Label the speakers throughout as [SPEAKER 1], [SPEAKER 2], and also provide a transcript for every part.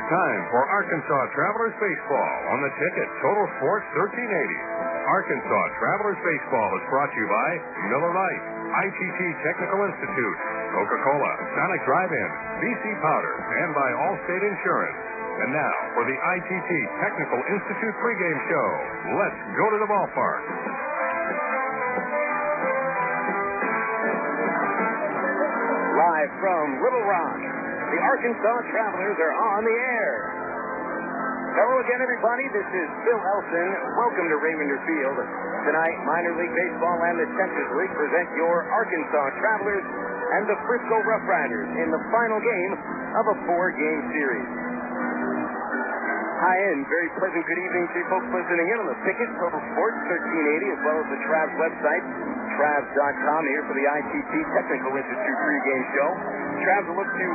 [SPEAKER 1] It's time for Arkansas Travelers Baseball on the ticket, Total Sports 1380. Arkansas Travelers Baseball is brought to you by Miller Lite, ITT Technical Institute, Coca-Cola, Sonic Drive-In, BC Powder, and by Allstate Insurance. And now for the ITT Technical Institute pregame show. Let's go to the ballpark.
[SPEAKER 2] Live from Little Rock, the Arkansas Travelers are on the air. Hello again, everybody. This is Phil Elson. Welcome to Raymond Field. Tonight, minor league baseball and the Texas League present your Arkansas Travelers and the Frisco RoughRiders in the final game of a 4-game series. Hi, and very pleasant good evening to you folks listening in on the ticket, Total Sports 1380, as well as the Travs website, Travs.com, here for the ITT Technical Institute pregame show. Travs will look to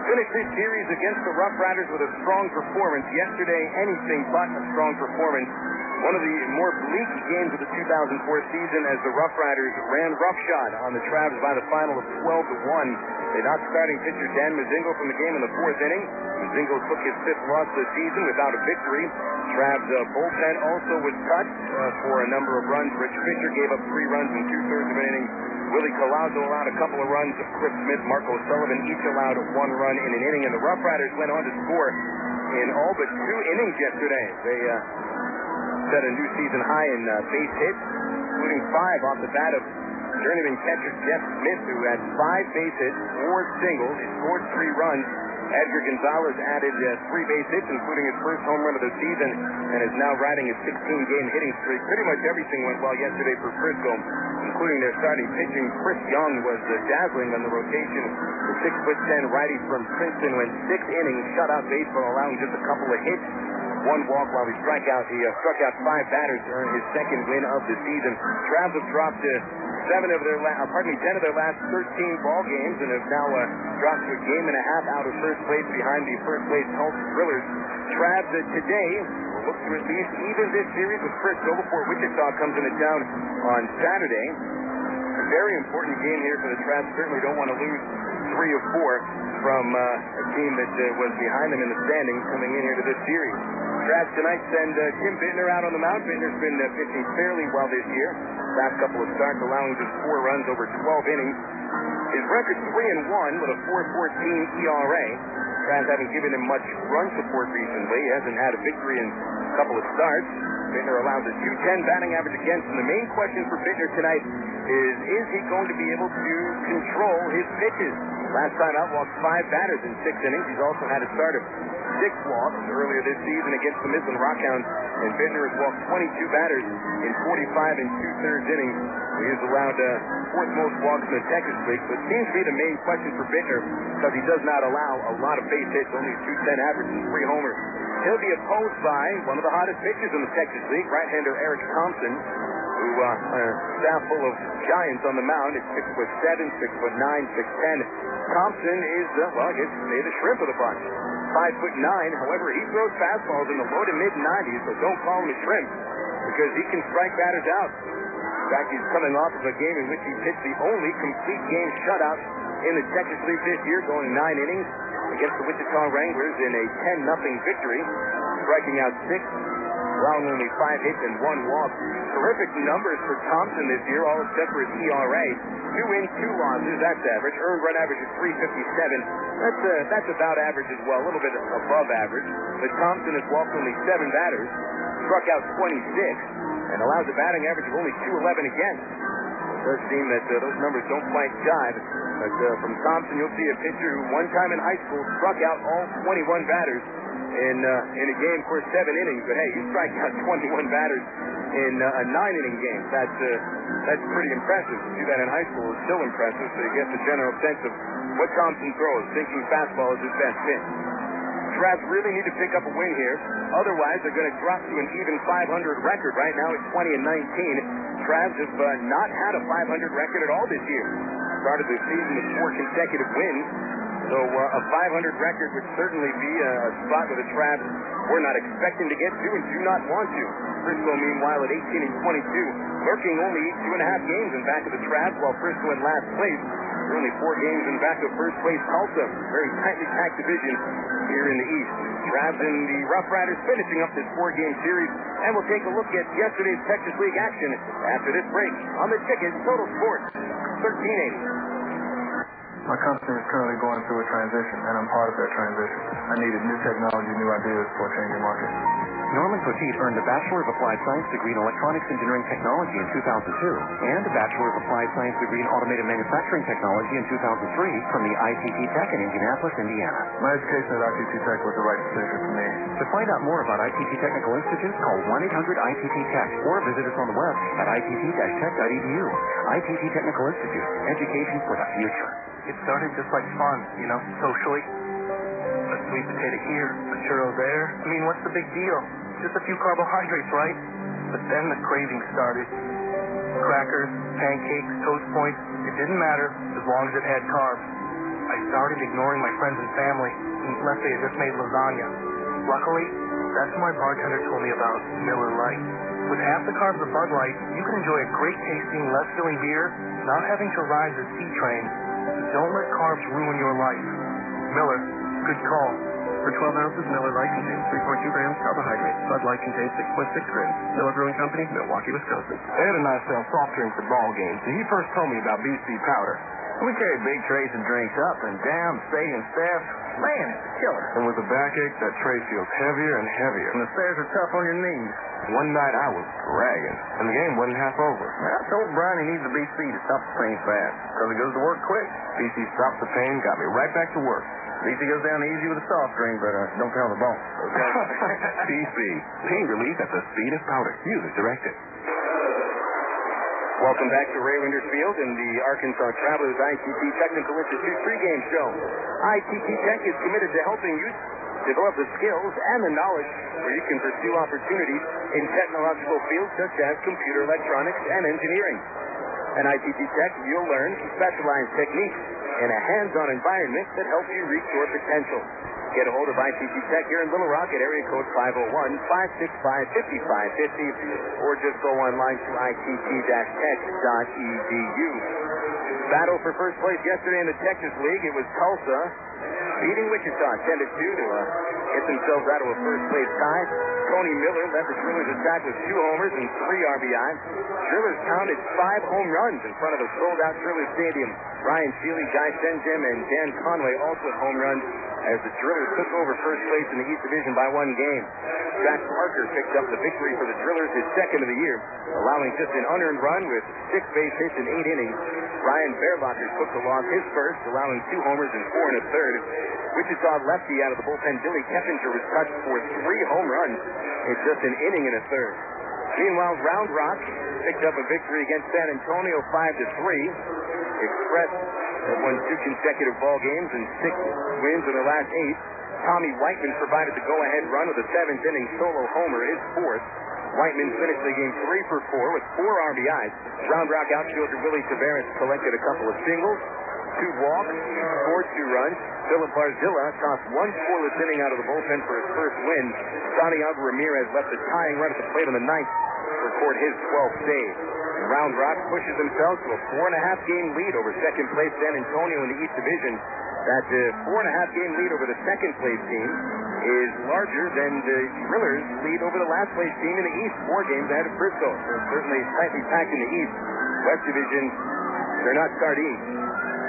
[SPEAKER 2] finish this series against the RoughRiders with a strong performance. Yesterday, anything but a strong performance. One of the more bleak games of the 2004 season as the RoughRiders ran roughshod on the Travs by the final of 12-1. They knocked starting pitcher Dan Mazingo from the game in the 4th inning. Mazingo took his 5th loss of the season without a victory. Travs bullpen also was cut for a number of runs. Rich Fisher gave up 3 runs in 2/3 of an inning. Willie Collazo allowed a couple of runs. Cliff Smith, Marco Sullivan each allowed 1 run in an inning. And the RoughRiders went on to score in all but 2 innings yesterday. They set a new season high in base hits, including 5 off the bat of journeyman catcher Jeff Smith, who had 5 base hits, 4 singles. He scored 3 runs. Edgar Gonzalez added 3 base hits, including his first home run of the season, and is now riding a 16-game hitting streak. Pretty much everything went well yesterday for Frisco, including their starting pitching. Chris Young was dazzling on the rotation. The 6'10" righty from Princeton went 6 innings, shutout baseball, allowing just a couple of hits, 1 walk while he struck out 5 batters to earn his 2nd win of the season. Travs have dropped 10 of their last 13 ball games and have now dropped to a game and a half out of first place behind the first place Tulsa Thrillers. Travs today will look to at least even this series with Frisco before Wichita comes into town on Saturday. A very important game here for the Travs. Certainly don't want to lose 3 of 4 from a team that was behind them in the standings coming in here to this series. Travs tonight send Tim Bittner out on the mound. Bittner's been pitching fairly well this year. Last couple of starts allowing just 4 runs over 12 innings. His record's 3-1 with a 4.14 ERA. Travs haven't given him much run support recently. He hasn't had a victory in a couple of starts. Bittner allows a 2.10 batting average against him. The main question for Bittner tonight is he going to be able to control his pitches? Last time out, walked 5 batters in 6 innings. He's also had a start of 6 walks earlier this season against the Midland Rockhounds, and Bittner has walked 22 batters in 45 and 2/3 innings. He has allowed 4th most walks in the Texas League, so it seems to be the main question for Bittner because he does not allow a lot of base hits, only 210 average and 3 homers. He'll be opposed by one of the hottest pitchers in the Texas League, right-hander Eric Thompson, who a staff full of giants on the mound. It's 6'7", 6'9", 6'10". Thompson is, I guess say the shrimp of the bunch. 5'9". However, he throws fastballs in the low to mid-90s, so don't call him a shrimp because he can strike batters out. In fact, he's coming off of a game in which he pitched the only complete game shutout in the Texas League this year, going 9 innings against the Wichita Wranglers in a 10-0 victory, striking out 6, allowing only 5 hits and 1 walk. Terrific numbers for Thompson this year, all except for his ERA. 2 wins, 2 losses, that's average. Earned run average is 357. That's about average as well, a little bit above average. But Thompson has walked only 7 batters, struck out 26, and allows a batting average of only 211 against. It does seem that those numbers don't quite jive. But from Thompson, you'll see a pitcher who one time in high school struck out all 21 batters in a game for 7 innings. But hey, you strike out 21 batters in a 9-inning game. That's pretty impressive. To do that in high school is still impressive, so you get the general sense of what Thompson throws. Thinking fastball is his best pitch. Travs really need to pick up a win here. Otherwise, they're going to drop to an even 500 record. Right now, it's 20-19. Travs have not had a 500 record at all this year. Started the season with 4 consecutive wins. So a 500 record would certainly be a spot where the Travs were not expecting to get to and do not want to. Frisco, meanwhile, at 18-22, lurking only 2.5 games in back of the Travs, while Frisco in last place Currently 4 games in back of first place Tulsa. Very tightly packed division here in the East. Travs and the RoughRiders finishing up this 4-game series, and we'll take a look at yesterday's Texas League action after this break on the ticket. Total Sports 1380.
[SPEAKER 3] My company is currently going through a transition, and I'm part of that transition. I needed new technology, new ideas for a changing market.
[SPEAKER 4] Norman Poteet earned a Bachelor of Applied Science degree in Electronics Engineering Technology in 2002 and a Bachelor of Applied Science degree in Automated Manufacturing Technology in 2003 from the ITT Tech in Indianapolis, Indiana.
[SPEAKER 3] My education at ITT Tech was the right decision for me.
[SPEAKER 4] To find out more about ITT Technical Institute, call 1-800-ITT-TECH or visit us on the web at itt-tech.edu. ITT Technical Institute, education for the future.
[SPEAKER 3] It started just like fun, socially. A sweet potato here, a churro there. I mean, what's the big deal? Just a few carbohydrates, right? But then the craving started. Crackers, pancakes, toast points, it didn't matter as long as it had carbs. I started ignoring my friends and family unless they had just made lasagna. Luckily, that's when my bartender told me about Miller Lite. With half the carbs of Bud Light, you can enjoy a great-tasting, less-filling beer, not having to ride the C train. Don't let carbs ruin your life. Miller, good call.
[SPEAKER 5] For 12 ounces, Miller Lite contains 3.2 grams carbohydrates. Bud Light contains 6.6 grams. Miller Brewing Company, Milwaukee, Wisconsin.
[SPEAKER 6] Ed and I sell soft drinks at ball games, and he first told me about BC powder.
[SPEAKER 5] We carry big trays of drinks up and down the stadium staff. Man, it's a killer.
[SPEAKER 6] And with the backache, that tray feels heavier and heavier.
[SPEAKER 5] And the stairs are tough on your knees.
[SPEAKER 6] One night I was dragging, and the game wasn't half over.
[SPEAKER 5] I told Brian he needs the BC to stop the pain fast, because it goes to work quick.
[SPEAKER 6] BC stopped the pain, got me right back to work.
[SPEAKER 5] BC goes down easy with a soft drink, but don't count the ball.
[SPEAKER 6] Okay? BC, pain relief at the speed of powder. Use as directed.
[SPEAKER 2] Welcome back to RoughRiders Field in the Arkansas Travelers ITT Technical Institute pregame show. ITT Tech is committed to helping you develop the skills and the knowledge where you can pursue opportunities in technological fields such as computer electronics and engineering. At ITT Tech, you'll learn specialized techniques in a hands-on environment that helps you reach your potential. Get a hold of ITT Tech here in Little Rock at area code 501-565-5550 or just go online to itt-tech.edu. Battle for first place yesterday in the Texas League. It was Tulsa beating Wichita 10-2 to get themselves out of a first-place tie. Tony Miller led the Drillers' attack with 2 homers and 3 RBIs. Drillers counted 5 home runs in front of a sold-out Drillers Stadium. Ryan Shealy, Guy Senjim, and Dan Conway also with home runs as the Drillers took over first place in the East Division by 1 game. Jack Parker picked up the victory for the Drillers, his second of the year, allowing just an unearned run with 6 base hits in 8 innings. Ryan Bearbacher took the loss, his first, allowing 2 homers and 4 and a third. Wichita lefty out of the bullpen, Billy Keppinger, was touched for 3 home runs in just an inning and a third. Meanwhile, Round Rock picked up a victory against San Antonio 5-3. Express have won 2 consecutive ball games and 6 wins in their last 8. Tommy Whiteman provided the go-ahead run with a 7th inning solo homer, his 4th. Whiteman finished the game 3 for 4 with 4 RBIs. Round Rock outfielder Willie Tavares collected a couple of singles, 2 walks, scored 2 runs. Philip Barzilla tossed 1 scoreless inning out of the bullpen for his first win. Santiago Ramirez left the tying run at the plate on the 9th to record his 12th save. Round Rock pushes themselves to a 4.5-game lead over second place San Antonio in the East Division. That 4.5-game lead over the second place team is larger than the Drillers' lead over the last place team in the East, 4 games ahead of Frisco. They're certainly tightly packed in the East. West Division, they're not sardines.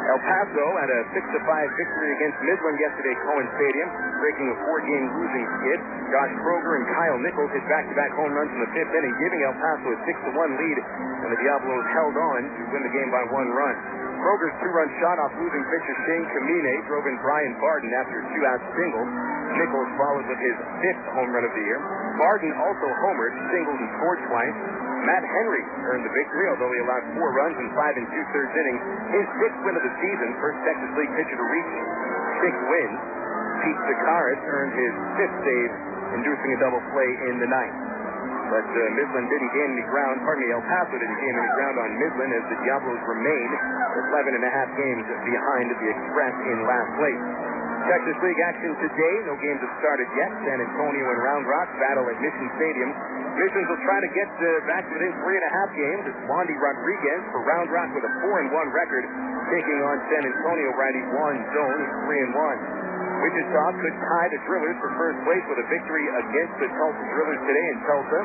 [SPEAKER 2] El Paso had a 6-5 victory against Midland yesterday at Cohen Stadium, breaking a 4-game losing skid. Josh Kroger and Kyle Nichols hit back-to-back home runs in the 5th inning, giving El Paso a 6-1 lead, and the Diablos held on to win the game by 1 run. Kroger's 2-run shot off losing pitcher Shane Kamine drove in Brian Barden after a 2-out single. Nichols followed with his 5th home run of the year. Barden also homered, singled, and scored twice. Matt Henry earned the victory, although he allowed 4 runs in 5 2/3 innings. His 6th win of the season, first Texas League pitcher to reach 6 wins. Pete Sakaris earned his 5th save, inducing a double play in the 9th. But Midland didn't gain any ground. El Paso didn't gain any ground on Midland as the Diablos remain 11.5 games behind the Express in last place. Texas League action today. No games have started yet. San Antonio and Round Rock battle at Mission Stadium. Missions will try to get back within 3.5 games. It's Wandy Rodriguez for Round Rock with a 4-1 record. taking on San Antonio righty Juan Zone, 3-1. Wichita could tie the Drillers for first place with a victory against the Tulsa Drillers today in Tulsa.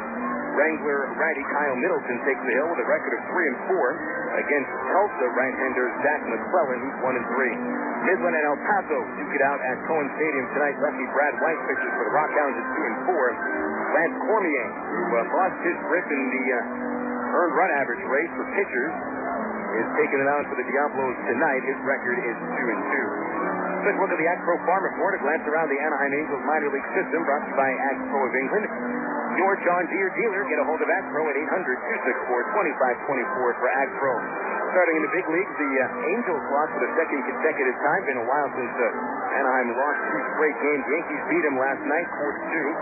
[SPEAKER 2] Wrangler righty Kyle Middleton takes the hill with a record of 3-4 against Tulsa right-hander Zach McClellan, who's 1-3. Midland and El Paso duke it out at Cohen Stadium tonight. Lefty Brad White pitches for the Rockhounds at 2-4. Lance Cormier, who lost his grip in the earned run average race for pitchers, is taking it on for the Diablos tonight. His record is 2-2. Quick look at the AgPro Farm Report. A glance around the Anaheim Angels minor league system brought to you by AgPro of England. Your John Deere dealer. Get a hold of AgPro at 800-264-2524 for AgPro. Starting in the big leagues, the Angels lost for the second consecutive time. Been a while since Anaheim lost 2 straight games. Yankees beat them last night, 4-2.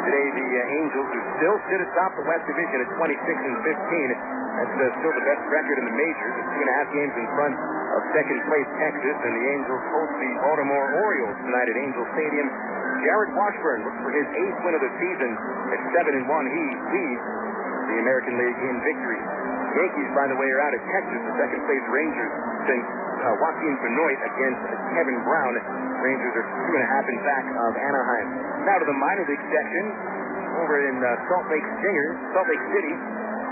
[SPEAKER 2] Today, the Angels, who still sit atop the West Division at 26-15. That's still the best record in the majors. 2.5 games in front of second place Texas, and the Angels host the Baltimore Orioles tonight at Angel Stadium. Jared Washburn looks for his 8th win of the season. At 7-1, he leads the American League in victory. Yankees, by the way, are out at Texas, the second place Rangers, since Joaquin Benoit against Kevin Brown. Rangers are 2.5 in back of Anaheim. Now to the minor league section over in Salt Lake City.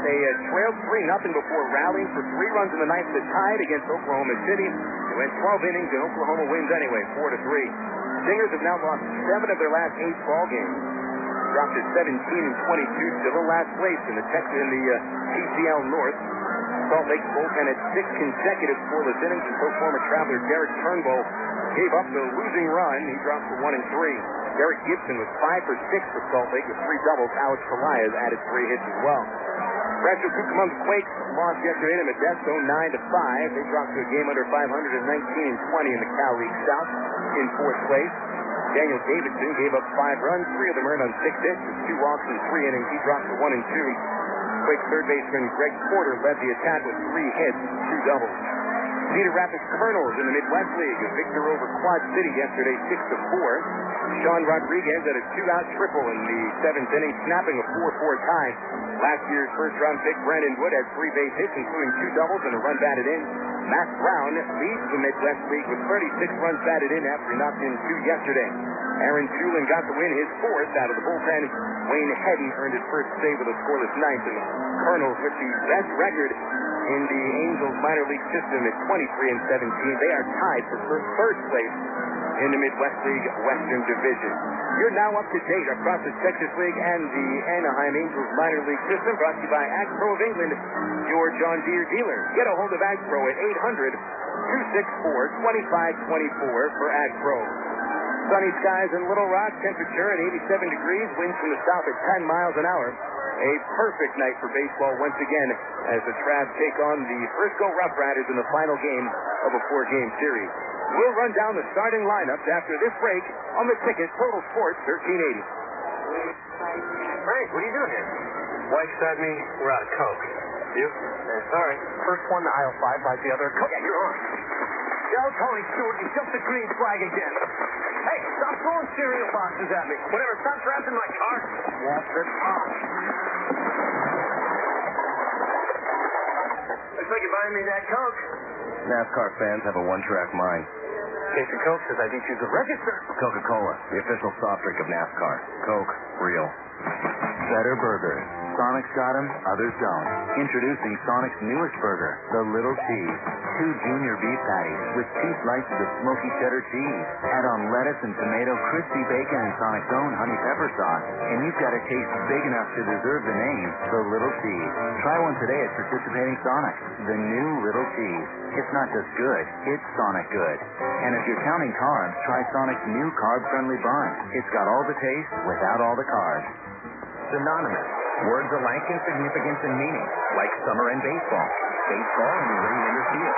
[SPEAKER 2] They trailed 3-0 before rallying for 3 runs in the ninth that tied against Oklahoma City. They went 12 innings, and Oklahoma wins anyway, 4-3. Stingers have now lost 7 of their last 8 ball games. Dropped to 17-22, still in last place in the TCL North. Salt Lake's bullpen had 6 consecutive scoreless innings until former Traveler Derek Turnbull gave up the losing run. He dropped to 1-3. Derek Gibson was 5 for 6 for Salt Lake with 3 doubles. Alex Pelaez added 3 hits as well. Rancho Cucamonga Quakes lost yesterday to Modesto 9-5. They dropped to a game under 500 at 19-20 in the Cal League South in 4th place. Daniel Davidson gave up 5 runs, 3 of them earned on 6 hits, with 2 walks and 3 innings. He dropped to 1-2. Quakes third baseman Greg Porter led the attack with 3 hits, 2 doubles. Cedar Rapids Colonels in the Midwest League, a victory over Quad City yesterday, 6-4. Sean Rodriguez had a 2-out triple in the 7th inning, snapping a 4-4 tie. Last year's first-round pick Brandon Wood had 3 base hits, including 2 doubles and a run batted in. Matt Brown leads the Midwest League with 36 runs batted in after he knocked in 2 yesterday. Aaron Tulin got the win, his 4th out of the bullpen. Wayne Hedden earned his first save with a scoreless ninth. And the Colonels, with the best record in the Angels minor league system at 23-17, they are tied for third place in the Midwest League Western Division. You're now up to date across the Texas League and the Anaheim Angels minor league system, brought to you by AgPro of England, your John Deere dealer. Get a hold of AgPro at 800-264-2524 for AgPro. Sunny skies in Little Rock, temperature at 87 degrees, winds from the south at 10 miles an hour. A perfect night for baseball once again as the Travs take on the Frisco RoughRiders in the final game of a 4-game series. We'll run down the starting lineups after this break on the ticket, Total Sports 1380.
[SPEAKER 3] Frank, what are you doing here? Wife said me we're out of Coke. You? Sorry. First one to aisle 5 buys the other. Coke. Yeah, you're on. Yo, Tony Stewart, you jumped the green flag again. Hey, stop throwing cereal boxes at me. Whatever, stop trapped in my car. Walk this off. Looks like you're buying me that Coke.
[SPEAKER 4] NASCAR fans have a one-track mind.
[SPEAKER 3] Case of Coke says I need you to register.
[SPEAKER 4] Coca-Cola, the official soft drink of NASCAR. Coke, real. Better burgers. Sonic's got them, others don't. Introducing Sonic's newest burger, the Little Cheese. 2 junior beef patties with 2 slices of smoky cheddar cheese. Add on lettuce and tomato, crispy bacon, and Sonic's own honey pepper sauce. And you've got a taste big enough to deserve the name, the Little Cheese. Try one today at participating Sonic. The new Little Cheese. It's not just good, it's Sonic good. And if you're counting carbs, try Sonic's new carb-friendly bun. It's got all the taste without all the carbs.
[SPEAKER 7] Synonymous. Words alike in significance and meaning, like summer and baseball. Baseball and Ray Winter Field.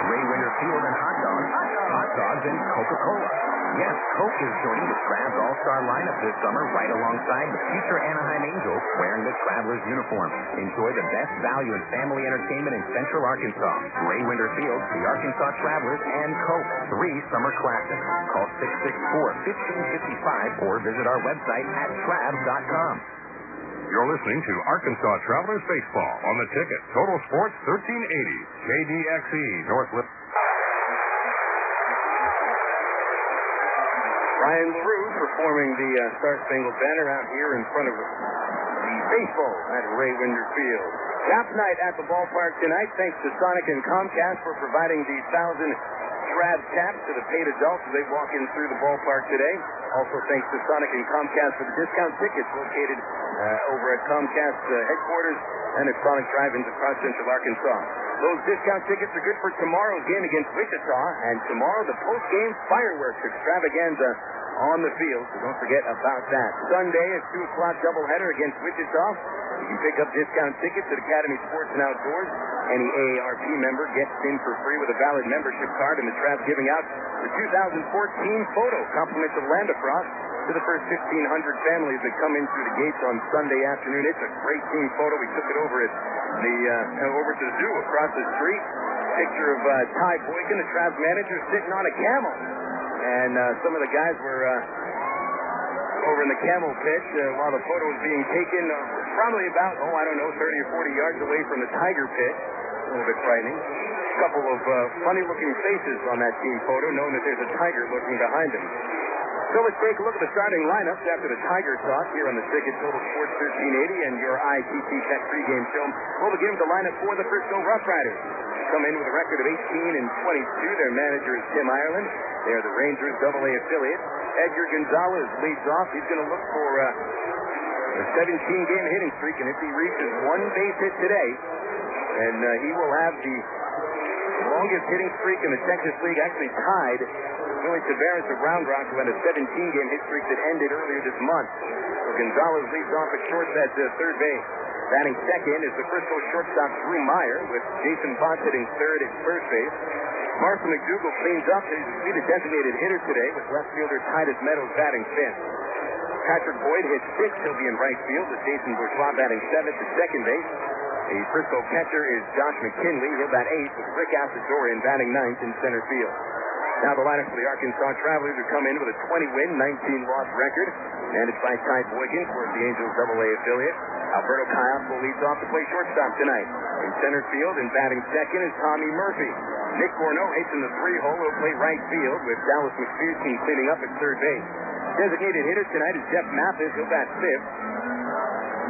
[SPEAKER 7] Ray Winter Field and hot dogs. Hot dogs and Coca-Cola. Yes, Coke is joining the Travs All-Star lineup this summer right alongside the future Anaheim Angels wearing the Travelers uniform. Enjoy the best value in family entertainment in Central Arkansas. Ray Winter Field, the Arkansas Travelers, and Coke. 3 summer classics. Call 664-1555 or visit our website at travs.com.
[SPEAKER 1] You're listening to Arkansas Travelers Baseball on the ticket, Total Sports 1380, KDXE, Northwest.
[SPEAKER 2] Brian LaRue performing the Star Spangled Banner out here in front of the baseball at Ray Winder Field. Cap night at the ballpark tonight, thanks to Sonic and Comcast for providing the 1,000 Trab caps to the paid adults as they walk in through the ballpark today. Also thanks to Sonic and Comcast for the discount tickets located over at Comcast headquarters and at Sonic Drive-ins across Central Arkansas. Those discount tickets are good for tomorrow's game against Wichita, and tomorrow the post-game fireworks extravaganza on the field, so don't forget about that. Sunday, a 2 o'clock doubleheader against Wichita. You can pick up discount tickets at Academy Sports and Outdoors. Any AARP member gets in for free with a valid membership card, and the Trab's giving out the 2014 photo, compliments of Land Across, to the first 1,500 families that come in through the gates on Sunday afternoon. It's a great team photo. We took it over at over to the zoo across the street. Picture of Ty Boykin, the Trab's manager, sitting on a camel. And some of the guys were over in the camel pitch while the photo was being taken. Probably about, 30 or 40 yards away from the tiger pitch. A little bit frightening. A couple of funny-looking faces on that team photo, knowing that there's a tiger lurking behind them. So let's take a look at the starting lineups after the Tiger Talk here on the Ticket Total Sports 1380 and your ITT Tech pregame show. We'll begin with the lineup for the Frisco RoughRiders. Come in with a record of 18-22. Their manager is Tim Ireland. They are the Rangers AA affiliate. Edgar Gonzalez leads off. He's going to look for a 17-game hitting streak, and if he reaches one base hit today, and he will have the longest hitting streak in the Texas League, actually tied Willie Tavares of Round Rock, who had a 17-game hit streak that ended earlier this month. So Gonzalez leads off at short at third base. Batting second is the Frisco shortstop Drew Meyer, with Jason Bott hitting third at first base. Martha McDougal cleans up. He's the designated hitter today, with left fielder Titus Meadows batting fifth. Patrick Boyd hits sixth. He'll be in right field, with Jason Bourgeois batting seventh at second base. The Frisco catcher is Josh McKinley. He'll bat eighth, with Rick Asadorian batting ninth in center field. Now the lineup for the Arkansas Travelers, who come in with a 20-win, 19-loss record, managed by Ty Boykin, for the Angels AA affiliate. Alberto Cayasco leads off to play shortstop tonight. In center field and batting second is Tommy Murphy. Nick Corneau hits in the 3-hole. He'll play right field, with Dallas McPherson cleaning up at third base. Designated hitter tonight is Jeff Mathis. He'll bat fifth.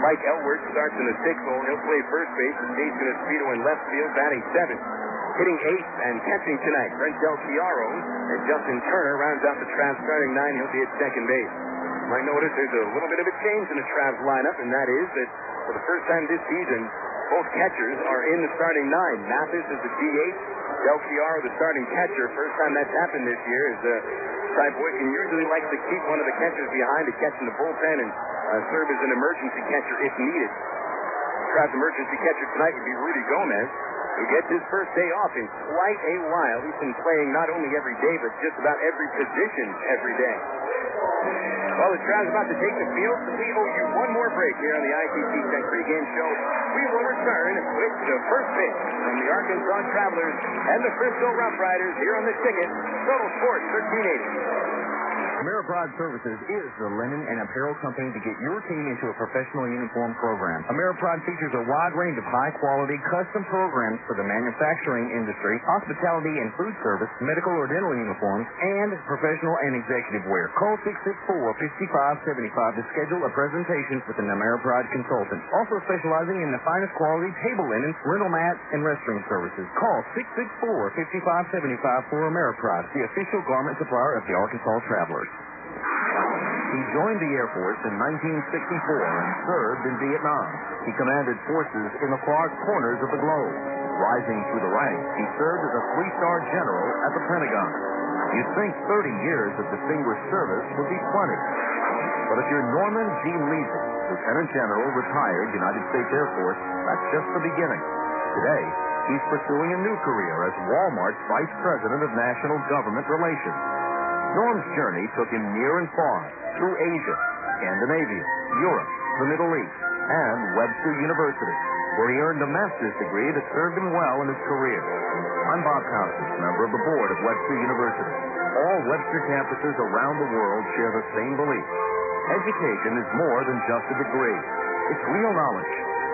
[SPEAKER 2] Mike Elward starts in the 6-hole. He'll play first base, with Jason Espedo in left field batting seventh. Hitting eighth and catching tonight, Brent Del Chiaro, and Justin Turner rounds out the Travs starting nine. He'll be at second base. You might notice there's a little bit of a change in the Travs lineup, and that is that for the first time this season, both catchers are in the starting nine. Mathis is the DH, Del Chiaro the starting catcher. First time that's happened this year, is Ty Boykin usually likes to keep one of the catchers behind to catch in the bullpen and serve as an emergency catcher if needed. Travs emergency catcher tonight would be Rudy Gomez, who gets his first day off in quite a while. He's been playing not only every day, but just about every position every day. Well, the Travs about to take the field. We owe you one more break here on the ITT Tech pregame show. We will return with the first pitch from the Arkansas Travelers and the Frisco RoughRiders here on the Ticket. Total Sports 1380.
[SPEAKER 7] Ameripride Services is the linen and apparel company to get your team into a professional uniform program. Ameripride features a wide range of high-quality custom programs for the manufacturing industry, hospitality and food service, medical or dental uniforms, and professional and executive wear. Call 664-5575 to schedule a presentation with an Ameripride consultant. Also specializing in the finest quality table linens, rental mats, and restroom services. Call 664-5575 for Ameripride, the official garment supplier of the Arkansas Travelers. He joined the Air Force in 1964 and served in Vietnam. He commanded forces in the far corners of the globe. Rising through the ranks, he served as a 3-star general at the Pentagon. You'd think 30 years of distinguished service would be plenty. But if you're Norman G. Leasing, Lieutenant General, retired United States Air Force, that's just the beginning. Today, he's pursuing a new career as Walmart's Vice President of National Government Relations. Norm's journey took him near and far, through Asia, Scandinavia, Europe, the Middle East, and Webster University, where he earned a master's degree that served him well in his career. I'm Bob Costas, member of the board of Webster University. All Webster campuses around the world share the same belief. Education is more than just a degree. It's real knowledge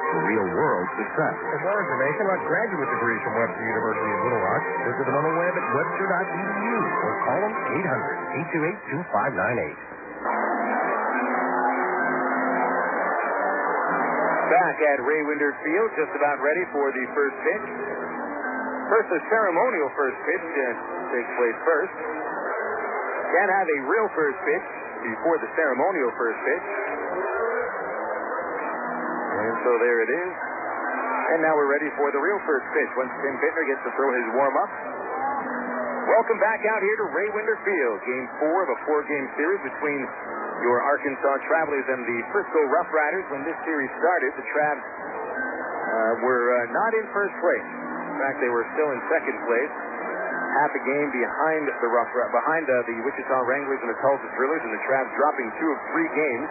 [SPEAKER 7] for real-world success.
[SPEAKER 8] For more information about graduate degrees from Webster University in Little Rock, visit them on the web at webster.edu or call them
[SPEAKER 7] 800-828-2598.
[SPEAKER 2] Back at Ray Winder Field, just about ready for the first pitch. First, the ceremonial first pitch takes place first. Can't have a real first pitch before the ceremonial first pitch. And so there it is. And now we're ready for the real first pitch once Tim Bittner gets to throw his warm-up. Welcome back out here to Ray Winder Field. Game 4 of a 4-game series between your Arkansas Travelers and the Frisco RoughRiders. When this series started, the Travs were not in first place. In fact, they were still in second place. Half a game behind the Wichita Wranglers and the Tulsa Drillers, and the Travs dropping 2 of 3 games.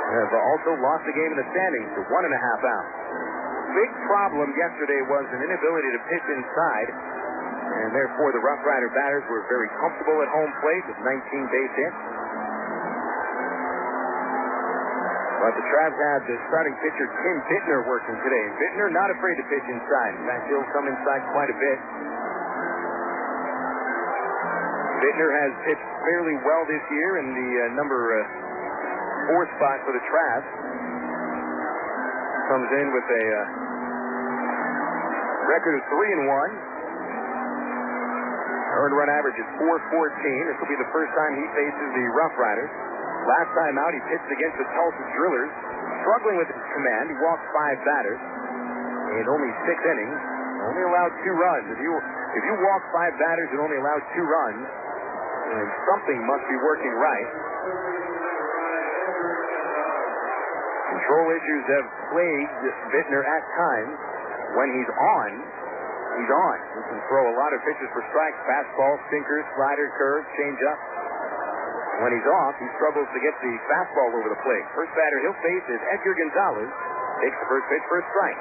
[SPEAKER 2] Have also lost a game in the standings to 1.5 out. Big problem yesterday was an inability to pitch inside, and therefore the Rough Rider batters were very comfortable at home plate with 19 base hits. But the Travs had the starting pitcher Tim Bittner working today. And Bittner not afraid to pitch inside. In fact, he'll come inside quite a bit. Bittner has pitched fairly well this year in the number 4 spot for the Travs. Comes in with a record of 3-1. Earned run average is 4.14. This will be the first time he faces the Rough Riders. Last time out, he pitched against the Tulsa Drillers, struggling with his command. He walked 5 batters in only 6 innings. Only allowed 2 runs. If you walk 5 batters and only allow 2 runs, then something must be working right. Control issues have plagued Bittner at times. When he's on, he's on. He can throw a lot of pitches for strikes: fastball, sinker, slider, curve, changeup. When he's off, he struggles to get the fastball over the plate. First batter he'll face is Edgar Gonzalez. Takes the first pitch for a strike.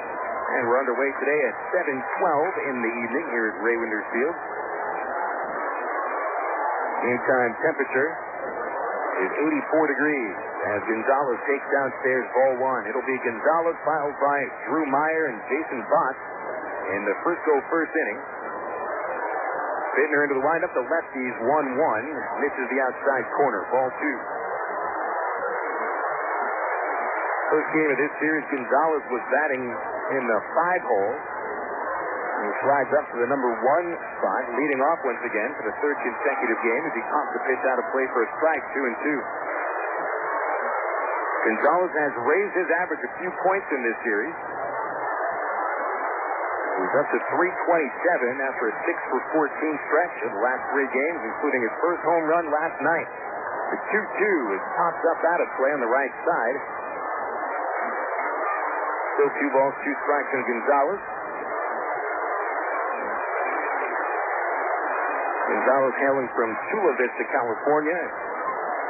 [SPEAKER 2] And we're underway today at 7:12 in the evening here at Ray Winder Field. Game time temperature is 84 degrees as Gonzalez takes downstairs ball 1. It'll be Gonzalez followed by Drew Meyer and Jason Bott in the Frisco first inning. Bittner into the windup. The lefties 1-1. Misses the outside corner. Ball 2. First game of this series, Gonzalez was batting in the 5-hole. He slides up to the number 1 spot, leading off once again for the 3rd consecutive game as he pops the pitch out of play for a strike, 2-2. Gonzalez has raised his average a few points in this series. He's up to 327 after a 6-for-14 stretch of the last 3 games, including his first home run last night. The 2-2 is popped up out of play on the right side. Still 2 balls, 2 strikes on Gonzalez. Gonzalez hailing from Chula Vista, California.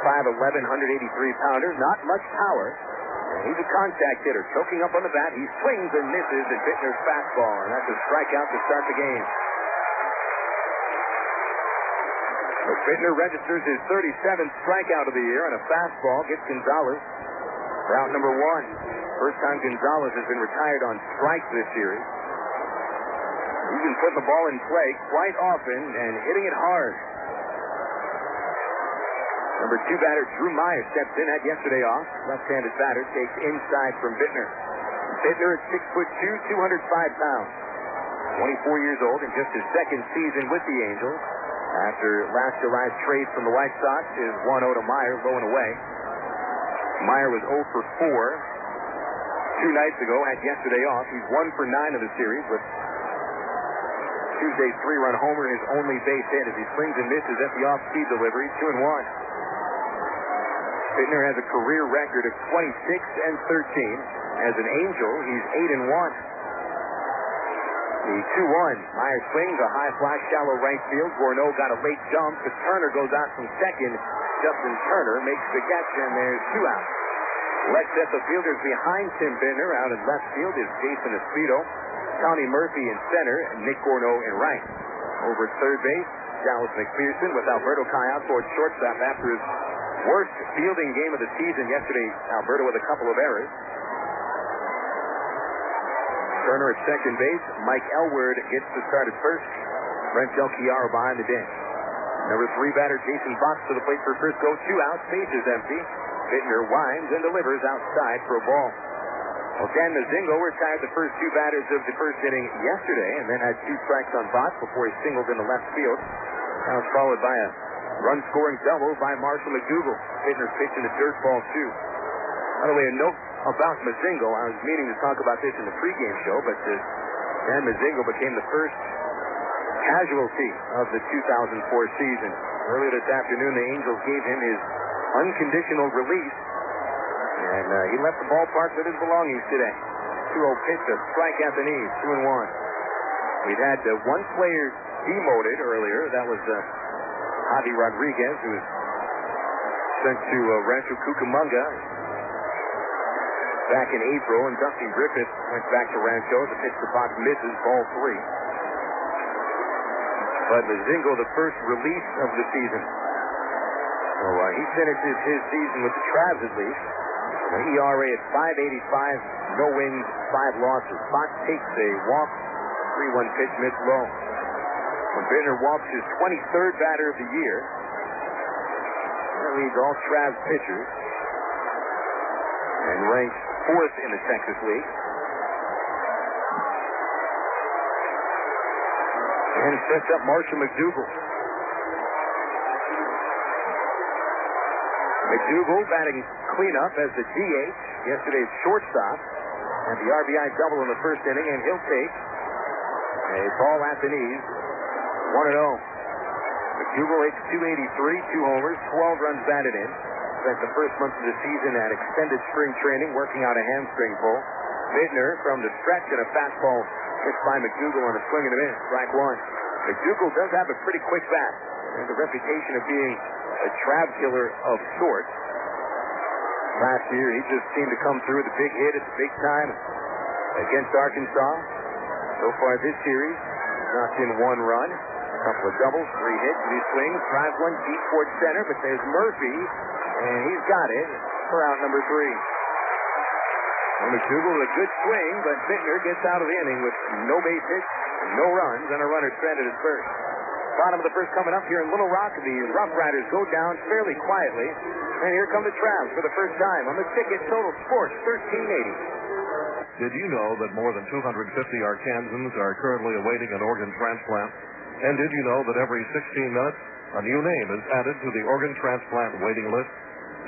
[SPEAKER 2] 5'11", 183-pounder. Not much power. He's a contact hitter, choking up on the bat. He swings and misses at Bittner's fastball, and that's a strikeout to start the game. But Bittner registers his 37th strikeout of the year on a fastball. Gets Gonzalez out number 1. First time Gonzalez has been retired on strikes this series. He's been putting the ball in play quite often and hitting it hard. Number 2 batter Drew Meyer steps in, had yesterday off. Left-handed batter takes inside from Bittner. Bittner at 6'2", 205 pounds. 24 years old and just his 2nd season with the Angels. After last July's trade from the White Sox, is 1-0 to Meyer, low and away. Meyer was 0 for 4 2 nights ago, had yesterday off. He's 1 for 9 of the series with Tuesday's 3-run homer, his only base hit as he swings and misses at the off-speed delivery, 2-1. Bittner has a career record of 26-13. As an Angel, he's 8-1. The 2-1. Meyer swings a high fly, shallow right field. Gorneau got a late jump, but Turner goes out from second. Justin Turner makes the catch, and there's 2 outs. Let's set the fielders behind Tim Bittner. Out in left field is Jason Esposito, Tommy Murphy in center, and Nick Gorneau in right. Over at third base, Dallas McPherson with Alberto Callejo at shortstop after his worst fielding game of the season yesterday. Alberto with a couple of errors. Turner at second base. Mike Elward gets to start at first. Brent Del Chiaro behind the bench. Number 3 batter Jason Fox to the plate for Frisco. 2 outs, base is empty. Bittner winds and delivers outside for a ball. Well, Dan Mazingo retired the first 2 batters of the first inning yesterday and then had 2 strikes on Fox before he singled into left field. That was followed by a run-scoring double by Marshall McDougal. Bittner pitched in the dirt ball, too. By the way, a note about Mazingo. I was meaning to talk about this in the pregame show, but Dan Mazingo became the first casualty of the 2004 season. Earlier this afternoon, the Angels gave him his unconditional release, and he left the ballpark with his belongings today. 2-0 pitch, a strike at the knees, 2-1. We'd had one player demoted earlier. That was Javi Rodriguez, who was sent to Rancho Cucamonga back in April, and Dusty Griffith went back to Rancho. The pitch to Fox misses, ball 3. But Mazingo, the first release of the season. So he finishes his season with the Travs at least. An ERA at 5.85, no wins, 5 losses. Fox takes a walk, 3-1 pitch, missed low. When Bittner walks his 23rd batter of the year, that leads all Travs pitchers, and ranks 4th in the Texas League. And sets up Marshall McDougal. McDougal batting cleanup as the DH, yesterday's shortstop, and the RBI double in the first inning, and he'll take a ball at the knees, 1-0. McDougal hits .283, 2 homers, 12 runs batted in. Spent the first month of the season at extended spring training, working out a hamstring pull. Bittner from the stretch and a fastball hit by McDougal on a swing and a miss, strike 1. McDougal does have a pretty quick bat. Has a reputation of being a Trav killer of sorts. Last year, he just seemed to come through with a big hit at the big time against Arkansas. So far this series, he's knocked in 1 run, a couple of doubles, 3 hits, 3 swings, drives 1 deep towards center, but there's Murphy, and he's got it for out number 3. And McDougal with a good swing, but Bittner gets out of the inning with no base hits, no runs, and a runner stranded at first. Bottom of the first coming up here in Little Rock. The RoughRiders go down fairly quietly. And here come the Travs for the first time on the ticket. Total Sports 1380.
[SPEAKER 1] Did you know that more than 250 Arkansans are currently awaiting an organ transplant? And did you know that every 16 minutes a new name is added to the organ transplant waiting list?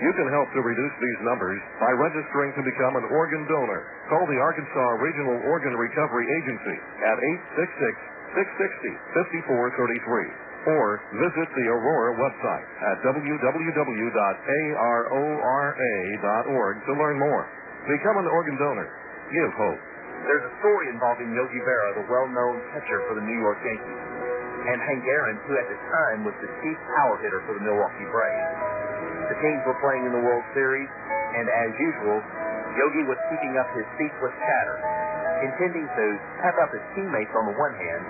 [SPEAKER 1] You can help to reduce these numbers by registering to become an organ donor. Call the Arkansas Regional Organ Recovery Agency at 866-660-5433 or visit the Aurora website at www.arora.org to learn more. Become an organ donor. Give hope.
[SPEAKER 8] There's a story involving Yogi Berra, the well-known catcher for the New York Yankees, and Hank Aaron, who at the time was the chief power hitter for the Milwaukee Braves. The teams were playing in the World Series, and as usual, Yogi was keeping up his ceaseless chatter, intending to pep up his teammates on the one hand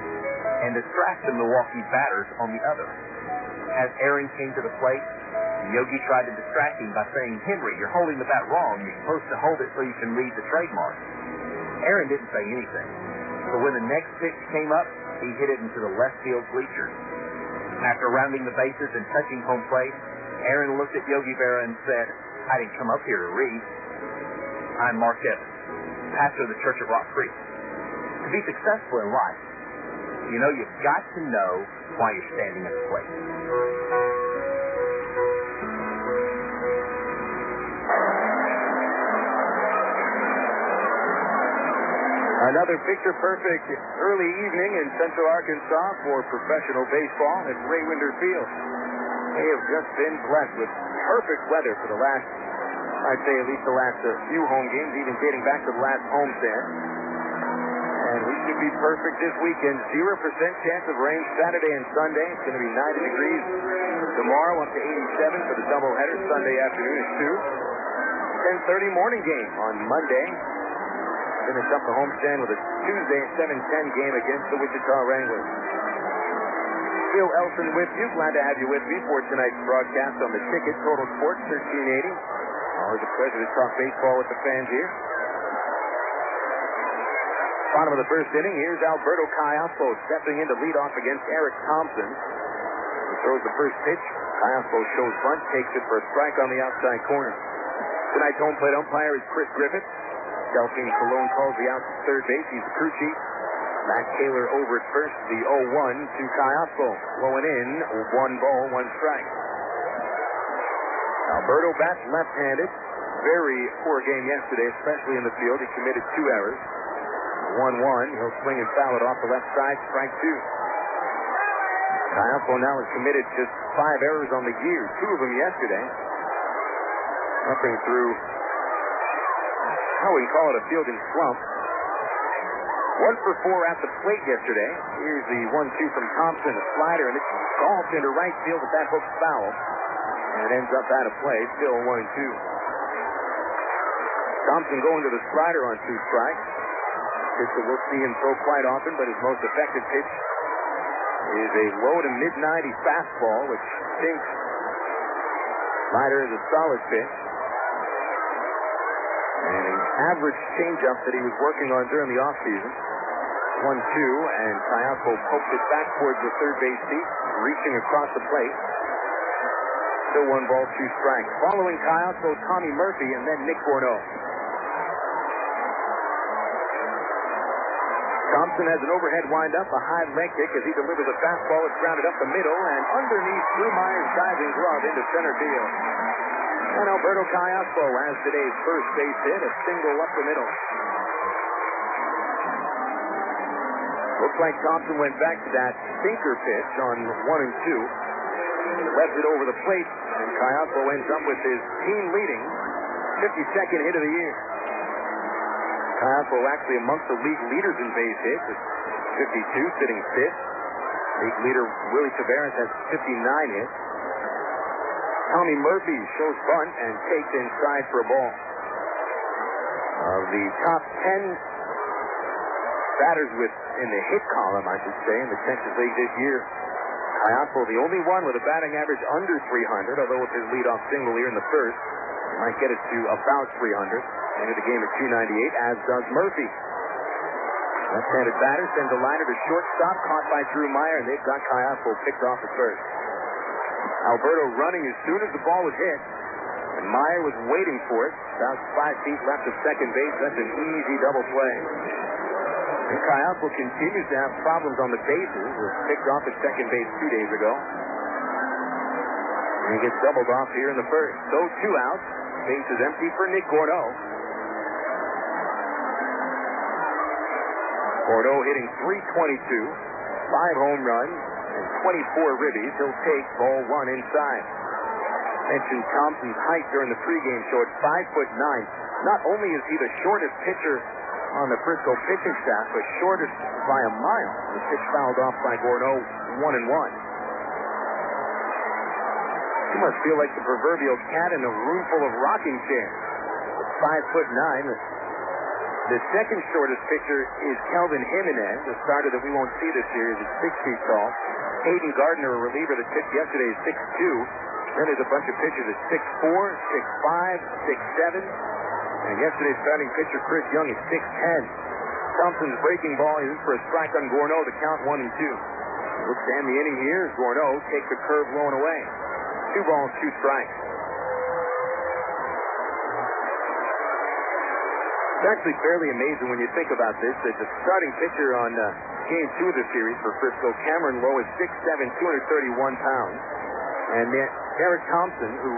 [SPEAKER 8] and distract the Milwaukee batters on the other. As Aaron came to the plate, Yogi tried to distract him by saying, "Henry, you're holding the bat wrong. You're supposed to hold it so you can read the trademark." Aaron didn't say anything, but when the next pitch came up, he hit it into the left field bleachers. After rounding the bases and touching home plate, Aaron looked at Yogi Berra and said, "I didn't come up here to read. I'm Mark Evans, pastor of the Church at Rock Creek." To be successful in life, you know you've got to know why you're standing at the plate.
[SPEAKER 2] Another picture-perfect early evening in Central Arkansas for professional baseball at Ray Winder Field. They have just been blessed with perfect weather for the last, I'd say at least the last few home games, even dating back to the last homestand. And we should be perfect this weekend. 0% chance of rain Saturday and Sunday. It's going to be 90 degrees tomorrow, up to 87 for the doubleheader Sunday afternoon at 2. 10:30 morning game on Monday. Finish up the homestand with a Tuesday 7:10 game against the Wichita Wranglers. Phil Elson with you. Glad to have you with me for tonight's broadcast on the ticket. Total Sports 1380. Always a pleasure to talk baseball with the fans here. Bottom of the first inning, here's Alberto Caiapo stepping in to lead off against Eric Thompson. Throws the first pitch. Kayaspo shows bunt, takes it for a strike on the outside corner. Tonight's home plate umpire is Chris Griffith. Delphine Colon calls the out to third base. He's the crew chief. Matt Taylor over at first. The 0-1 to Kayaspo. Blowing in. 1 ball, 1 strike. Alberto bats left-handed. Very poor game yesterday, especially in the field. He committed 2 errors. 1-1. He'll swing and foul it off the left side. Strike 2. Kayaspo now has committed just 5 errors on the year. 2 of them yesterday. Nothing through, we can call it a fielding slump. 1 for 4 at the plate yesterday. Here's the 1-2 from Thompson, a slider, and it's golfed into right field, but that hook's foul. And it ends up out of play. Still 1-2. Thompson going to the slider on 2 strikes. Pitch that we'll see him throw quite often, but his most effective pitch is a low to mid-90 fastball, which sinks. Slider is a solid pitch. And an average changeup that he was working on during the offseason. 1-2, and Kayaspo poked it back towards the third base seat, reaching across the plate. Still 1 ball, 2 strikes. Following Kayaspo, Tommy Murphy, and then Nick Gorneau. Thompson has an overhead windup, a high leg kick as he delivers a fastball. It's grounded up the middle and underneath Drew Meyer's diving glove into center field. And Alberto Kayaspo has today's first base hit, a single up the middle. Looks like Thompson went back to that sinker pitch on 1 and 2. Left it over the plate, and Kayaspo ends up with his team-leading 52nd hit of the year. Kayaspo actually amongst the league leaders in base hits with 52, sitting 5th. League leader Willie Taveras has 59 hits. Tommy Murphy shows bunt and takes inside for a ball. Of the top 10 batters in the hit column, I should say, in the Texas League this year, Kayaspo the only one with a batting average under 300, although with his leadoff single here in the first, he might get it to about 300. Ended the game at 298, as does Murphy. Left-handed batter sends a liner to shortstop, caught by Drew Meyer, and they've got Kayaspo picked off at first. Alberto running as soon as the ball was hit, and Meyer was waiting for it. About 5 feet left of second base. That's an easy double play. And Kayaspo continues to have problems on the bases. Was picked off at second base 2 days ago. And he gets doubled off here in the first. So 2 outs. Base is empty for Nick Gorneau. Gorneau hitting .322, 5 home runs, and 24 ribbies. He'll take ball 1 inside. Mentioned Thompson's height during the pregame show at 5'9". Not only is he the shortest pitcher on the Frisco pitching staff, but shortest by a mile. The pitch fouled off by Gorneau, 1-1. He must feel like the proverbial cat in a room full of rocking chairs. 5'9". The second shortest pitcher is Kelvin Jimenez, a starter that we won't see this series at 6 feet tall. Hayden Gardner, a reliever that pitched yesterday, is 6'2". Then there's a bunch of pitchers at 6'4", 6'5", 6'7". And yesterday's starting pitcher, Chris Young, is 6'10". Thompson's breaking ball is for a strike on Gorneau to count 1 and 2. Looks to end the inning here as Gorneau takes a curve blown away. 2 balls, 2 strikes. It's actually fairly amazing when you think about this, that the starting pitcher on Game 2 of the series for Frisco, Cameron Lowe, is 6'7", 231 pounds. And Eric Thompson, who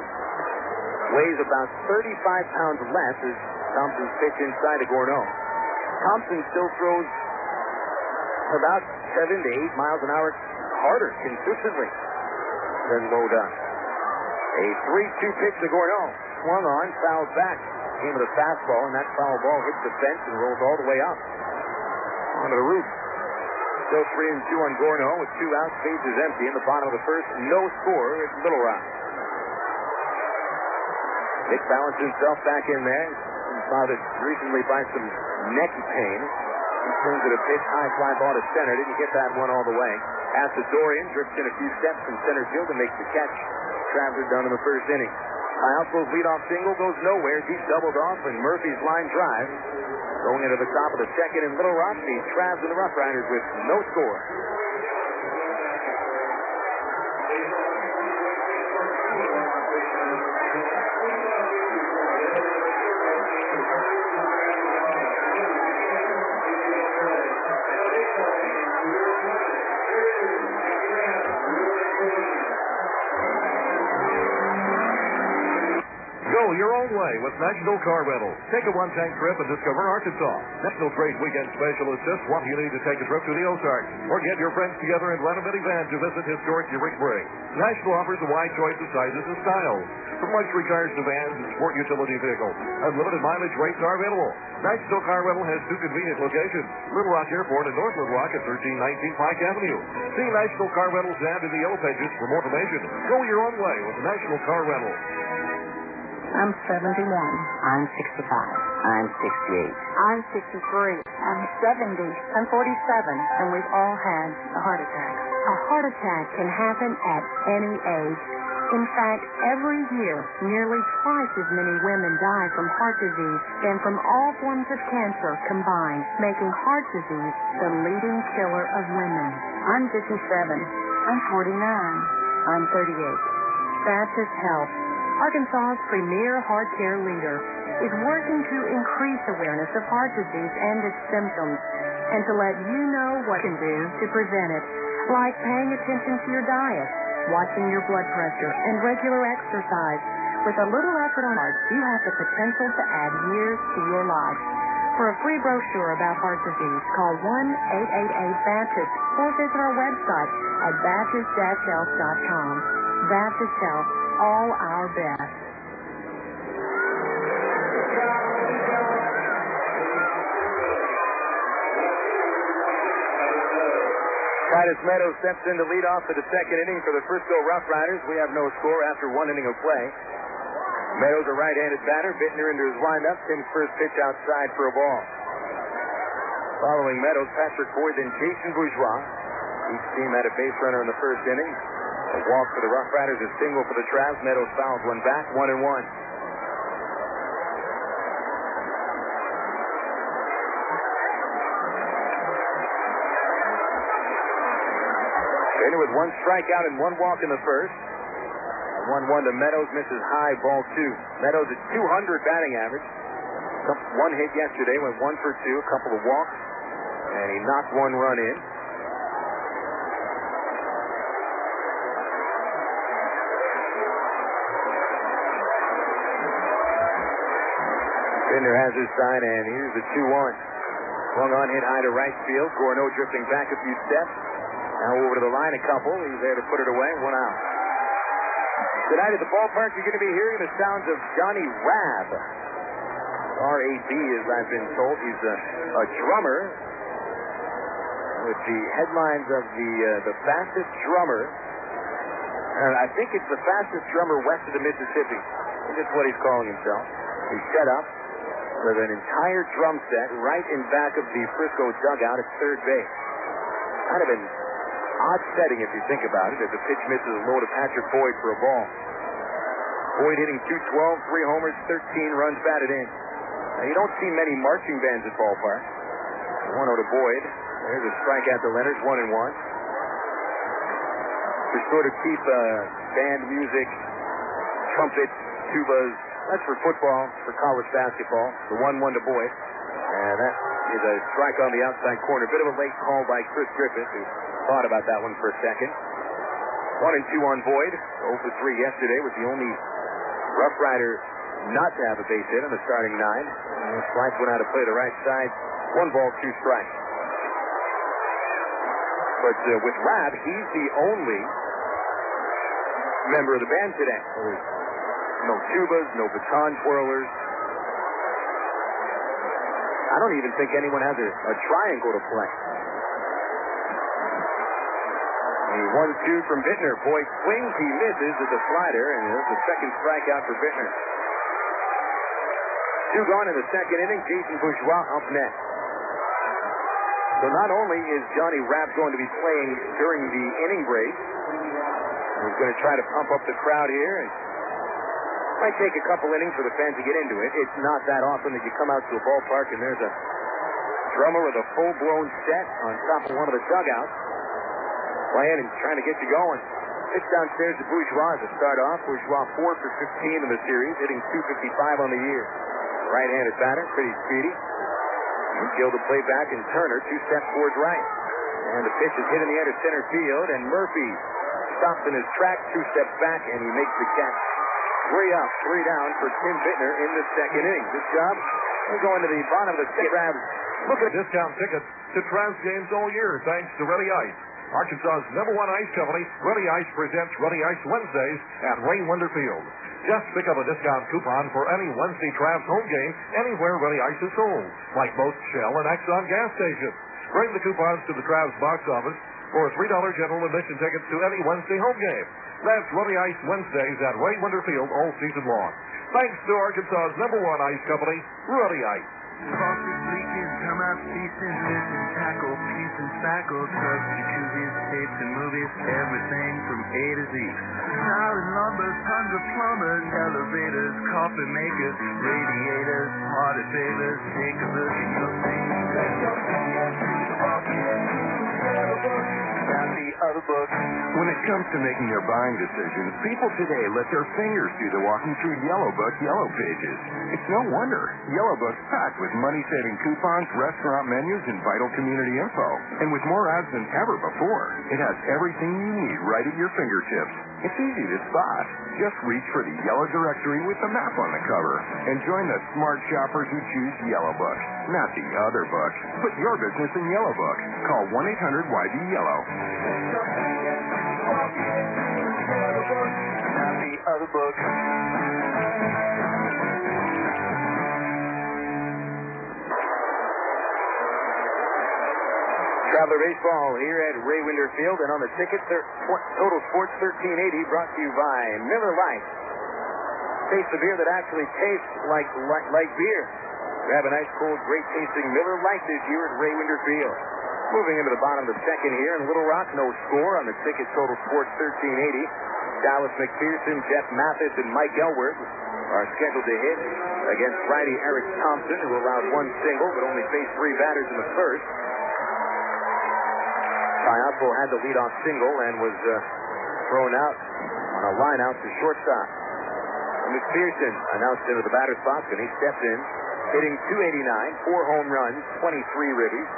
[SPEAKER 2] weighs about 35 pounds less, as Thompson's pitch inside to Gorneau. Thompson still throws about 7 to 8 miles an hour harder consistently than Lowe does. A 3-2 pitch to Gorneau. Swung on, fouled back. Came with a fastball, and that foul ball hits the fence and rolls all the way up onto the roof. Still 3 and 2 on Gorneau with 2 outs. Base is empty in the bottom of the first. No score at Little Rock. Nick balanced himself back in there. He bothered recently by some neck pain. He swings at a pitch, high fly ball to center. Didn't get that one all the way. Dorian drifts in a few steps from center field and makes the catch. Travelers done in the first inning. Kayaspo's leadoff single goes nowhere. He's doubled off, and Murphy's line drive going into the top of the second in Little Rock. The Travs and the RoughRiders with no score.
[SPEAKER 1] Go your own way with National Car Rental. Take a one-tank trip and discover Arkansas. National Freight Weekend Special Assist want you need to take a trip to the Ozarks or get your friends together and rent a minivan to visit historic Eureka Springs. National offers a wide choice of sizes and styles. From luxury cars to vans and sport utility vehicles. Unlimited mileage rates are available. National Car Rental has two convenient locations. Little Rock Airport and North Little Rock at 1319 Pike Avenue. See National Car Rental's ad in the Yellow Pages for more information. Go your own way with the National Car Rental.
[SPEAKER 9] I'm 71.
[SPEAKER 10] I'm 65. I'm 68.
[SPEAKER 9] I'm 63. I'm 70. I'm 47.
[SPEAKER 10] And we've all had a heart attack.
[SPEAKER 9] A heart attack can happen at any age. In fact, every year, nearly twice as many women die from heart disease than from all forms of cancer combined, making heart disease the leading killer of women.
[SPEAKER 10] I'm 57. I'm 49. I'm 38.
[SPEAKER 9] Baptist Health, Arkansas's premier heart care leader, is working to increase awareness of heart disease and its symptoms, and to let you know what you can do to prevent it, like paying attention to your diet, watching your blood pressure, and regular exercise. With a little effort on heart, you have the potential to add years to your life. For a free brochure about heart disease, call 1-888-BAPTIST or visit our website at baptist-health.com. Baptist Health, all our best.
[SPEAKER 2] Titus Meadows steps in to lead off for the second inning for the Frisco RoughRiders. We have no score after one inning of play. Meadows, a right-handed batter. Bittner into his windup. Tim's first pitch outside for a ball. Following Meadows, Patrick Boyd and Jason Bourgeois. Each team had a base runner in the first inning. A walk for the RoughRiders, a single for the Travs. Meadows fouls one back, 1-1. With one strikeout and one walk in the first. 1-1 to Meadows, misses high, ball two. Meadows at 200 batting average. One hit yesterday, went 1 for 2, a couple of walks, and he knocked one run in. Binder has his side, and here's the 2-1. Swung on, hit high to right field. Gorno drifting back a few steps. Now over to the line a couple. He's there to put it away. 1 out. Tonight at the ballpark, you're going to be hearing the sounds of Johnny Rabb. R-A-B, as I've been told. He's a drummer with the headlines of the fastest drummer. And I think it's the fastest drummer west of the Mississippi. That's what he's calling himself. He's set up with an entire drum set right in back of the Frisco dugout at third base. Kind of an odd setting if you think about it, as the pitch misses low to Patrick Boyd for a ball. Boyd hitting .212, 3 homers, 13 runs batted in. Now, you don't see many marching bands at ballpark. 1-0 to Boyd. There's a strikeout to Leonard, 1-1. To sort of keep band music, trumpets, tubas, that's for football, for college basketball. The 1-1 to Boyd. And that is a strike on the outside corner. Bit of a late call by Chris Griffith, who thought about that one for a second. 1-2 on Boyd. 0 for 3 yesterday was the only Rough Rider not to have a base hit on the starting 9. And Slice went out to play the right side. 1 ball, 2 strikes. But with Rabb, he's the only member of the band today. There's no tubas, no baton twirlers. I don't even think anyone has a triangle to play. 1-2 from Bittner. Boyd swings, he misses at the slider, and there's the second strikeout for Bittner. 2 gone in the second inning. Jason Bourgeois up next. So not only is Johnny Rabb going to be playing during the inning break, he's going to try to pump up the crowd here, and might take a couple innings for the fans to get into it. It's not that often that you come out to a ballpark and there's a drummer with a full-blown set on top of one of the dugouts playing and trying to get you going. Pitch downstairs to Bourgeois to start off. Bourgeois 4 for 15 in the series, hitting .255 on the year. Right-handed batter, pretty speedy. Gill to play back, and Turner 2 steps towards right. And the pitch is hit in the air to center field, and Murphy stops in his tracks, 2 steps back, and he makes the catch 3 up, 3 down for Tim Bittner in the second inning. Good job. We're going to the bottom of the Travs.
[SPEAKER 1] Look at discount tickets to Travs games all year thanks to Ready Ice. Arkansas's #1 ice company, Ready Ice presents Ready Ice Wednesdays at Ray Winder Field. Just pick up a discount coupon for any Wednesday Travs home game anywhere Ready Ice is sold, like most Shell and Exxon gas stations. Bring the coupons to the Travs box office for $3 general admission tickets to any Wednesday home game. That's Ready Ice Wednesdays at Ray Winder Field all season long. Thanks to Arkansas's #1 ice company, Ready Ice.
[SPEAKER 11] Coffee leaking, come out feasting, listen, tackle, peace and spackle, trucks, jacuzzis, tapes and movies, everything from A to Z. Solid lumber, tons of plumbers, elevators, coffee makers, radiators, party favors, take a look and you'll see.
[SPEAKER 3] Other books.
[SPEAKER 6] When it comes to making their buying decisions, people today let their fingers do the walking through Yellow Book Yellow Pages. It's no wonder. Yellow Book's packed with money-saving coupons, restaurant menus, and vital community info. And with more ads than ever before, it has everything you need right at your fingertips. It's easy to spot. Just reach for the Yellow Directory with the map on the cover and join the smart shoppers who choose Yellow Book, not the other book. Put your business in Yellow Book. Call 1-800-YB-YELLOW.
[SPEAKER 3] Not the other book.
[SPEAKER 2] Traveler Baseball here at Ray Winder Field, and on the ticket, Total Sports 1380, brought to you by Miller Lite. Taste the beer that actually tastes like beer. Grab a nice, cold, great-tasting Miller Lite this year at Ray Winder Field. Moving into the bottom of the second here in Little Rock, no score on the ticket. Total Sports 1380. Dallas McPherson, Jeff Mathis, and Mike Elworth are scheduled to hit against righty Eric Thompson, who allowed 1 single but only faced 3 batters in the first. Kayako had the leadoff single and was thrown out on a line out to shortstop. McPherson announced into the batter's box, and he stepped in, hitting .289, 4 home runs, 23 ribbies.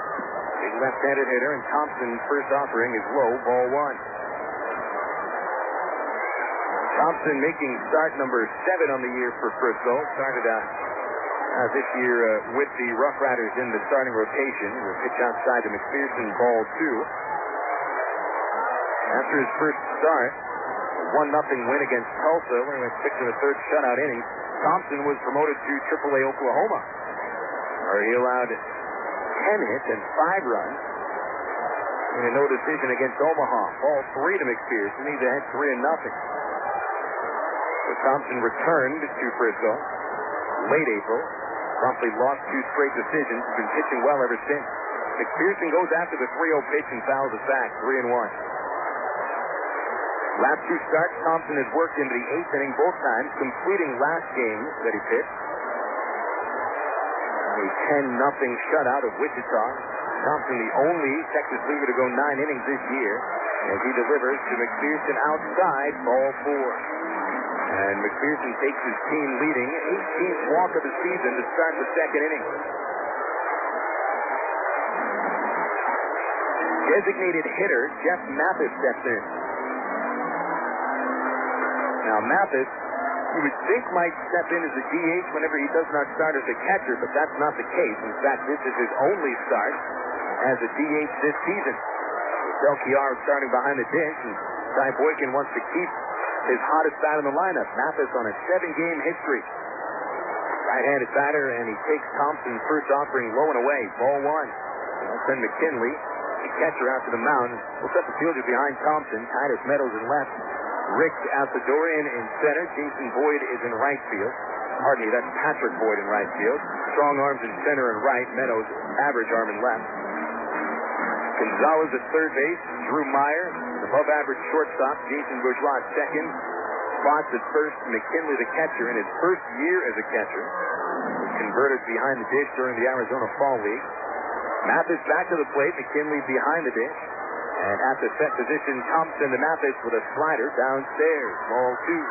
[SPEAKER 2] Big left-handed hitter, and Thompson's first offering is low, ball 1. Thompson making start number 7 on the year for Frisco. Started this year with the RoughRiders in the starting rotation. The pitch outside to McPherson, ball 2. After his first start, a 1-0 win against Tulsa, where he went 6 1/3 shutout innings, Thompson was promoted to AAA Oklahoma, where he allowed 10 hits and 5 runs in a no decision against Omaha. Ball 3 to McPherson. He's ahead 3-0. So Thompson returned to Frisco late April, promptly lost 2 straight decisions. He's been pitching well ever since. McPherson goes after the 3-0 pitch and fouls it back, 3-1. Last 2 starts, Thompson has worked into the 8th inning both times, completing last game that he pitched. A 10-0 shutout of Wichita. Thompson, the only Texas leaguer to go 9 innings this year, as he delivers to McPherson outside, ball 4. And McPherson takes his team leading, 18th walk of the season to start the second inning. Designated hitter Jeff Mathis steps in. Now Mathis, you would think might step in as a DH whenever he does not start as a catcher, but that's not the case. In fact, this is his only start as a DH this season. Del Chiaro starting behind the dish, and Ty Boykin wants to keep his hottest bat in the lineup. Mathis on a 7-game hit streak. Right-handed batter, and he takes Thompson's first offering low and away. Ball 1. They'll send McKinley, the catcher, out to the mound. We'll set the fielder behind Thompson. Titus Meadows in left. Rick Alcidorian in center. Jason Boyd is in right field. Pardon me, that's Patrick Boyd in right field. Strong arms in center and right. Meadows, average arm in left. Gonzalez at third base. Drew Meyer, above average shortstop. Jason Bourgeois at second. Fox at first. McKinley the catcher in his first year as a catcher. Converted behind the dish during the Arizona Fall League. Mathis back to the plate. McKinley behind the dish. And at the set position, Thompson to Mathis with a slider downstairs. Ball 2.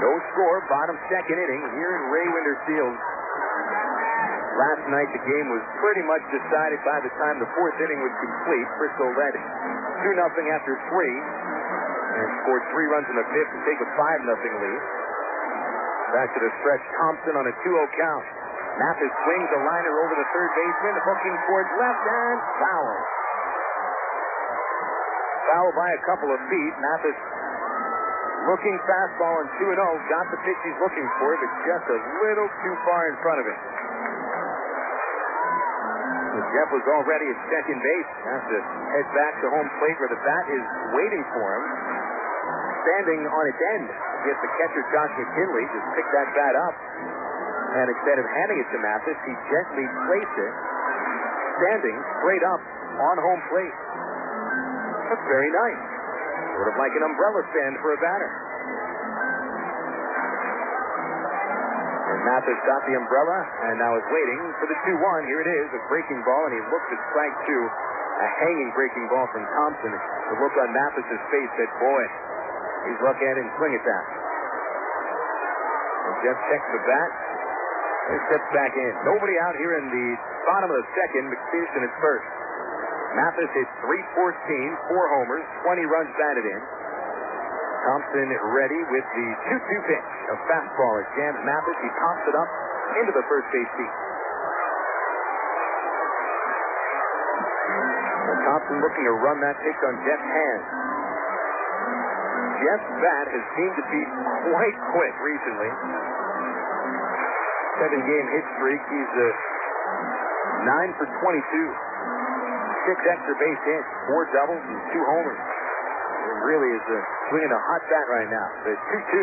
[SPEAKER 2] No score, bottom second inning here in Ray Winder Field. Last night the game was pretty much decided by the time the 4th inning was complete. Frisco led 2-0 after 3. and scored 3 runs in the 5th to take a 5-0 lead. Back to the stretch, Thompson on a 2-0 count. Mathis swings a liner over the third baseman, hooking towards left, and foul. Foul by a couple of feet. Mathis looking fastball on 2-0, got the pitch he's looking for, but just a little too far in front of him. Jeff was already at second base. Has to head back to home plate where the bat is waiting for him. Standing on its end. Gets the catcher, Josh McKinley, just picked that bat up. And instead of handing it to Mathis, he gently placed it, standing straight up on home plate. That's very nice. Sort of like an umbrella stand for a batter. And Mathis got the umbrella and now is waiting for the 2-1. Here it is, a breaking ball, and he looks at strike 2. A hanging breaking ball from Thompson. The look on Mathis's face said, boy, he's lucky I didn't swing at that. And Jeff checks the bat and steps back in. Nobody out here in the bottom of the second. McPherson at first. Mathis hit .314, 4 homers, 20 runs batted in. Thompson ready with the 2-2 pitch. A fastball. It jams Mathis. He pops it up into the first base seat. And Thompson looking to run that pitch on Jeff's hand. Jeff's bat has seemed to be quite quick recently. 7-game hit streak. He's 9 for 22. 6 extra base hits, 4 doubles, and 2 homers. He really is swinging a hot bat right now. The 2-2,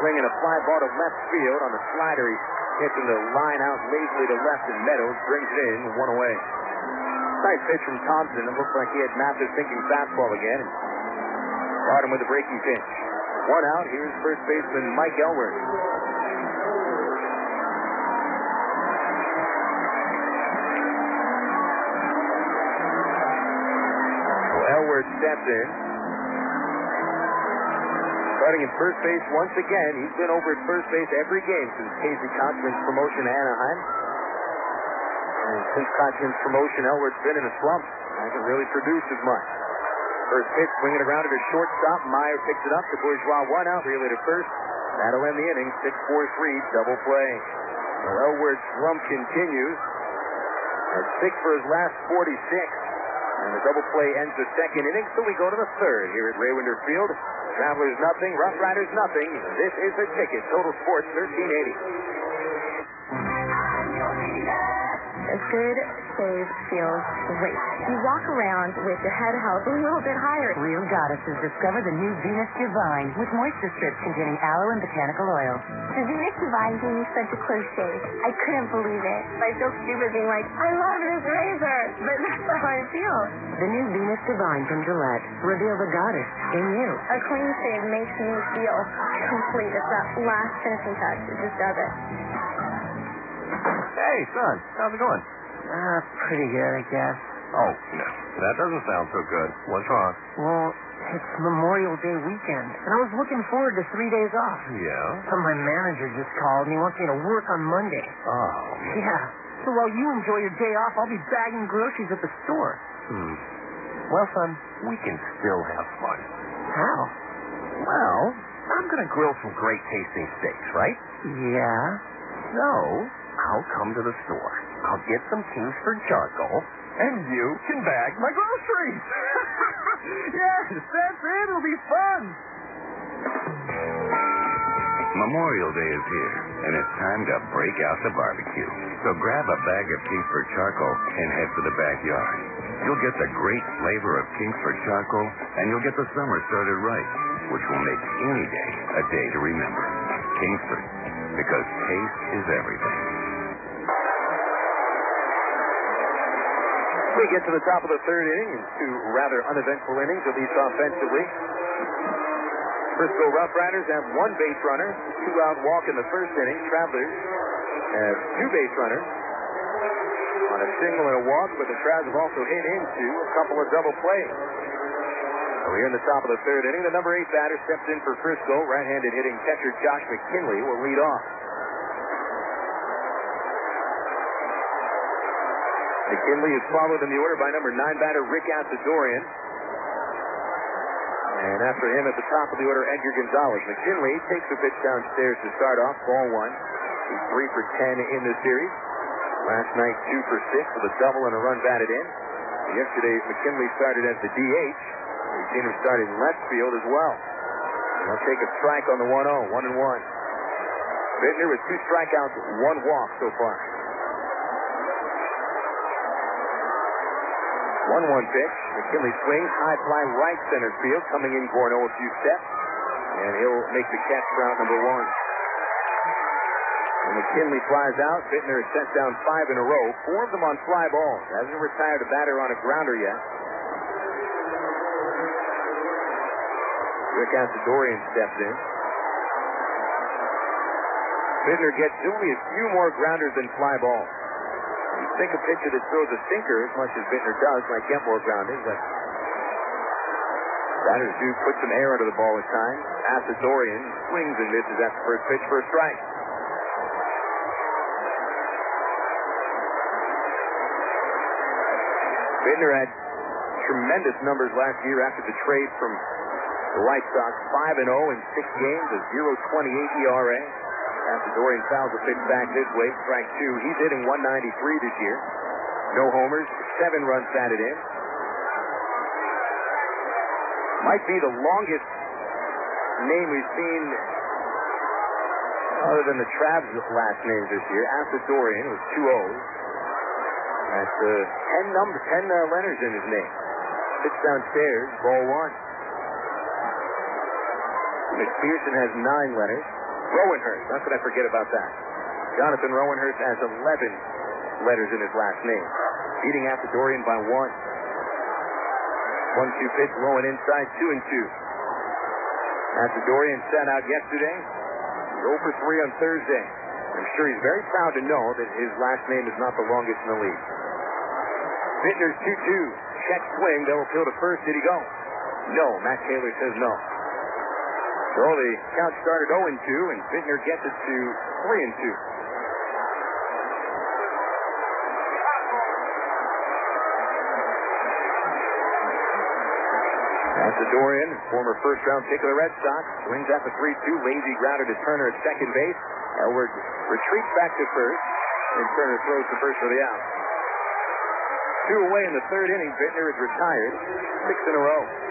[SPEAKER 2] swinging a fly ball to left field on the slider. He's hitting the line out lazily to left, and Meadows brings it in, 1 away. Nice pitch from Thompson. It looks like he had Mathis thinking fastball again. Caught him with a breaking pitch. 1 out. Here's first baseman Mike Elworth. Elworth steps in. Starting in first base once again. He's been over at first base every game since Casey Kochman's promotion to Anaheim. And since Kochman's promotion, Elworth's been in a slump. Hasn't really produced as much. First pitch, swinging around at a shortstop. Meyer picks it up to Bourgeois. 1 out, relay to first. That'll end the inning. 6-4-3, double play. So Elworth's slump continues. At 6 for his last 46. And the double play ends the second inning, so we go to the third here at Raywinder Field. Travelers nothing, RoughRiders nothing. This is The Ticket, Total Sports 1380.
[SPEAKER 12] A good shave feels great. You walk around with your head held a little bit higher.
[SPEAKER 13] Real goddesses discover the new Venus Divine with moisture strips containing aloe and botanical oil.
[SPEAKER 12] The Venus Divine gave me such a close shave. I couldn't believe it. I feel stupid being like, I love this razor, but that's how I feel.
[SPEAKER 13] The new Venus Divine from Gillette. Reveal the goddess in you.
[SPEAKER 12] A clean shave makes me feel complete. It's that last finishing touch. It just does it.
[SPEAKER 14] Hey, son, how's it going?
[SPEAKER 3] Pretty good, I guess.
[SPEAKER 14] Oh, no, that doesn't sound so good. What's wrong?
[SPEAKER 3] Well, it's Memorial Day weekend, and I was looking forward to 3 days off.
[SPEAKER 14] Yeah?
[SPEAKER 3] But my manager just called, and he wants me to work on Monday.
[SPEAKER 14] Oh.
[SPEAKER 3] Yeah. So while you enjoy your day off, I'll be bagging groceries at the store.
[SPEAKER 14] Well, son, we can still have fun.
[SPEAKER 3] How?
[SPEAKER 14] Well, I'm going to grill some great tasting steaks, right?
[SPEAKER 3] Yeah?
[SPEAKER 14] So, I'll come to the store. I'll get some Kingsford charcoal, and you can bag my groceries.
[SPEAKER 3] Yes, that's it. It'll be fun.
[SPEAKER 15] Memorial Day is here, and it's time to break out the barbecue. So grab a bag of Kingsford charcoal and head for the backyard. You'll get the great flavor of Kingsford charcoal, and you'll get the summer started right, which will make any day a day to remember. Kingsford, because taste is everything.
[SPEAKER 2] We get to the top of the third inning in 2 rather uneventful innings, at least offensively. Frisco RoughRiders have 1 base runner, 2-out walk in the first inning. Travelers have 2 base runners on a single and a walk, but the Travs have also hit into a couple of double plays. So here in the top of the third inning, the number 8 batter steps in for Frisco. Right-handed hitting catcher Josh McKinley will lead off. McKinley is followed in the order by number 9 batter Rick Asadorian. And after him at the top of the order, Edgar Gonzalez. McKinley takes the pitch downstairs to start off, ball one. He's 3 for 10 in the series. Last night, 2 for 6 with a double and a run batted in. Yesterday, McKinley started as the DH. We've seen him start in left field as well. He'll take a strike on the 1-0, 1-1. Bittner with 2 strikeouts, 1 walk so far. 1-1 pitch. McKinley swings, high fly right center field, coming in Gorno a few steps, and he'll make the catch for out number 1. And McKinley flies out. Bittner has sent down 5 in a row, 4 of them on fly balls. Hasn't retired a batter on a grounder yet. Rick Asadorian steps in. Bittner gets only a few more grounders than fly balls. You think a pitcher that throws a sinker as much as Bittner does might get more grounders, but batters do put some air under the ball at times. Asadorian swings and misses at the first pitch for a strike. Bittner had tremendous numbers last year after the trade from the White Sox. 5-0 in 6 games, a 0.28 ERA. Asadorian fouls a pitch back this way, strike 2. He's hitting 193 this year. No homers, 7 runs batted in. Might be the longest name we've seen other than the Trav's last names this year. Asadorian with 2 O's. That's 10 letters in his name. Pitch downstairs, ball 1. McPherson has 9 letters. Rowenhurst, how could I forget about that? Jonathan Rowenhurst has 11 letters in his last name, beating Asadorian by 1. 1-2 pitch, Rowan inside, 2-2. Asadorian sat out yesterday. He's 0 for 3 on Thursday. I'm sure he's very proud to know that his last name is not the longest in the league. Bittner's 2-2. Check swing. Double field to first. Did he go? No. Matt Taylor says no. So the count started 0-2, and Bittner gets it to 3-2. Asadorian, former first-round pick of the Red Sox, swings at the 3-2. Lazy grounder to Turner at second base. Elwood retreats back to first, and Turner throws to first for the out. 2 away in the third inning. Bittner is retired. 6 in a row.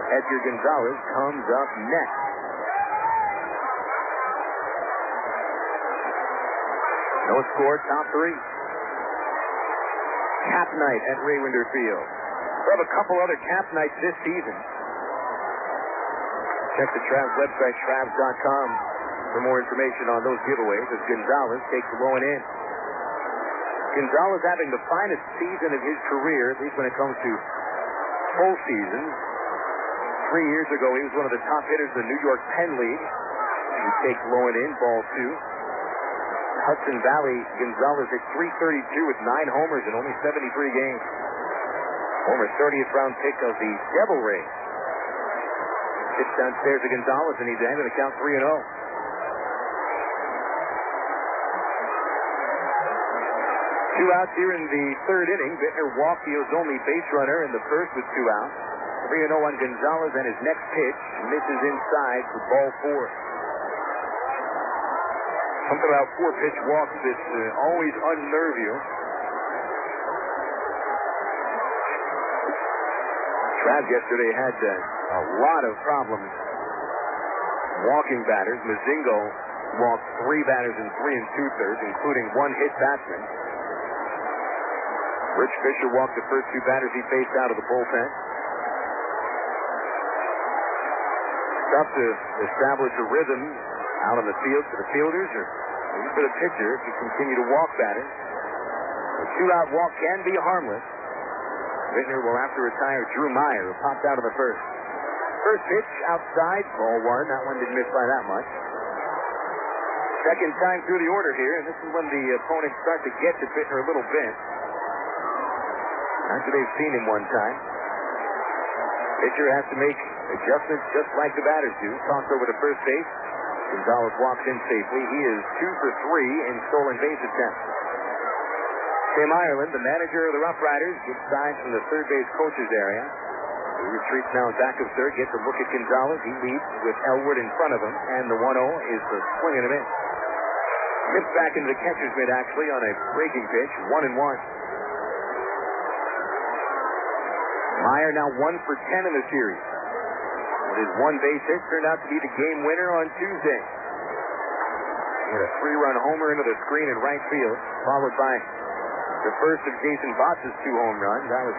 [SPEAKER 2] Edgar Gonzalez comes up next. No score, top 3. Cap night at Raywinder Field. We have a couple other cap nights this season. Check the Travs website, Travs.com, for more information on those giveaways as Gonzalez takes the low and in. Gonzalez having the finest season of his career, at least when it comes to full seasons. 3 years ago, he was one of the top hitters in the New York Penn League. He takes low and in, ball 2. Hudson Valley, Gonzalez at .332 with 9 homers in only 73 games. Former 30th round pick of the Devil Rays. Pitch downstairs to Gonzalez, and he's in the count 3-0. 2 outs here in the third inning. Bittner walked the only base runner in the first with 2 outs. 3-0 on Gonzalez, and his next pitch misses inside for ball 4. Something about 4-pitch walks that always unnerve you. Travs yesterday had a lot of problems walking batters. Mazingo walked 3 batters in 3 2/3, including 1 hit batsman. Rich Fisher walked the first 2 batters he faced out of the bullpen. Tough to establish a rhythm out on the field for the fielders or for the pitcher if you continue to walk batters. A 2-out walk can be harmless. Bittner will have to retire Drew Meyer, who popped out of the first. First pitch outside, ball 1. That one didn't miss by that much. Second time through the order here, and this is when the opponents start to get to Bittner a little bit. After they've seen him one time. Pitcher has to make adjustments just like the batters do. Tossed over to first base. Gonzalez walks in safely. He is 2 for 3 in stolen base attempts. Tim Ireland, the manager of the RoughRiders, gets signs from the third base coach's area. He retreats now back of third, gets a look at Gonzalez. He leads with Elwood in front of him, and the 1-0 is the swing and a miss. Tips back into the catcher's mitt, actually, on a breaking pitch, 1-1. Meyer now 1 for 10 in the series. With his one base hit turned out to be the game winner on Tuesday. He hit a 3-run homer into the screen in right field, followed by the first of Jason Botts' 2 home runs. That was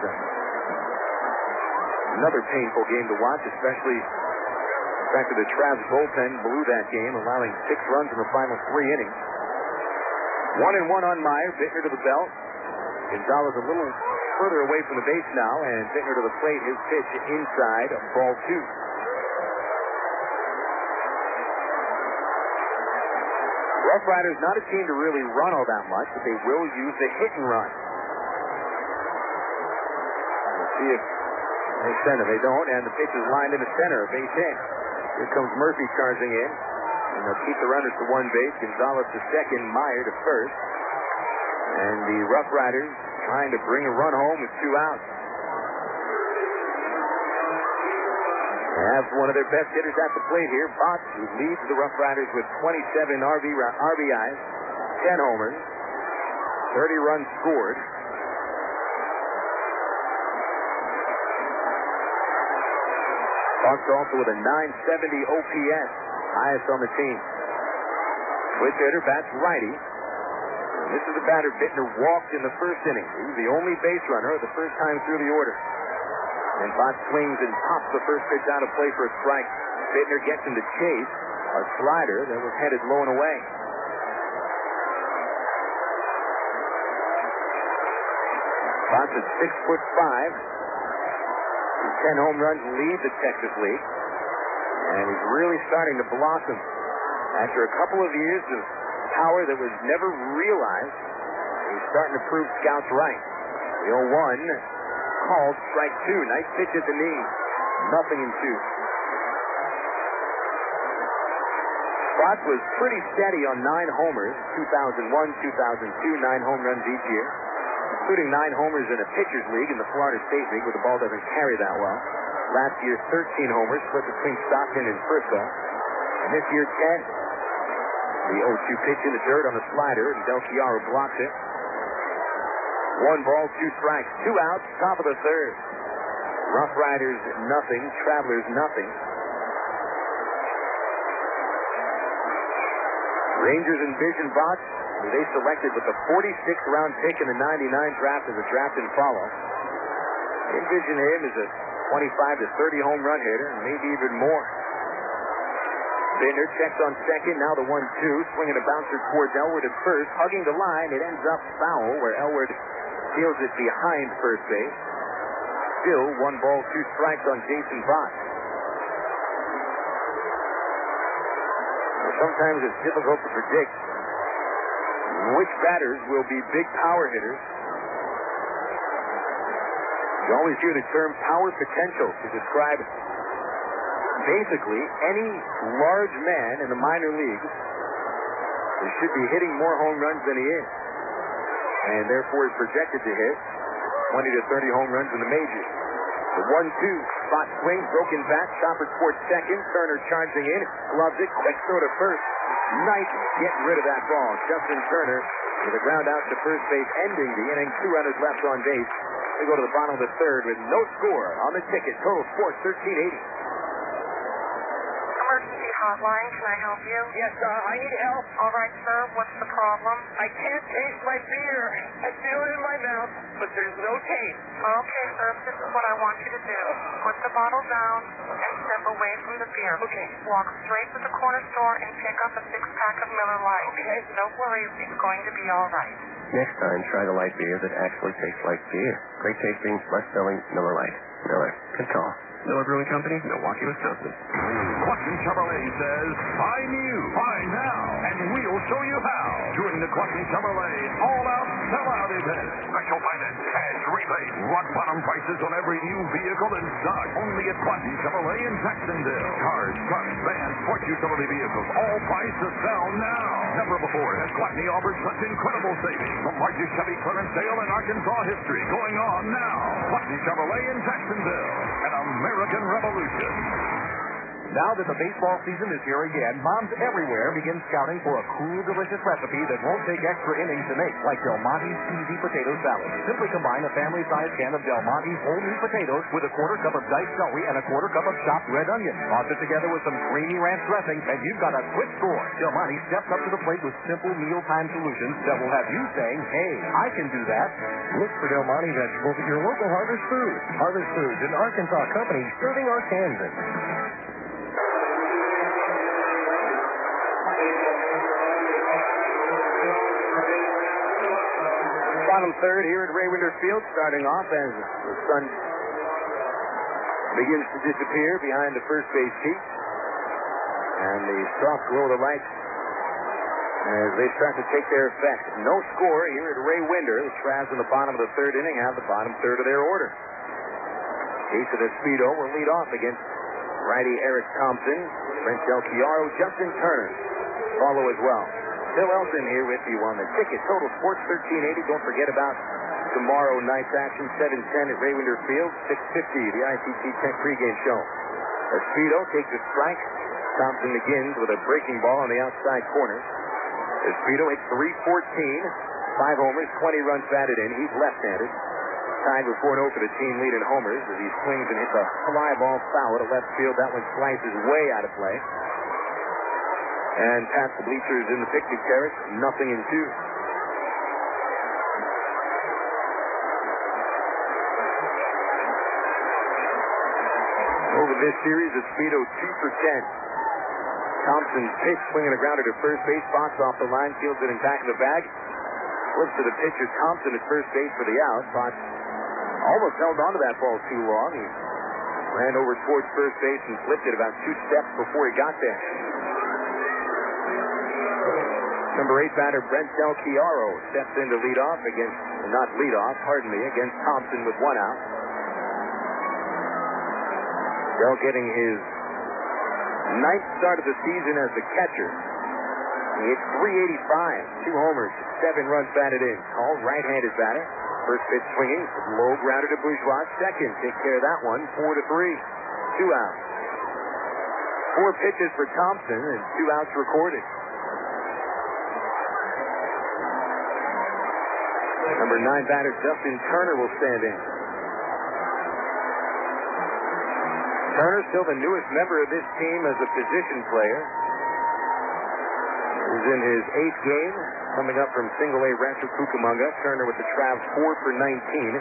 [SPEAKER 2] another painful game to watch, especially the fact that the Travs bullpen blew that game, allowing 6 runs in the final 3 innings. 1-1 on Meyer. Bittner to the belt. Gonzalez a little further away from the base now, and Bittner to the plate. His pitch inside, ball 2. RoughRiders not a team to really run all that much, but they will use the hit and run. We'll see if they send it. They don't, and the pitch is lined into center, a base hit. Here comes Murphy charging in, and they'll keep the runners to one base. Gonzalez to second, Meyer to first. And the RoughRiders trying to bring a run home with 2 outs. They have one of their best hitters at the plate here, Botts, who leads the RoughRiders with 27 RBIs, 10 homers, 30 runs scored. Botts also with a 970 OPS, highest on the team. Switch hitter, bats righty. And this is the batter Bittner walked in the first inning. He was the only base runner the first time through the order. And Botts swings and pops the first pitch out of play for a strike. Bittner gets him to chase a slider that was headed low and away. Botts at 6'5". 10 home runs lead the Texas League. And he's really starting to blossom. After a couple of years of power that was never realized, he's starting to prove scouts right. The 0-1 called strike 2. Nice pitch at the knee. Nothing in 2. Botts was pretty steady on 9 homers, 2001, 2002, 9 home runs each year, including 9 homers in a pitcher's league in the Florida State League, where the ball doesn't carry that well. Last year, 13 homers, split between Stockton and Frisco. And this year, 10. The 0-2 pitch in the dirt on the slider, and Del Chiaro blocks it. 1 ball, 2 strikes, 2 outs, top of the third. RoughRiders nothing, Travelers nothing. Rangers envision Botts, who they selected with the 46th round pick in the 99 draft as a draft and follow. They envision him as a 25 to 30 home run hitter, and maybe even more. Bittner checks on second, now the 1-2, swinging a bouncer towards Elwood at first, hugging the line. It ends up foul, where Elwood fields it behind first base. Still 1 ball, 2 strikes on Jason Botts. Sometimes it's difficult to predict which batters will be big power hitters. You always hear the term power potential to describe basically any large man in the minor leagues who should be hitting more home runs than he is, and therefore is projected to hit 20 to 30 home runs in the majors. The 1-2, spot swing, broken bat, chopper towards second, Turner charging in, gloves it, quick throw to first. Nice getting rid of that ball. Justin Turner with a ground out to first base, ending the inning. 2 runners left on base. We go to the bottom of the third with no score on the ticket. Total Sports 1380.
[SPEAKER 16] Emergency hotline, can I help you?
[SPEAKER 17] Yes, I need help.
[SPEAKER 16] All right, sir, what's the problem?
[SPEAKER 17] I can't taste my beer. I feel it in my mouth, but there's no taste.
[SPEAKER 16] Okay, sir, this is what I want you to do. Put the bottle down and step away from the beer.
[SPEAKER 17] Okay.
[SPEAKER 16] Walk straight to the corner store and pick up a 6-pack of Miller Lite.
[SPEAKER 17] Okay.
[SPEAKER 16] Don't worry, it's going to be all right.
[SPEAKER 5] Next time, try the light beer that actually tastes like beer. Great tasting, less filling Miller Lite. Miller. Good call. Miller Brewing Company, Milwaukee, Wisconsin.
[SPEAKER 18] Clutton Chevrolet says, buy new, buy now, and we'll show you how during the Clutton Chevrolet All-Out Sellout event. Special finance, cash Save rock bottom prices on every new vehicle in stock. Only at Quantum Chevrolet in Jacksonville. Cars, trucks, vans, sport utility vehicles, all priced to sell now. Never before has Quatney offered such incredible savings. The largest Chevy clearance sale in Arkansas history going on now. Quatney Chevrolet in Jacksonville. An American Revolution.
[SPEAKER 7] Now that the baseball season is here again, moms everywhere begin scouting for a cool, delicious recipe that won't take extra innings to make, like Del Monte's Easy Potato Salad. Simply combine a family-sized can of Del Monte's whole meat potatoes with a quarter cup of diced celery and a quarter cup of chopped red onion. Toss it together with some creamy ranch dressing, and you've got a quick score. Del Monte steps up to the plate with simple mealtime solutions that will have you saying, hey, I can do that.
[SPEAKER 5] Look for Del Monte vegetables at your local Harvest Foods. Harvest Foods, an Arkansas company serving Arkansans.
[SPEAKER 2] Bottom third here at Ray Winder Field, starting off as the sun begins to disappear behind the first base seat. And the soft glow of the lights as they start to take their effect. No score here at Ray Winder. The Travs in the bottom of the third inning have the bottom third of their order. Jason Espedo will lead off against righty Eric Thompson. Brent Del Chiaro, Justin Turner follow as well. Bill Elton here with you on the ticket. Total Sports 1380. Don't forget about tomorrow night's action, 7:10 at Ray Winder Field, 6:50, the ITT Tech pregame show. Espedo takes a strike. Thompson begins with a breaking ball on the outside corner. Espedo hits .314, 5 homers, 20 runs batted in. He's left-handed. Tied with 4-0 for the team lead in homers as he swings and hits a fly ball foul to left field. That one slices way out of play. And past the bleachers in the picnic terrace, 0-2. Over this series, Espedo 2 for 10. Thompson's pitch, swinging a grounder to first base, Fox off the line, fields it in back of the bag. Flips to the pitcher, Thompson at first base for the out. Fox almost held onto that ball too long. He ran over towards first base and flipped it about 2 steps before he got there. Number 8 batter Brent Del Chiaro steps in to lead off against Thompson with 1 out. Del getting his 9th start of the season as the catcher. He hit .385, 2 homers, 7 runs batted in. Tall right-handed batter. First pitch swinging, low grounder to Bourgeois. Second, take care of that one, 4-3, 2 outs. 4 pitches for Thompson and 2 outs recorded. Number 9 batter Justin Turner will stand in. Turner, still the newest member of this team as a position player. He's in his 8th game, coming up from Single A Rancho Cucamonga. Turner with the Travs 4 for 19.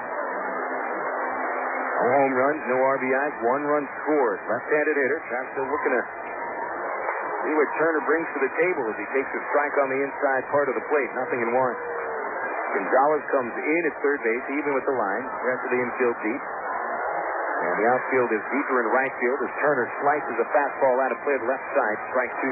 [SPEAKER 2] No home runs, no RBIs, 1 run scored. Left-handed hitter. Travs still looking to see what Turner brings to the table as he takes a strike on the inside part of the plate. 0-1. Gonzalez comes in at third base, even with the line. The rest of the infield deep. And the outfield is deeper in right field as Turner slices a fastball out of play to left side. Strike 2.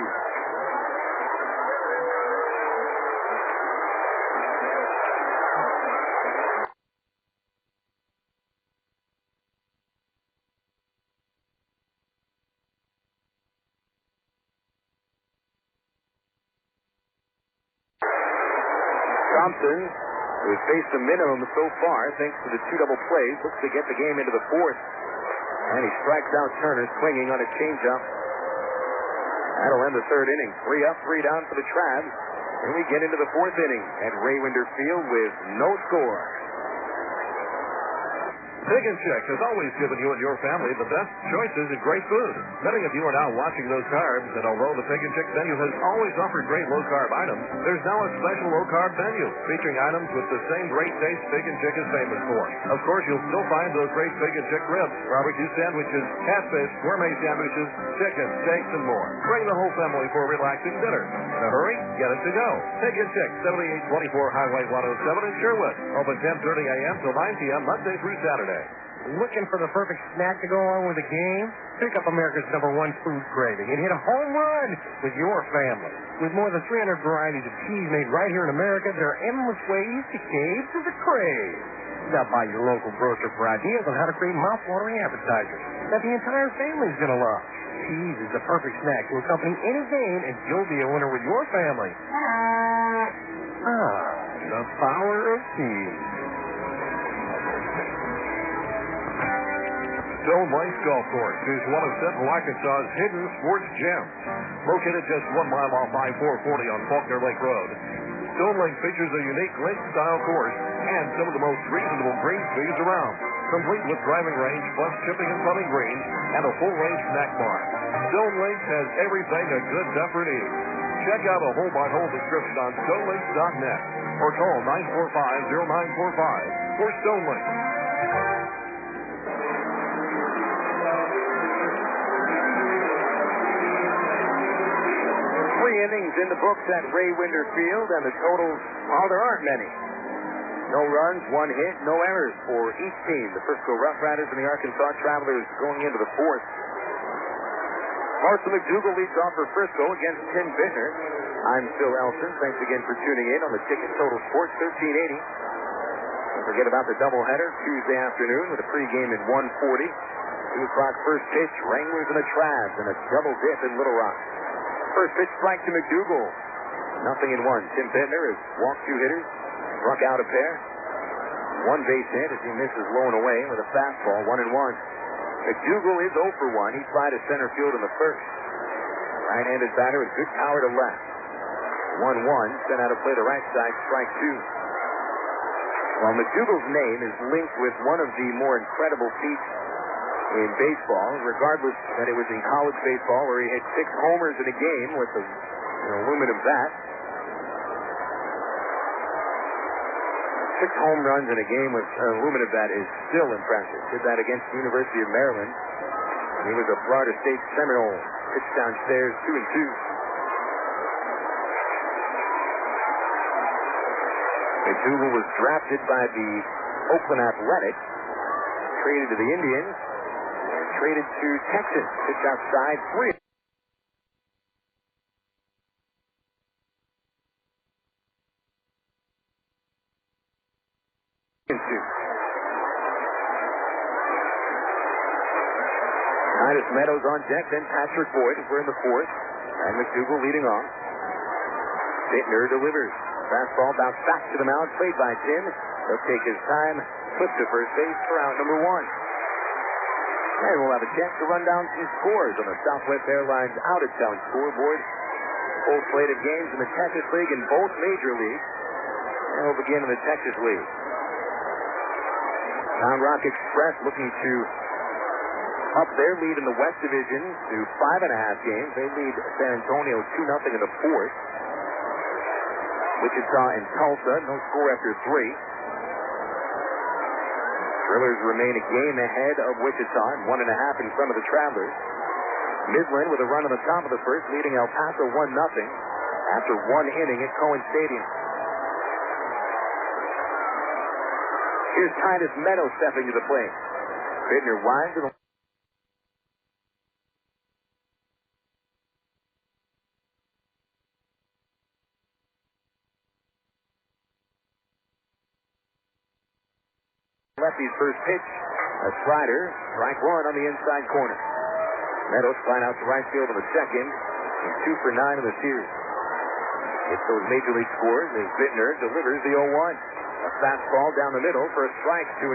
[SPEAKER 2] Thompson, who has faced a minimum so far, thanks to the 2 double plays, looks to get the game into the 4th. And he strikes out Turner, swinging on a changeup. That'll end the 3rd inning. 3 up, 3 down for the Travs. And we get into the 4th inning at Ray Winder Field with no score.
[SPEAKER 1] Pig and Chick has always given you and your family the best choices in great food. Many of you are now watching those carbs, and although the Pig and Chick menu has always offered great low-carb items, there's now a special low-carb menu featuring items with the same great taste Pig and Chick is famous for. Of course, you'll still find those great Pig and Chick ribs, barbecue sandwiches, catfish, gourmet sandwiches, chicken, steaks, and more. Bring the whole family for a relaxing dinner. In a hurry, get it to go. Pig and Chick, 7824 Highway 107 in Sherwood. Open 10:30 a.m. till 9 p.m. Monday through Saturday.
[SPEAKER 5] Looking for the perfect snack to go along with the game? Pick up America's #1 food craving and hit a home run with your family. With more than 300 varieties of cheese made right here in America, there are endless ways to cave to the crave.
[SPEAKER 14] Stop by your local grocer for ideas on how to create mouth-watering appetizers that the entire family's going to love. Cheese is the perfect snack to accompany any game, and you'll be a winner with your family. The power of cheese.
[SPEAKER 1] Stone Lakes Golf Course is one of Central Arkansas's hidden sports gems. Located just 1 mile off I-440 on Faulkner Lake Road, Stone Lake features a unique lake-style course and some of the most reasonable green speeds around, complete with driving range, plus chipping and putting greens, and a full-range snack bar. Stone Lakes has everything a good duffer needs. Check out a hole-by-hole description on stonelakes.net or call 945-0945 for Stone Lakes.
[SPEAKER 2] 3 innings in the books at Ray Winder Field, and the totals, well, there aren't many. No runs, 1 hit, no errors for each team. The Frisco RoughRiders and the Arkansas Travelers going into the 4th. Marshall McDougall leads off for Frisco against Tim Bittner. I'm Phil Elson. Thanks again for tuning in on the Ticket Total Sports 1380. Don't forget about the doubleheader Tuesday afternoon with a pregame at 1:40. 2 o'clock first pitch, Wranglers and the Travs, and a double dip in Little Rock. First pitch strike to McDougall. 0-1. Tim Bittner has walked 2 hitters, struck out a pair. 1 base hit as he misses low and away with a fastball, 1-1. McDougall is 0 for 1. He fly to center field in the first. Right-handed batter with good power to left. 1-1. Sent out to play the right side, strike 2. Well, McDougall's name is linked with one of the more incredible feats in baseball, regardless that it was in college baseball where he hit 6 homers in a game with an aluminum bat. 6 home runs in a game with an aluminum bat is still impressive. Did that against the University of Maryland. He was a Florida State Seminole. Pitched downstairs 2-2. McDougall was drafted by the Oakland Athletics, traded to the Indians, and traded to Texas. Pitched outside 3. Titus Meadows on deck, then Patrick Boyd as we're in the 4th. And McDougall leading off. Bittner delivers. Fastball bounced back to the mound, played by Tim. He'll take his time, flip to first base for out number 1. And we'll have a chance to run down some scores on the Southwest Airlines out-of-town scoreboard. Full slate of games in the Texas League and both major leagues. And we'll begin in the Texas League. Round Rock Express looking to up their lead in the West Division to 5.5 games. They lead San Antonio 2-0 in the 4th. Wichita and Tulsa, no score after 3. Drillers remain a game ahead of Wichita and 1.5 in front of the Travelers. Midland with a run on the top of the first, leading El Paso 1-0 after 1 inning at Cohen Stadium. Here's Titus Meadows stepping to the plate. Bittner wide to the lefty's first pitch, a slider, strike 1 on the inside corner. Meadows flying out to right field in the second, and 2 for 9 in the series. Gets those major league scores as Bittner delivers the 0-1. A fastball down the middle for a strike, 2-2.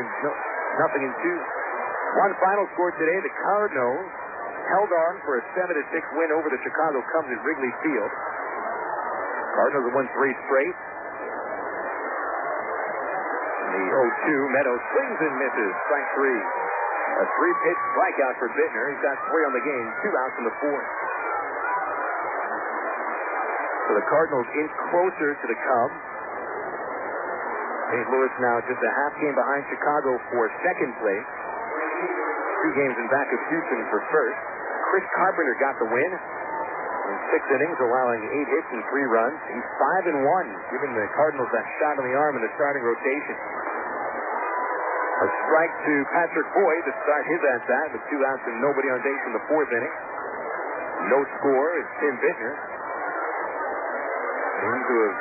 [SPEAKER 2] One final score today, the Cardinals held on for a 7-6 win over the Chicago Cubs at Wrigley Field. Cardinals have won 3 straight. The 0-2, Meadows swings and misses, strike 3. A 3-pitch strikeout for Bittner. He's got 3 on the game, 2 outs in the 4th. So the Cardinals inch closer to the Cubs. St. Louis now just a half game behind Chicago for second place. 2 games in back of Houston for first. Chris Carpenter got the win in 6 innings, allowing 8 hits and 3 runs. He's 5-1, giving the Cardinals that shot in the arm in the starting rotation. A strike to Patrick Boyd to start his at-bat with 2 outs and nobody on base in the 4th inning. No score is Tim Bittner. Seems to have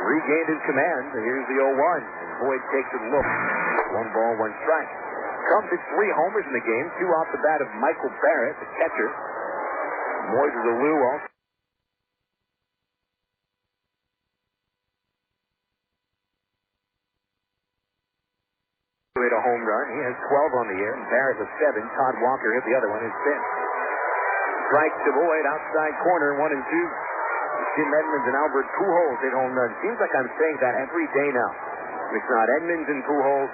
[SPEAKER 2] regained his command. Here's the 0-1. Boyd takes it low. 1 ball, 1 strike. Cubs hit 3 homers in the game, 2 off the bat of Michael Barrett, the catcher. Moises Alou also. Hit a home run. He has 12 on the year. Barrett with 7. Todd Walker hit the other one, his 5th. Strike to Boyd, outside corner, 1-2. Jim Edmonds and Albert Pujols hit home runs. Seems like I'm saying that every day now. It's not Edmonds and Pujols.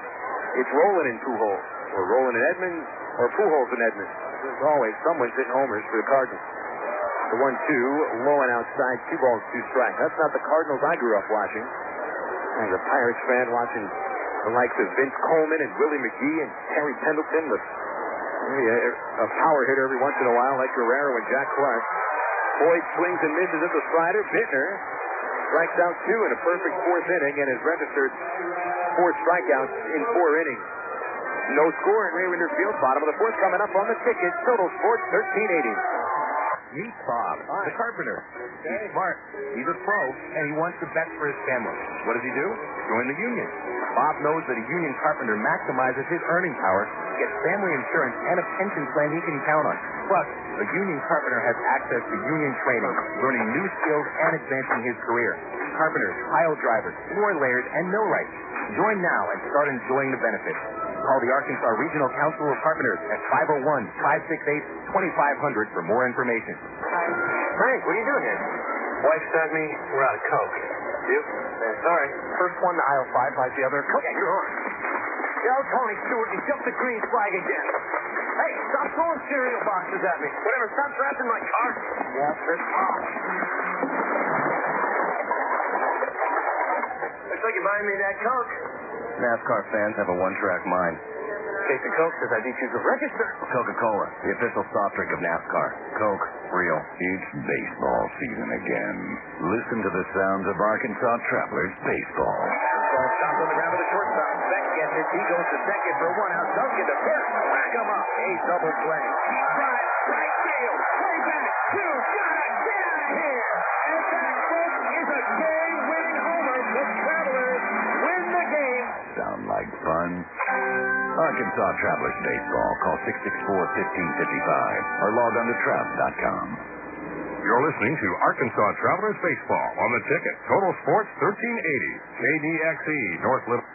[SPEAKER 2] It's Roland and Pujols. Or Roland and Edmonds, or Pujols and Edmonds. There's always someone's hitting homers for the Cardinals. The 1-2, low and outside, 2 balls, 2 strikes. That's not the Cardinals I grew up watching. As a Pirates fan, watching the likes of Vince Coleman and Willie McGee and Terry Pendleton with a power hitter every once in a while like Guerrero and Jack Clark. Boyd swings and misses at the slider. Bittner strikes out 2 in a perfect 4th inning and has registered 4 strikeouts in 4 innings. No score in Ray Winder Field. Bottom of the 4th coming up on the ticket. Total Sports 1380.
[SPEAKER 7] Meet Bob, the carpenter. He's smart, he's a pro, and he wants the best for his family. What does he do? Join the union. Bob knows that a union carpenter maximizes his earning power, gets family insurance, and a pension plan he can count on. Plus, a union carpenter has access to union training, learning new skills, and advancing his career. Carpenters, pile drivers, floor layers, and millwrights. Join now and start enjoying the benefits. Call the Arkansas Regional Council of Carpenters at 501-568-2500 for more information.
[SPEAKER 3] Frank, what are you doing here? Wife sent me. We're out of Coke. You? Sorry. First one to aisle 5 buys the other. Coke, you're on. Yo, Tony Stewart, you jumped the green flag again. Hey, stop throwing cereal boxes at me. Whatever, stop drafting my car. Yeah, that's looks like you're buying me that Coke.
[SPEAKER 7] NASCAR fans have a one-track mind.
[SPEAKER 3] Case of Coke says I need you to register.
[SPEAKER 7] Coca-Cola, the official soft drink of NASCAR. Coke, real.
[SPEAKER 15] It's baseball season again. Listen to the sounds of Arkansas Travelers baseball.
[SPEAKER 2] Ball stopped on the ground with the shortstop. Beck gets it. He goes to second for 1 out. Does get to first. Back him up. A double play. Drive. Right field. Way back. 2. Gotta get out of here. And that, folks, is a game-winning homer. The Travelers win the game.
[SPEAKER 15] Sound like fun? Arkansas Travelers Baseball. Call 664-1555 or log on to Travs.com.
[SPEAKER 1] You're listening to Arkansas Travelers Baseball on the ticket. Total Sports 1380. KDXE, North Little.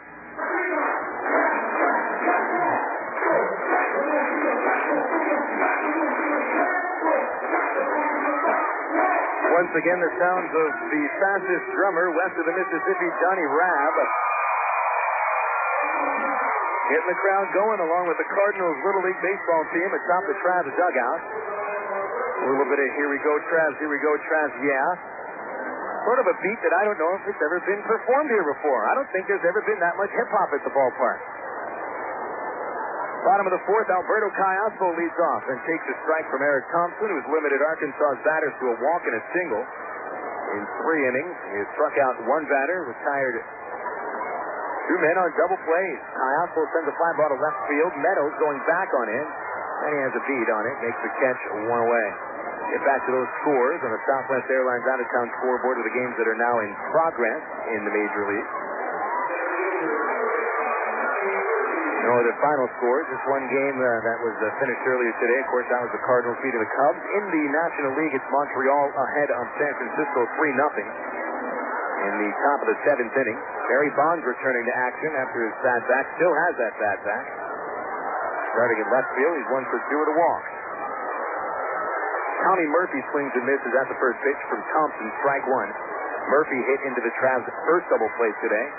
[SPEAKER 2] Once again, the sounds of the fastest drummer west of the Mississippi, Johnny Rabb. Getting the crowd going along with the Cardinals Little League Baseball team atop the Travs dugout. A little bit of here we go, Travs, yeah. Sort of a beat that I don't know if it's ever been performed here before. I don't think there's ever been that much hip-hop at the ballpark. Bottom of the 4th, Alberto Caiazzo leads off and takes a strike from Eric Thompson, who's limited Arkansas's batters to a walk and a single. In 3 innings, he has struck out 1 batter, retired 2 men on double plays. Caiazzo sends a fly ball to left field. Meadows going back on him, and he has a beat on it. Makes the catch 1 away. Get back to those scores on the Southwest Airlines out-of-town scoreboard of the games that are now in progress in the Major League. No other final scores. Just one game that was finished earlier today. Of course, that was the Cardinals beating the Cubs. In the National League, it's Montreal ahead of San Francisco 3-0. In the top of the 7th inning, Barry Bonds returning to action after his bad back. Still has that bad back. Starting at left field, he's 1 for 2 with a walk. Tommy Murphy swings and misses at the first pitch from Thompson, strike 1. Murphy hit into the Travs' first double play today,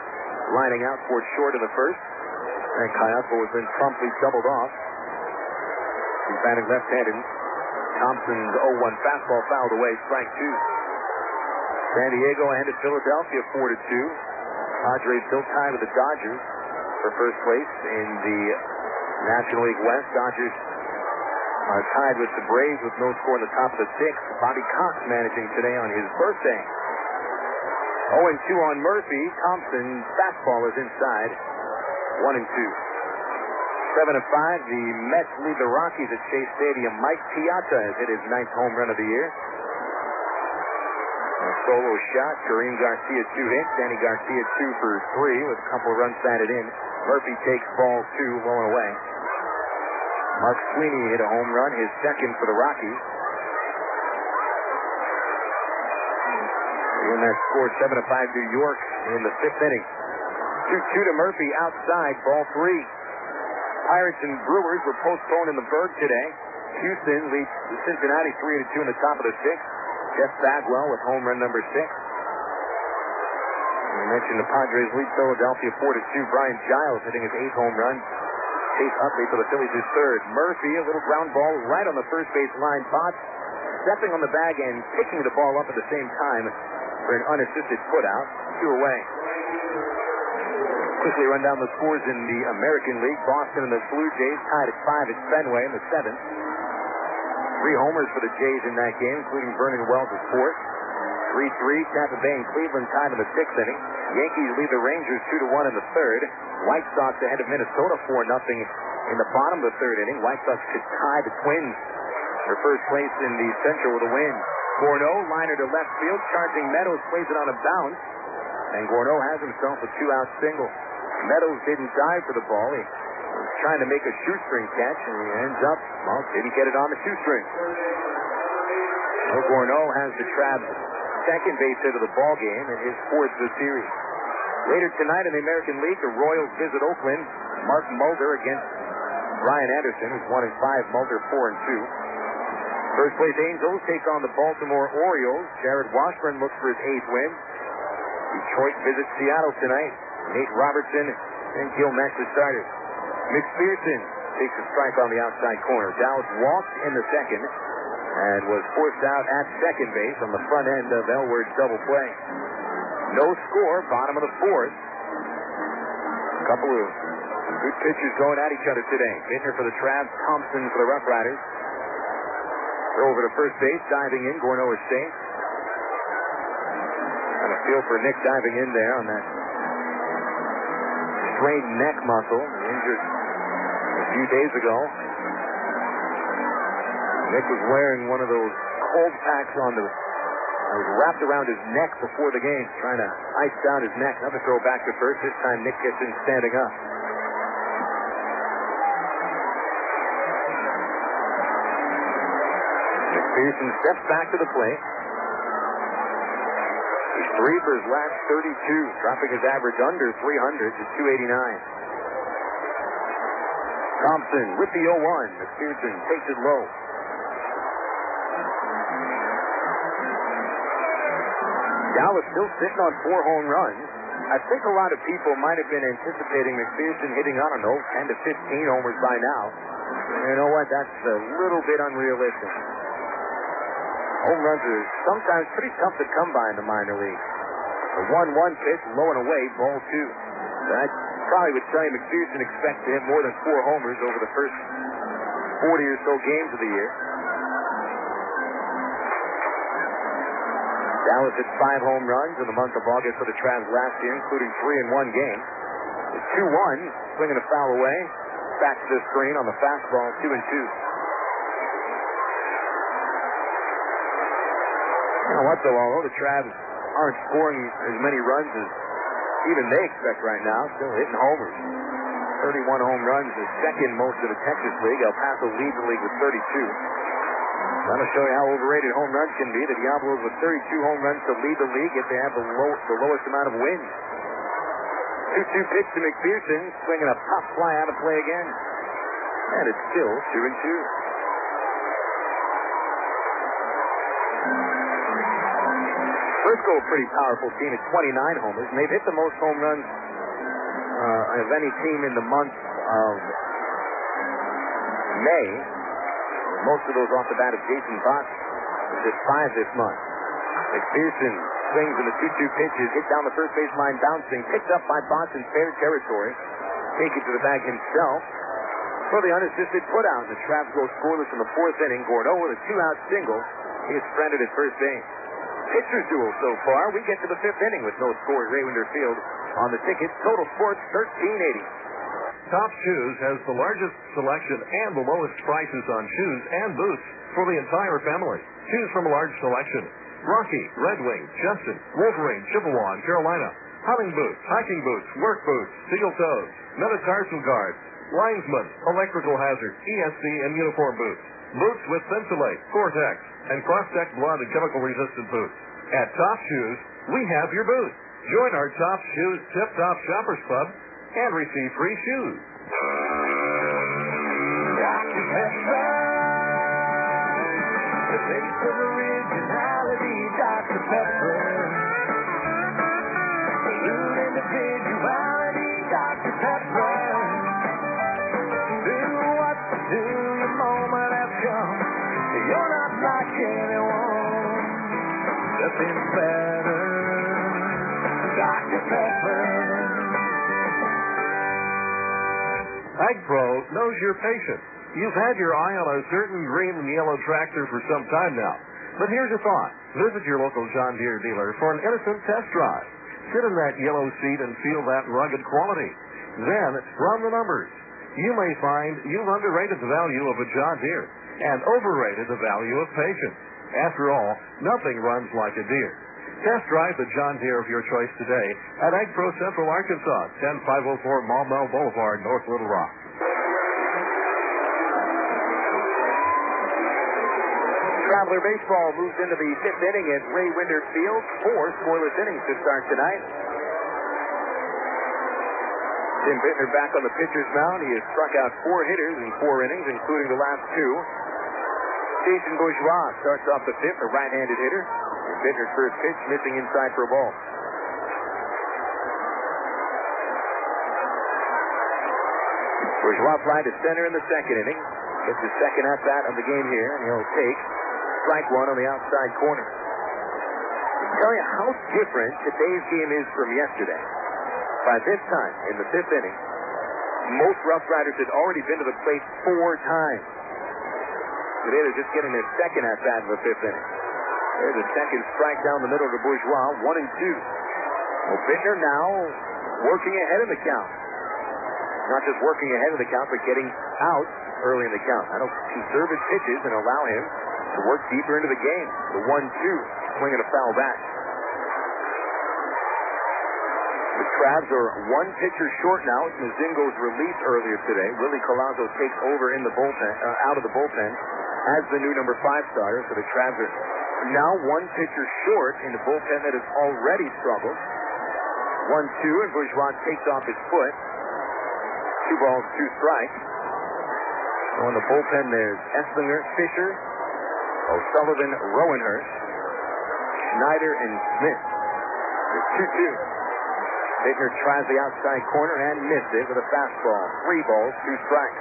[SPEAKER 2] lining out for short in the first. And Caiazzo was then promptly doubled off. He's batting left-handed. Thompson's 0-1 fastball fouled away, strike 2. San Diego ahead of Philadelphia 4-2. Padres still tied with the Dodgers for first place in the National League West. Dodgers are tied with the Braves with no score in the top of the 6th. Bobby Cox managing today on his birthday. 0-2 on Murphy. Thompson's fastball is inside. 1-2. 7-5. The Mets lead the Rockies at Chase Stadium. Mike Piazza has hit his 9th home run of the year. solo shot. Kareem Garcia 2 hits. Danny Garcia 2 for 3 with a couple of runs batted in. Murphy takes ball 2, low and away. Mark Sweeney hit a home run, his second for the Rockies. And that score 7-5 New York in the 5th inning. 2-2 to Murphy outside, ball 3. Pirates and Brewers were postponed in the Berg today. Houston leads Cincinnati 3-2 in the top of the 6th. Jeff Bagwell with home run number 6. I mentioned the Padres lead Philadelphia 4-2. Brian Giles hitting his 8th home run. Chase Utley for the Phillies his 3rd. Murphy, a little ground ball right on the first base line. Potts stepping on the bag and picking the ball up at the same time for an unassisted putout. 2 away. Quickly run down the scores in the American League. Boston and the Blue Jays tied at 5 at Fenway in the 7th. 3 homers for the Jays in that game, including Vernon Wells' 4th. 3-3, Tampa Bay and Cleveland tied in the 6th inning. Yankees lead the Rangers 2-1 in the 3rd. White Sox ahead of Minnesota 4-0 in the bottom of the 3rd inning. White Sox could tie the Twins for first place in the Central with a win. Gorneau, liner to left field, charging Meadows, plays it on a bounce, and Gorneau has himself a 2-out single. Meadows didn't dive for the ball. He was trying to make a shoestring catch, and he ends up, well, didn't get it on the shoestring. Gorneau has the Trabs' second base hit of the ball game and his 4th of the series. Later tonight in the American League, the Royals visit Oakland. Mark Mulder against Brian Anderson, who's 1-5. Mulder 4-2. First place Angels take on the Baltimore Orioles. Jared Washburn looks for his 8th win. Detroit visits Seattle tonight. Nate Robertson and Gil Max the starters. McPherson takes a strike on the outside corner. Dallas walked in the 2nd and was forced out at second base on the front end of Elward's double play. No score, bottom of the 4th. A couple of good pitchers going at each other today. Bittner for the Trabs, Thompson for the RoughRiders. They're over to first base, diving in. Gorneau is safe. And a feel for Nick diving in there on that strained neck muscle, injured a few days ago. Nick was wearing one of those cold packs that was wrapped around his neck before the game, trying to ice down his neck. Another throw back to first. This time Nick gets in standing up. McPherson steps back to the plate. He's 3 for his last 32, dropping his average under 300 to 289. Thompson with the 0-1. McPherson takes it low. Dallas still sitting on 4 home runs. I think a lot of people might have been anticipating McPherson hitting, 10 to 15 homers by now. You know what? That's a little bit unrealistic. Home runs are sometimes pretty tough to come by in the minor league. The 1-1 pitch, low and away, ball 2. That probably would tell you McPherson expects to hit more than 4 homers over the first 40 or so games of the year. Dallas hit 5 home runs in the month of August for the Trabs last year, including 3 in one game. The 2-1, swinging a foul away. Back to the screen on the fastball, 2-2. You know what, though, although the Trabs aren't scoring as many runs as even they expect right now, still hitting homers. 31 home runs, the second most of the Texas League. El Paso leads the league with 32. That'll show you how overrated home runs can be. The Diablos with 32 home runs to lead the league if they have the lowest amount of wins. 2-2 pitch to McPherson, swinging a pop fly out of play again. And it's still 2-2. Frisco, a pretty powerful team at 29 homers, and they've hit the most home runs of any team in the month of May. Most of those off the bat of Jason Botts, who's hit 5 this month. McPherson swings in the 2-2 pitches, hit down the first base line, bouncing, picked up by Botts in fair territory, take it to the bag himself for the unassisted putout. The Trabs go scoreless in the 4th inning. Gorneau with a 2-out single. He is stranded at first base. Pitcher's duel so far. We get to the 5th inning with no score at Raywinter Field. On the ticket, Total Sports 1380.
[SPEAKER 1] Top Shoes has the largest selection and the lowest prices on shoes and boots for the entire family. Choose from a large selection.
[SPEAKER 19] Rocky, Red Wing, Justin, Wolverine, Chippewa, and Carolina. Hunting boots, hiking boots, work boots, steel toes, metatarsal guards, linesman, electrical hazard, ESC, and uniform boots. Boots with Thinsulate, Gore-Tex, and Cross-Tech blood and chemical-resistant boots. At Top Shoes, we have your boots. Join our Top Shoes Tip-Top Shoppers Club and receive free shoes.
[SPEAKER 11] Dr. Pepper, the face of originality, Dr. Pepper. Salute individuality, Dr. Pepper. Do what to do, your moment has come. You're not like anyone, nothing better, Dr. Pepper.
[SPEAKER 19] AgPro knows your patient. You've had your eye on a certain green and yellow tractor for some time now. But here's a thought. Visit your local John Deere dealer for an innocent test drive. Sit in that yellow seat and feel that rugged quality. Then run the numbers. You may find you've underrated the value of a John Deere and overrated the value of patience. After all, nothing runs like a Deere. Test drive the John Deere of your choice today at AgPro Central Arkansas, 10504 Maumelle Boulevard, North Little Rock.
[SPEAKER 2] Traveler Baseball moves into the fifth inning at Ray Winder Field. 4 scoreless innings to start tonight. Tim Bittner back on the pitcher's mound. He has struck out 4 hitters in 4 innings, including the last 2. Jason Bourgeois starts off the fifth, a right-handed hitter. And Bittner's first pitch missing inside for a ball. Bourgeois fly to center in the second inning. It's his second at-bat of the game here, and he'll take strike one on the outside corner. I'll tell you how different today's game is from yesterday. By this time, in the fifth inning, most RoughRiders had already been to the plate 4 times. Today they're just getting their second at-bat in the fifth inning. There's a second strike down the middle to Bourgeois, 1-2. Well, Bittner now working ahead of the count. Not just working ahead of the count, but getting out early in the count. That'll conserve his pitches and allow him to work deeper into the game. The 1-2, swinging a foul back. The Crabs are 1 pitcher short now. It's Mazingo's release earlier today. Willie Collazo takes over in the bullpen, out of the bullpen as the new number 5 starter. So the Crabs are now 1 pitcher short in the bullpen that has already struggled. 1-2, and Bourgeois takes off his foot. 2 balls, 2 strikes. So in the bullpen, there's Esslinger, Fisher, O'Sullivan, Rowenhurst, Schneider, and Smith. There's 2-2. Bittner tries the outside corner and missed it with a fastball. 3 balls, 2 strikes.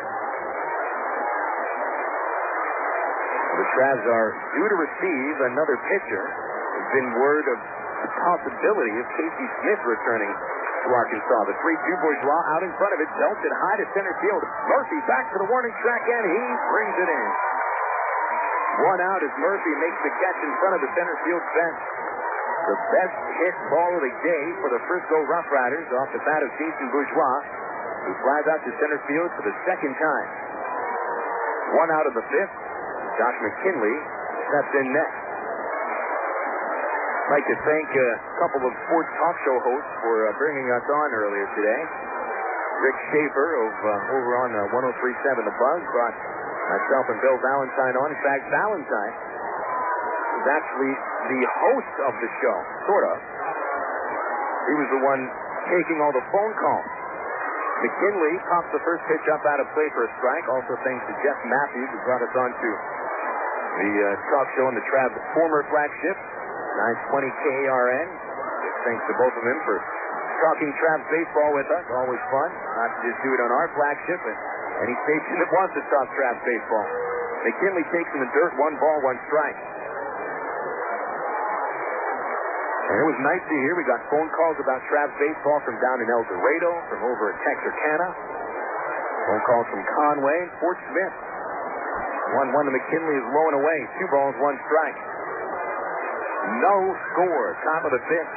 [SPEAKER 2] The Crabs are due to receive another pitcher. There's been word of the possibility of Casey Smith returning to Arkansas. The 3-2 Bourgeois out in front of it, belts it high to center field. Murphy back to the warning track, and he brings it in. 1 out as Murphy makes the catch in front of the center field fence. The best hit ball of the day for the Frisco RoughRiders off the bat of Jason Bourgeois, who flies out to center field for the second time. 1 out of the 5th. Josh McKinley steps in next. I'd like to thank a couple of sports talk show hosts for bringing us on earlier today. Rick Schaefer over on 103.7 The Buzz brought myself and Bill Valentine on. In fact, Valentine was actually the host of the show, sort of. He was the one taking all the phone calls. McKinley pops the first pitch up out of play for a strike. Also thanks to Jeff Matthews, who brought us on to the talk show on the Trab former flagship, 920 KARN. Thanks to both of them for talking Trabs baseball with us. Always fun. Not to just do it on our flagship, but any station that wants to talk Trabs baseball. McKinley takes in the dirt, 1 ball, 1 strike. And it was nice to hear. We got phone calls about Trabs baseball from down in El Dorado, from over at Texarkana. Phone calls from Conway and Fort Smith. 1-1 to McKinley is low and away. 2 balls, 1 strike. No score. Top of the 5th.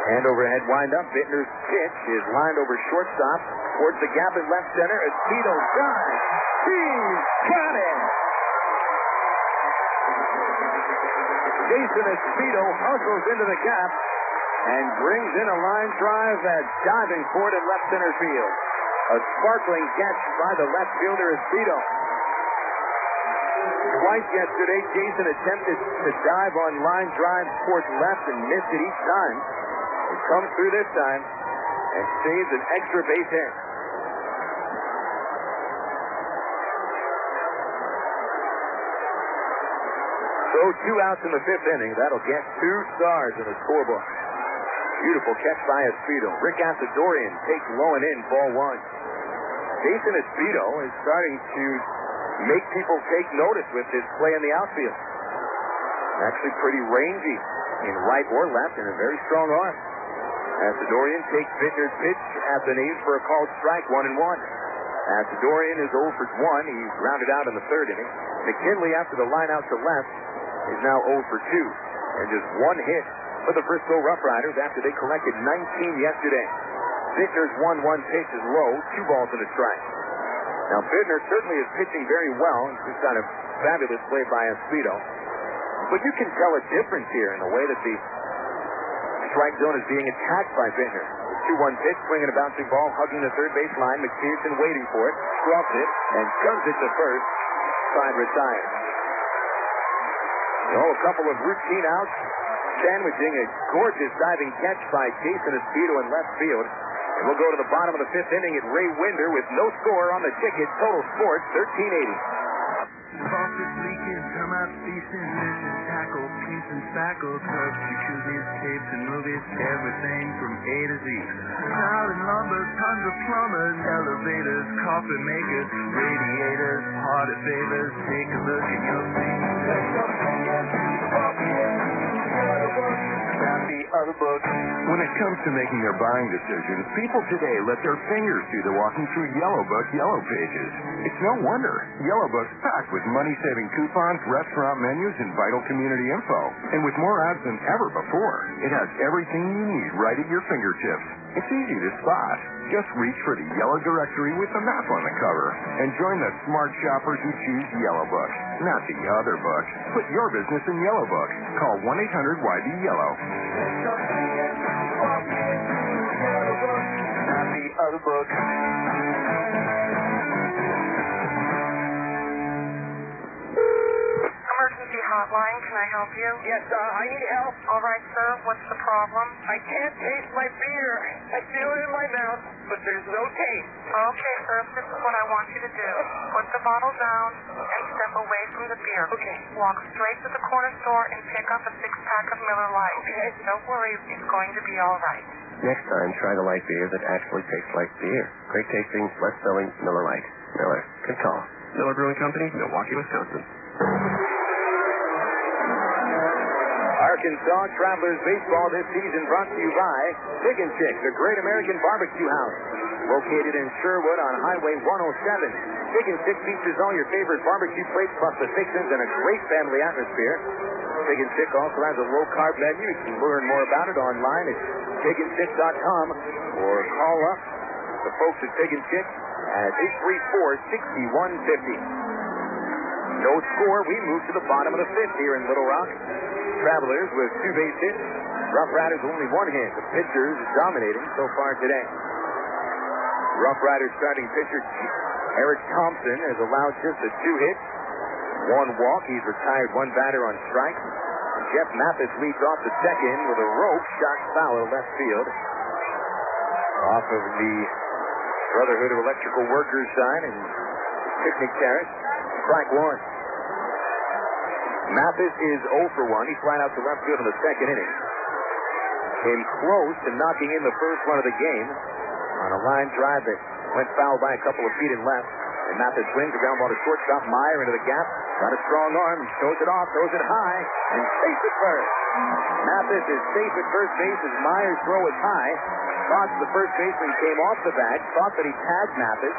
[SPEAKER 2] And overhead windup. Bittner's pitch is lined over shortstop towards the gap in left center. Aceto dives. He's got it. Jason Espedo hustles into the gap and brings in a line drive at diving for it in left center field. A sparkling catch by the left fielder Espedo. Twice yesterday, Jason attempted to dive on line drives towards left and missed it each time. He comes through this time and saves an extra base hit. So 2 outs in the 5th inning. That'll get 2 stars in the scorebook. Beautiful catch by Espedo. Rick Asadorian takes low and in, ball 1. Jason Espedo is starting to make people take notice with his play in the outfield. Actually pretty rangy in right or left and a very strong arm. Asadorian takes Bittner's pitch at the knees for a called strike, 1-1. Asadorian is 0 for 1. He's grounded out in the 3rd inning. McKinley, after the line out to left, is now 0 for 2. And just 1 hit for the Frisco RoughRiders after they collected 19 yesterday. Bittner's 1-1 pitch is low, 2 balls and a strike. Now, Bittner certainly is pitching very well. He's got a fabulous play by Espedo. But you can tell a difference here in the way that the strike zone is being attacked by Bittner. The 2-1 pitch, swinging a bouncing ball, hugging the third base line. McPherson waiting for it, drops it, and guns it to first. Side retired. So a couple of routine outs, sandwiching a gorgeous diving catch by Jason Espedo in left field. And we'll go to the bottom of the 5th inning at Ray Winder with no score on the ticket. Total Sports 1380.
[SPEAKER 11] Faucets leaking, come out feasting, mission, tackle, piece and spackle, tubs, jacuzzis, tapes and movies, everything from A to Z. Tile and lumber, tons of plumbers, elevators, coffee makers, radiators, party favors. Take a look and you'll see.
[SPEAKER 6] When it comes to making their buying decisions, people today let their fingers do the walking through Yellow Book Yellow Pages. It's no wonder. Yellow Book's packed with money-saving coupons, restaurant menus, and vital community info. And with more ads than ever before, it has everything you need right at your fingertips. It's easy to spot. Just reach for the yellow directory with the map on the cover and join the smart shoppers who choose Yellow Book, not the other book. Put your business in Yellow Book. Call 1-800-YB-YELLOW.
[SPEAKER 11] Not the other book.
[SPEAKER 16] Emergency hotline, can I help you?
[SPEAKER 17] Yes, I need help.
[SPEAKER 16] All right, sir, what's the problem?
[SPEAKER 17] I can't taste my beer. I feel it in my mouth, but there's no taste.
[SPEAKER 16] Okay, sir, this is what I want you to do. Put the bottle down and step away from the beer.
[SPEAKER 17] Okay.
[SPEAKER 16] Walk straight to the corner store and pick up a 6-pack of Miller Lite.
[SPEAKER 17] Okay.
[SPEAKER 16] Don't worry, it's going to be all right.
[SPEAKER 5] Next time, try the light beer that actually tastes like beer. Great tasting, less filling Miller Lite. Miller. Good call. Miller Brewing Company, Milwaukee, Wisconsin.
[SPEAKER 2] Arkansas Travelers Baseball this season brought to you by Chick and Chick, the Great American Barbecue House. Located in Sherwood on Highway 107. Chick and Chick features all your favorite barbecue plates plus the fixings and a great family atmosphere. Chick and Chick also has a low-carb menu. You can learn more about it online at chickandchick.com or call up the folks at Chick and Chick at 834-6150. No score. We move to the bottom of the 5th here in Little Rock. Travelers with 2 base hits. RoughRiders only 1 hit. The pitchers dominating so far today. RoughRiders starting pitcher Eric Thompson has allowed just a 2 hits, 1 walk. He's retired 1 batter on strike. Jeff Mathis leads off the second with a rope shot foul to left field. Off of the Brotherhood of Electrical Workers sign in Picnic Terrace. Strike 1. Mathis is 0 for 1. He flied out to left field in the second inning. Came close to knocking in the first run of the game on a line drive that went foul by a couple of feet and left. And Mathis swings, a ground ball to shortstop. Meyer into the gap. Got a strong arm. Shows it off. Throws it high. And safe at first. Mathis is safe at first base as Meyer's throw is high. Thought the first baseman came off the bag. Thought that he tagged Mathis.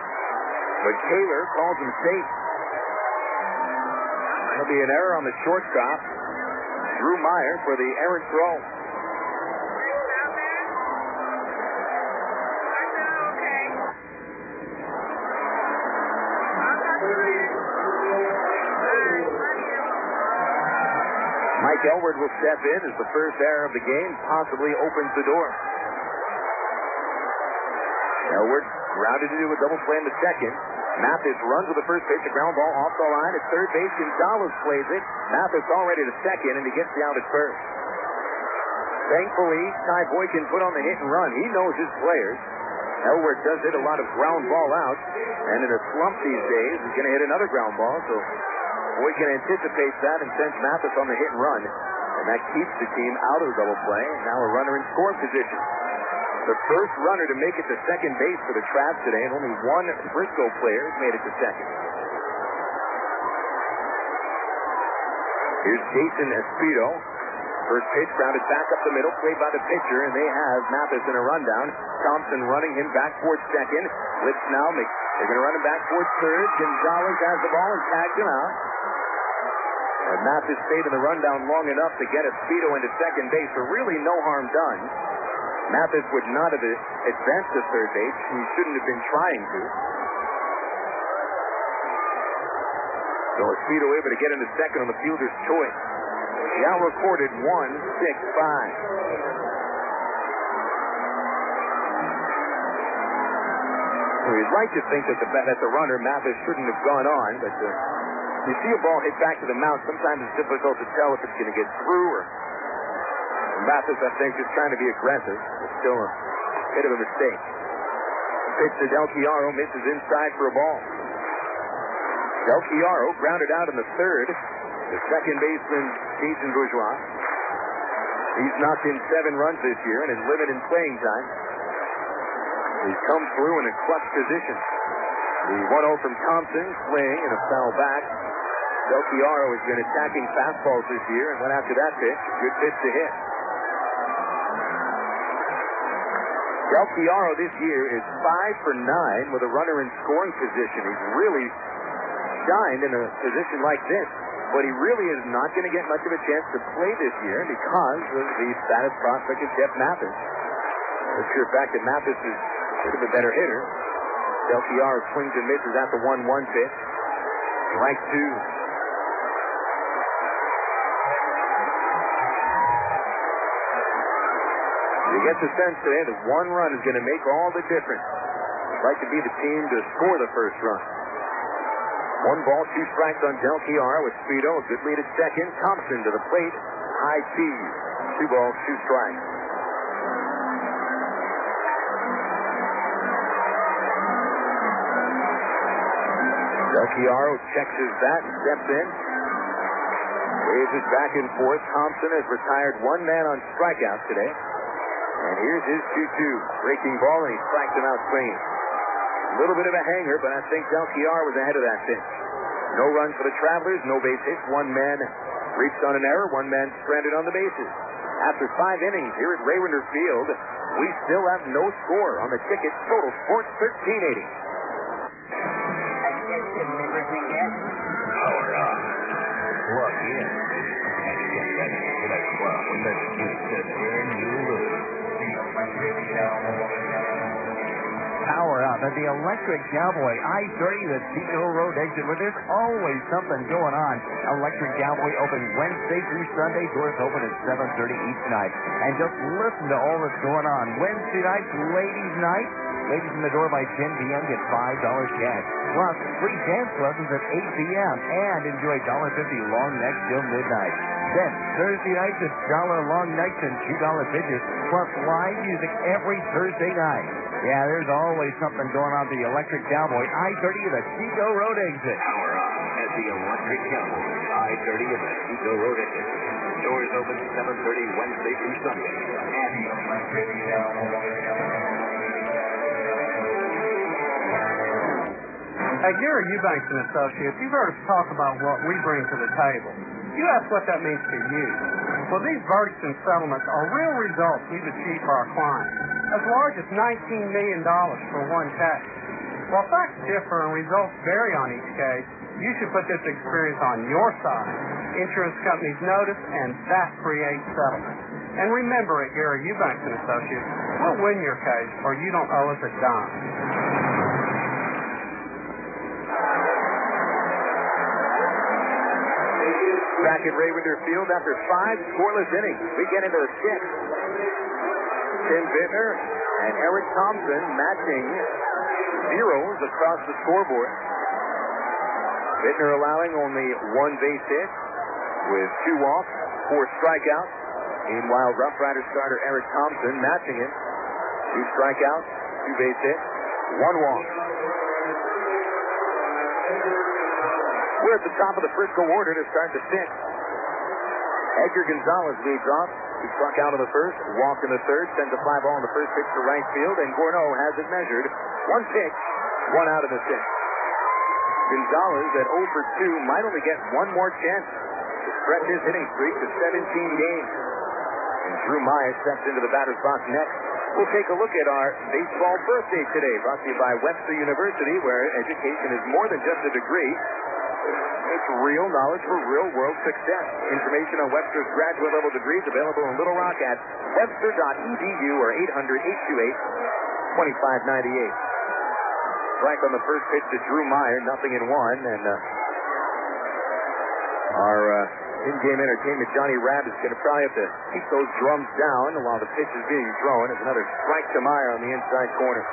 [SPEAKER 2] But Taylor calls him safe. There'll be an error on the shortstop. Drew Meyer for the errant throw. Mike Elward will step in as the first error of the game possibly opens the door. Elward grounded into a double play in the second. Mathis runs with the first pitch, a ground ball off the line at third base. Gonzalez plays it. Mathis already to second, and he gets out at first. Thankfully, Ty Boykin put on the hit and run. He knows his players. Elward does hit a lot of ground ball out, and in a slump these days, he's going to hit another ground ball, so Boykin anticipates that and sends Mathis on the hit and run, and that keeps the team out of the double play. Now a runner in scoring position. The first runner to make it to second base for the Travs today, and only one Frisco player has made it to second. Here's Jason Espino. First pitch grounded back up the middle, played by the pitcher, and they have Mathis in a rundown. Thompson running him back towards second. Blitz now. They're going to run him back towards third. Gonzalez has the ball and tags him out. And Mathis stayed in the rundown long enough to get Espino into second base, so really no harm done. Mathis would not have advanced to third base. He shouldn't have been trying to. So Espino able to get into second on the fielder's choice. The out recorded 1-6-5. So you'd like to think that the runner, Mathis, shouldn't have gone on, but you see a ball hit back to the mound. Sometimes it's difficult to tell if it's going to get through or Mathis, I think, is trying to be aggressive. It's still a bit of a mistake. Pitch to Del Chiaro, misses inside for a ball. Del Chiaro grounded out in the third. The second baseman, Jason Bourgeois. He's knocked in 7 runs this year and is limited in playing time. He's come through in a clutch position. The 1-0 from Thompson, swing and a foul back. Del Chiaro has been attacking fastballs this year and went after that pitch. Good pitch to hit. Del Chiaro this year is 5 for 9 with a runner in scoring position. He's really shined in a position like this, but he really is not going to get much of a chance to play this year because of the status prospect of Jeff Mathis. The sheer fact that Mathis is a bit of a better hitter. Del Chiaro swings and misses at the 1-1 pitch. Strike 2. You get the sense today that one run is going to make all the difference. I'd like to be the team to score the first run. 1 ball, 2 strikes on Del Chiaro with Speedo. A good lead at second. Thompson to the plate. High cheese. 2 balls, 2 strikes. Del Chiaro checks his bat and steps in. Waves it back and forth. Thompson has retired 1 man on strikeouts today. And here's his 2-2. Breaking ball, and he strikes him out clean. A little bit of a hanger, but I think Del Chiaro was ahead of that pitch. No runs for the Travelers, no base hits. 1 man reached on an error, 1 man stranded on the bases. After 5 innings here at Raywinder Field, we still have no score on the ticket. Total Sports 1380.
[SPEAKER 15] Power on. Plug in. And get ready for the club with the juice to spin you loose.
[SPEAKER 20] Power up at the Electric Cowboy, I-30, the Chico Road exit, where there's always something going on. Electric Cowboy open Wednesday through Sunday. Doors open at 7:30 each night. And just listen to all that's going on. Wednesday night, ladies' night. Ladies in the door by 10 p.m. get $5 cash. Plus, free dance lessons at 8 p.m. And enjoy $1.50 long necks till midnight. Then, Thursday nights, it's $1 long necks and $2 pitches. Plus, live music every Thursday night. Yeah, there's always something going on at the Electric Cowboy, I-30 at the Chico Road exit.
[SPEAKER 15] Power on at the Electric Cowboy, I-30 at the Chico Road exit. Doors open 7:30 Wednesday through Sunday. And
[SPEAKER 21] Hey, Gary Eubanks and Associates, you've heard us talk about what we bring to the table. You ask what that means to you. Well, these verdicts and settlements are real results we've achieved for our clients, as large as $19 million for one case. While facts differ and results vary on each case, you should put this experience on your side. Insurance companies notice, and that creates settlement. And remember, at Gary Eubanks and Associates, we'll win your case, or you don't owe us a dime.
[SPEAKER 2] Back at Ray Winder Field after 5 scoreless innings. We get into the 6th. Tim Bittner and Eric Thompson matching zeros across the scoreboard. Bittner allowing only 1 base hit with 2 walks, 4 strikeouts. Meanwhile, RoughRiders starter Eric Thompson matching him. 2 strikeouts, 2 base hits, 1 walk. We're at the top of the Frisco order to start the 6th. Edgar Gonzalez leads off. He struck out in the first, walked in the third, sends a fly ball in the first pitch to right field, and Gorneau has it measured. 1 pitch, 1 out in the 6th. Gonzalez at 0 for 2 might only get 1 more chance to stretch his hitting streak to 17 games. And Drew Meyer steps into the batter's box next. We'll take a look at our baseball birthday today, brought to you by Webster University, where education is more than just a degree. It's real knowledge for real-world success. Information on Webster's graduate-level degrees available in Little Rock at webster.edu or 800-828-2598. Strike on the first pitch to Drew Meyer, 0-1, and our in-game entertainment, Johnny Rabb, is going to probably have to keep those drums down while the pitch is being thrown. It's another strike to Meyer on the inside corner.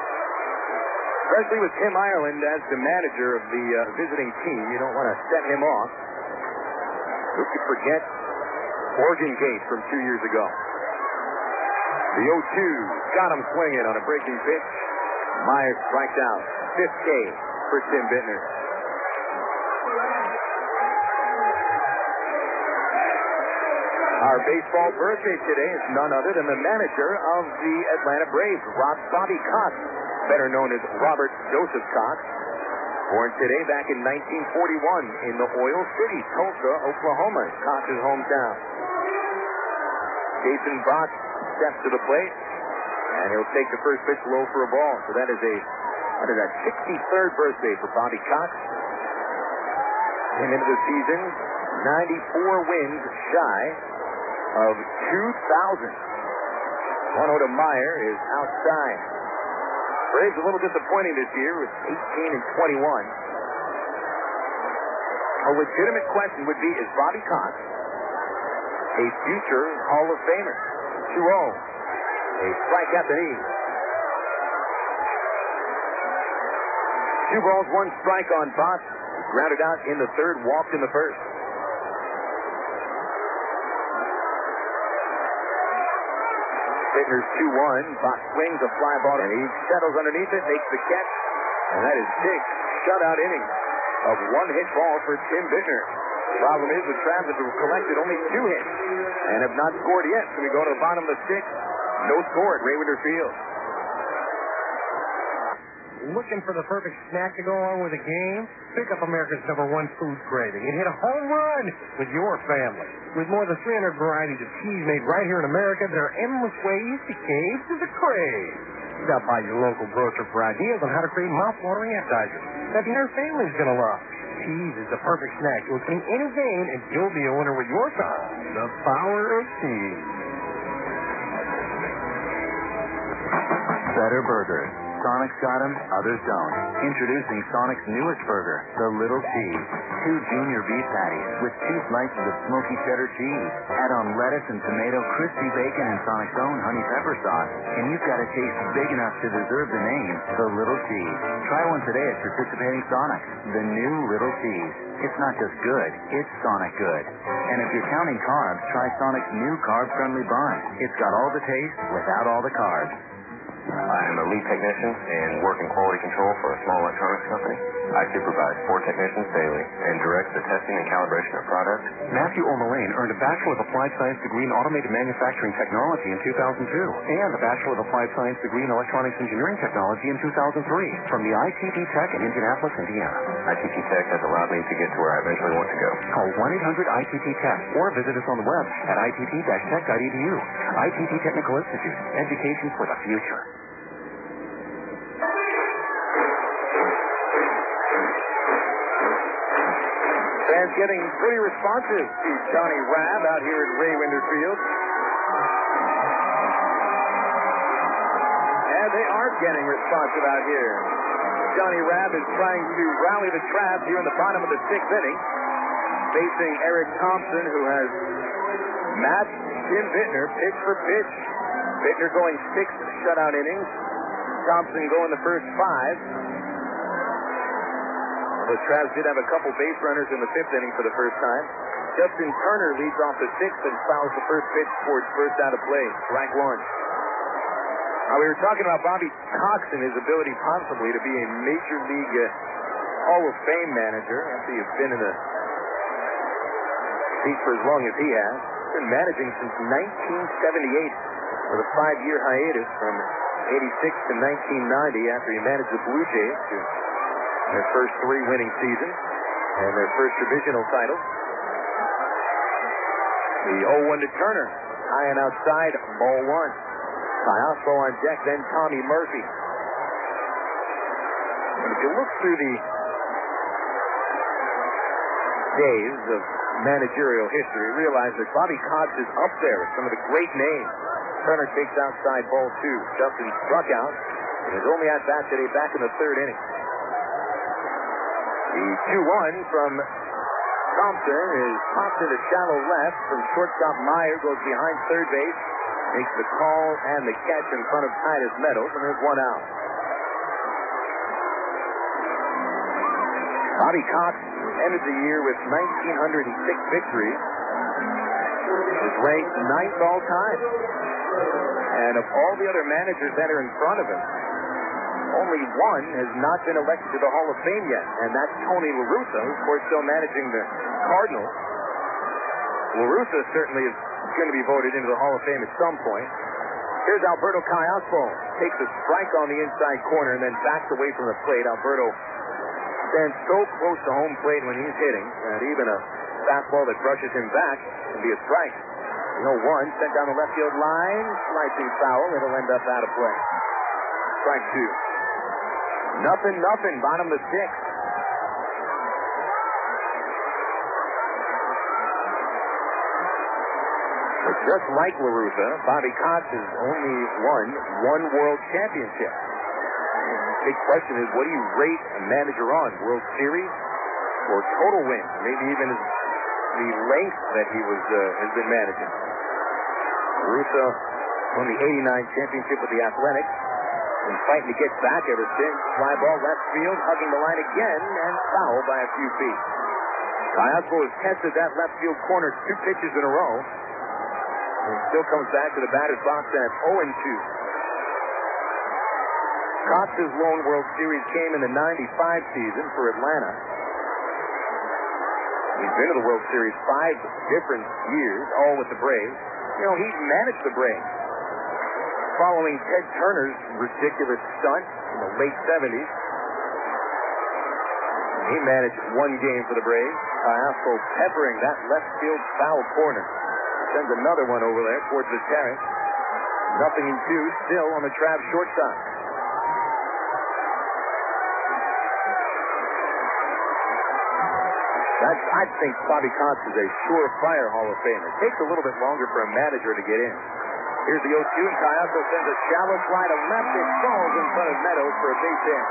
[SPEAKER 2] Especially with Tim Ireland as the manager of the visiting team, you don't want to set him off. Who could forget Oregon Gate from 2 years ago? The 0-2 got him swinging on a breaking pitch. Meyer strikes out. 5th K for Tim Bittner. Our baseball birthday today is none other than the manager of the Atlanta Braves, Bobby Cox, better known as Robert Joseph Cox. Born today back in 1941 in the Oil City, Tulsa, Oklahoma, Cox's hometown. Jason Botts steps to the plate, and he'll take the first pitch low for a ball. So that is a 63rd birthday for Bobby Cox. Came into the season 94 wins shy of 2,000. 1-0 to Meyer is outside. Braves a little disappointing this year with 18-21. A legitimate question would be, is Bobby Cox a future Hall of Famer? 2-0. A strike at the knee. 2 balls, 1 strike on Botts. Grounded out in the third, walked in the first. Bittner's 2-1. Botts swings a fly ball, and he settles underneath it, makes the catch, and that is 6 shutout innings of 1-hit ball for Tim Bittner. The problem is the Travs have collected only 2 hits and have not scored yet, so we go to the bottom of the 6th. No score at Ray Winder Field.
[SPEAKER 14] Looking for the perfect snack to go along with a game? Pick up America's #1 food craving and hit a home run with your family. With more than 300 varieties of cheese made right here in America, there are endless ways to cave to the crave. Stop by your local grocer for ideas on how to create mouth-watering appetizers that the entire family's going to love. Cheese is the perfect snack to obtain any vein, and you'll be a winner with your time. The power of cheese.
[SPEAKER 7] Better burgers. Sonic's got them, others don't. Introducing Sonic's newest burger, the Little Cheese. 2 junior beef patties with 2 slices of smoky cheddar cheese. Add on lettuce and tomato, crispy bacon, and Sonic's own honey pepper sauce. And you've got a taste big enough to deserve the name, the Little Cheese. Try one today at participating Sonics. The new Little Cheese. It's not just good, it's Sonic good. And if you're counting carbs, try Sonic's new carb-friendly bun. It's got all the taste without all the carbs.
[SPEAKER 5] I am a lead technician and work in quality control for a small electronics company. I supervise 4 technicians daily and direct the testing and calibration of products.
[SPEAKER 4] Matthew O'Mullane earned a Bachelor of Applied Science degree in Automated Manufacturing Technology in 2002 and a Bachelor of Applied Science degree in Electronics Engineering Technology in 2003 from the ITT Tech in Indianapolis, Indiana.
[SPEAKER 5] ITT Tech has allowed me to get to where I eventually want to go.
[SPEAKER 4] Call 1-800-ITT-TECH or visit us on the web at itt-tech.edu. ITT Technical Institute. Education for the future.
[SPEAKER 2] Fans getting pretty responsive to Johnny Rabb out here at Ray Winder Field. And they are getting responsive out here. Johnny Rabb is trying to rally the Travs here in the bottom of the 6th inning. facing Eric Thompson, who has matched Jim Bittner pitch for pitch. Bittner going 6 shutout innings. Thompson going the first 5. The Travs did have a couple base runners in the 5th inning for the first time. Justin Turner leads off the 6th and fouls the first pitch towards first out of play. Strike 1. We were talking about Bobby Cox and his ability possibly to be a Major League Hall of Fame manager after he's been in the seat for as long as he has. Been managing since 1978 with a 5-year hiatus from 86 to 1990 after he managed the Blue Jays to their first 3 winning seasons and their first divisional title. The 0-1 to Turner. High and outside, ball 1. Caiazzo on deck, then Tommy Murphy. And if you look through the days of managerial history, realize that Bobby Cox is up there with some of the great names. Turner takes outside ball 2. Justin struck out in his only at-bat today back in the 3rd inning. The 2-1 from Thompson is popped into shallow left from shortstop Meyer, goes behind third base, makes the call and the catch in front of Titus Meadows, and there's 1 out. Bobby Cox ended the year with 1,906 victories. Is ranked 9th all time. And of all the other managers that are in front of him, only one has not been elected to the Hall of Fame yet, and that's Tony La Russa, who's of course still managing the Cardinals. La Russa certainly is going to be voted into the Hall of Fame at some point. Here's Alberto Caiazzo. Takes a strike on the inside corner and then backs away from the plate. Alberto stands so close to home plate when he's hitting that even a fastball that brushes him back can be a strike. 0-1, sent down the left field line. Slicing foul. It'll end up out of play. Strike 2. 0-0, bottom of the 6th. But just like La Russa, Bobby Cox has only won 1 World Championship. The big question is, what do you rate a manager on? World Series or total wins? Maybe even the length that he has been managing. La Russa won the '89 championship with the Athletics. Been fighting to get back ever since. Fly ball left field, hugging the line again, and foul by a few feet. Caiazzo has tested that left field corner 2 pitches in a row. And still comes back to the batter's box at 0-2. Cox's lone World Series came in the '95 season for Atlanta. He's been to the World Series 5 different years, all with the Braves. He managed the Braves. Following Ted Turner's ridiculous stunt in the late 70s. He managed 1 game for the Braves. Caiazzo peppering that left field foul corner. Sends another one over there towards the terrace. 0-2, still on the Travs shortstop. I think Bobby Cox is a surefire Hall of Famer. It takes a little bit longer for a manager to get in. Here's the 0-2, and Caiazzo sends a shallow fly to left. It falls in front of Meadows for a base hit.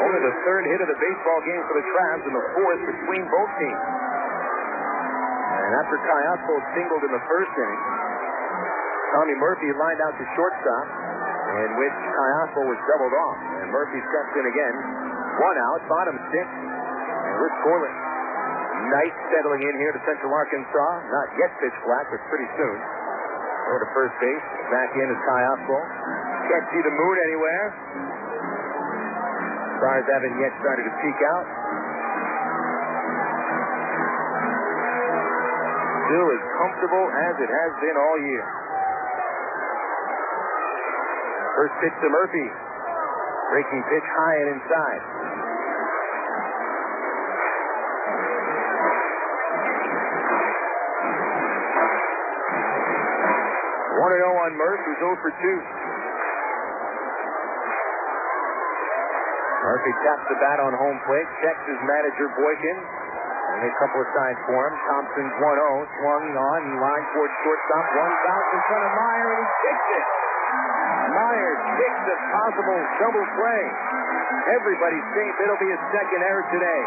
[SPEAKER 2] Only the 3rd hit of the baseball game for the Travs and the 4th between both teams. And after Caiazzo singled in the 1st inning, Tommy Murphy lined out to shortstop, in which Caiazzo was doubled off. And Murphy steps in again. 1 out, bottom 6. And we're scoreless. Knight settling in here to Central Arkansas. Not yet pitch black, but pretty soon. Over to first base. Back in is Caiazzo. Can't see the moon anywhere. Stars haven't yet started to peek out. Still as comfortable as it has been all year. First pitch to Murphy. Breaking pitch high and inside. One 1-0 on Murph, who's 0 for 2. Murphy taps the bat on home plate, checks his manager Boykin. And a couple of signs for him. Thompson's 1-0, swung on, line towards shortstop. One bounce in front of Meyer, and he kicks it. Meyer kicks a possible double play. Everybody's safe. It'll be a second error today.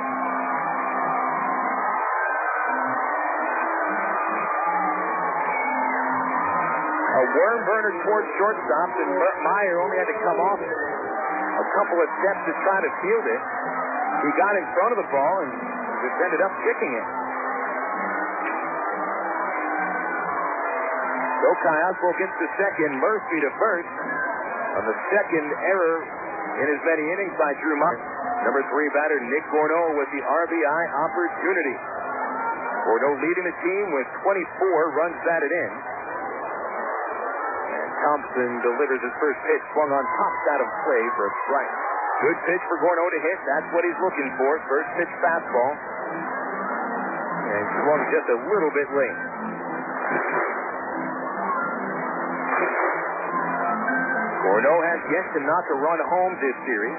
[SPEAKER 2] A worm burner towards shortstop, and Meyer only had to come off a couple of steps to try to field it. He got in front of the ball and just ended up kicking it. So Kayaspo gets to second, Murphy to first on the second error in as many innings by Drew Meyer. Number 3 batter Nick Gorneau with the RBI opportunity. Gorneau leading the team with 24 runs batted in. Thompson delivers his first pitch, swung on, pops out of play for a strike. Good pitch for Gorneau to hit. That's what he's looking for. First pitch fastball. And swung just a little bit late. Gorneau has yet to knock a run home this series.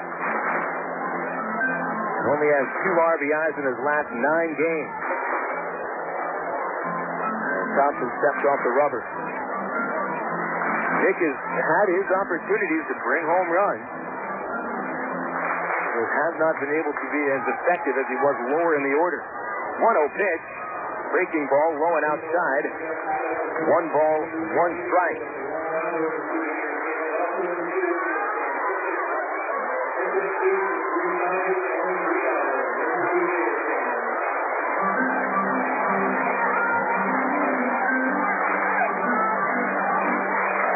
[SPEAKER 2] And only has 2 RBIs in his last 9 games. And Thompson steps off the rubber. Nick has had his opportunities to bring home runs. He has not been able to be as effective as he was lower in the order. 1-0 pitch. Breaking ball low and outside. 1 ball, 1 strike.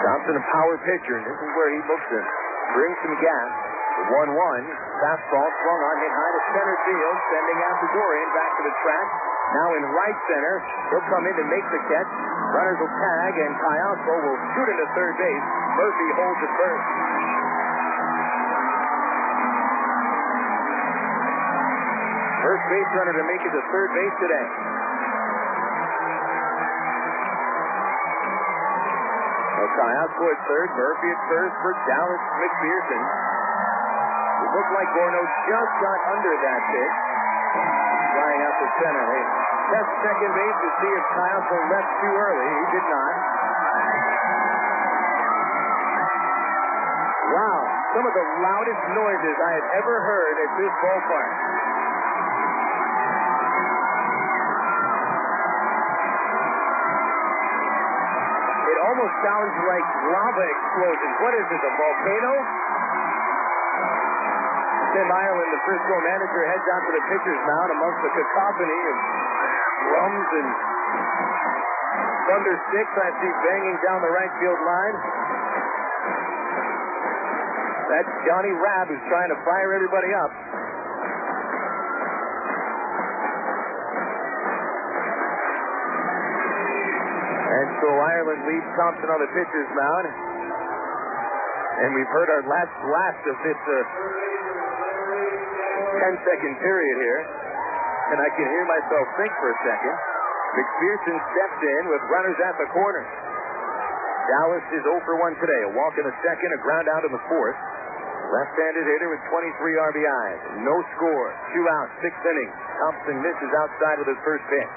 [SPEAKER 2] Thompson, a power pitcher, and this is where he looks to bring some gas. 1-1, fastball swung on, hit high to center field, sending out the Dorian back to the track. Now in right center, he'll come in to make the catch. Runners will tag, and Kayaspo will shoot into third base. Murphy holds at first. First base runner to make it to third base today. Kayaspo at third, Murphy at first for Dallas McPherson. It looked like Gorneau just got under that pitch. Flying out to center. They test second base to see if Kayaspo left too early. He did not. Wow, some of the loudest noises I had ever heard at this ballpark. Almost sounds like lava explosions. What is it, a volcano? Tim Ireland, the Frisco manager, heads out to the pitcher's mound amongst the cacophony of drums and thunder sticks I see banging down the right field line. That's Johnny Rabb, who's trying to fire everybody up. And so Ireland leads Thompson on the pitcher's mound. And we've heard our last blast of this 10-second period here. And I can hear myself think for a second. McPherson steps in with runners at the corner. Dallas is 0 for 1 today. A walk in the second, a ground out in the fourth. Left-handed hitter with 23 RBIs. No score. 2 outs, 6 innings. Thompson misses outside with his first pitch.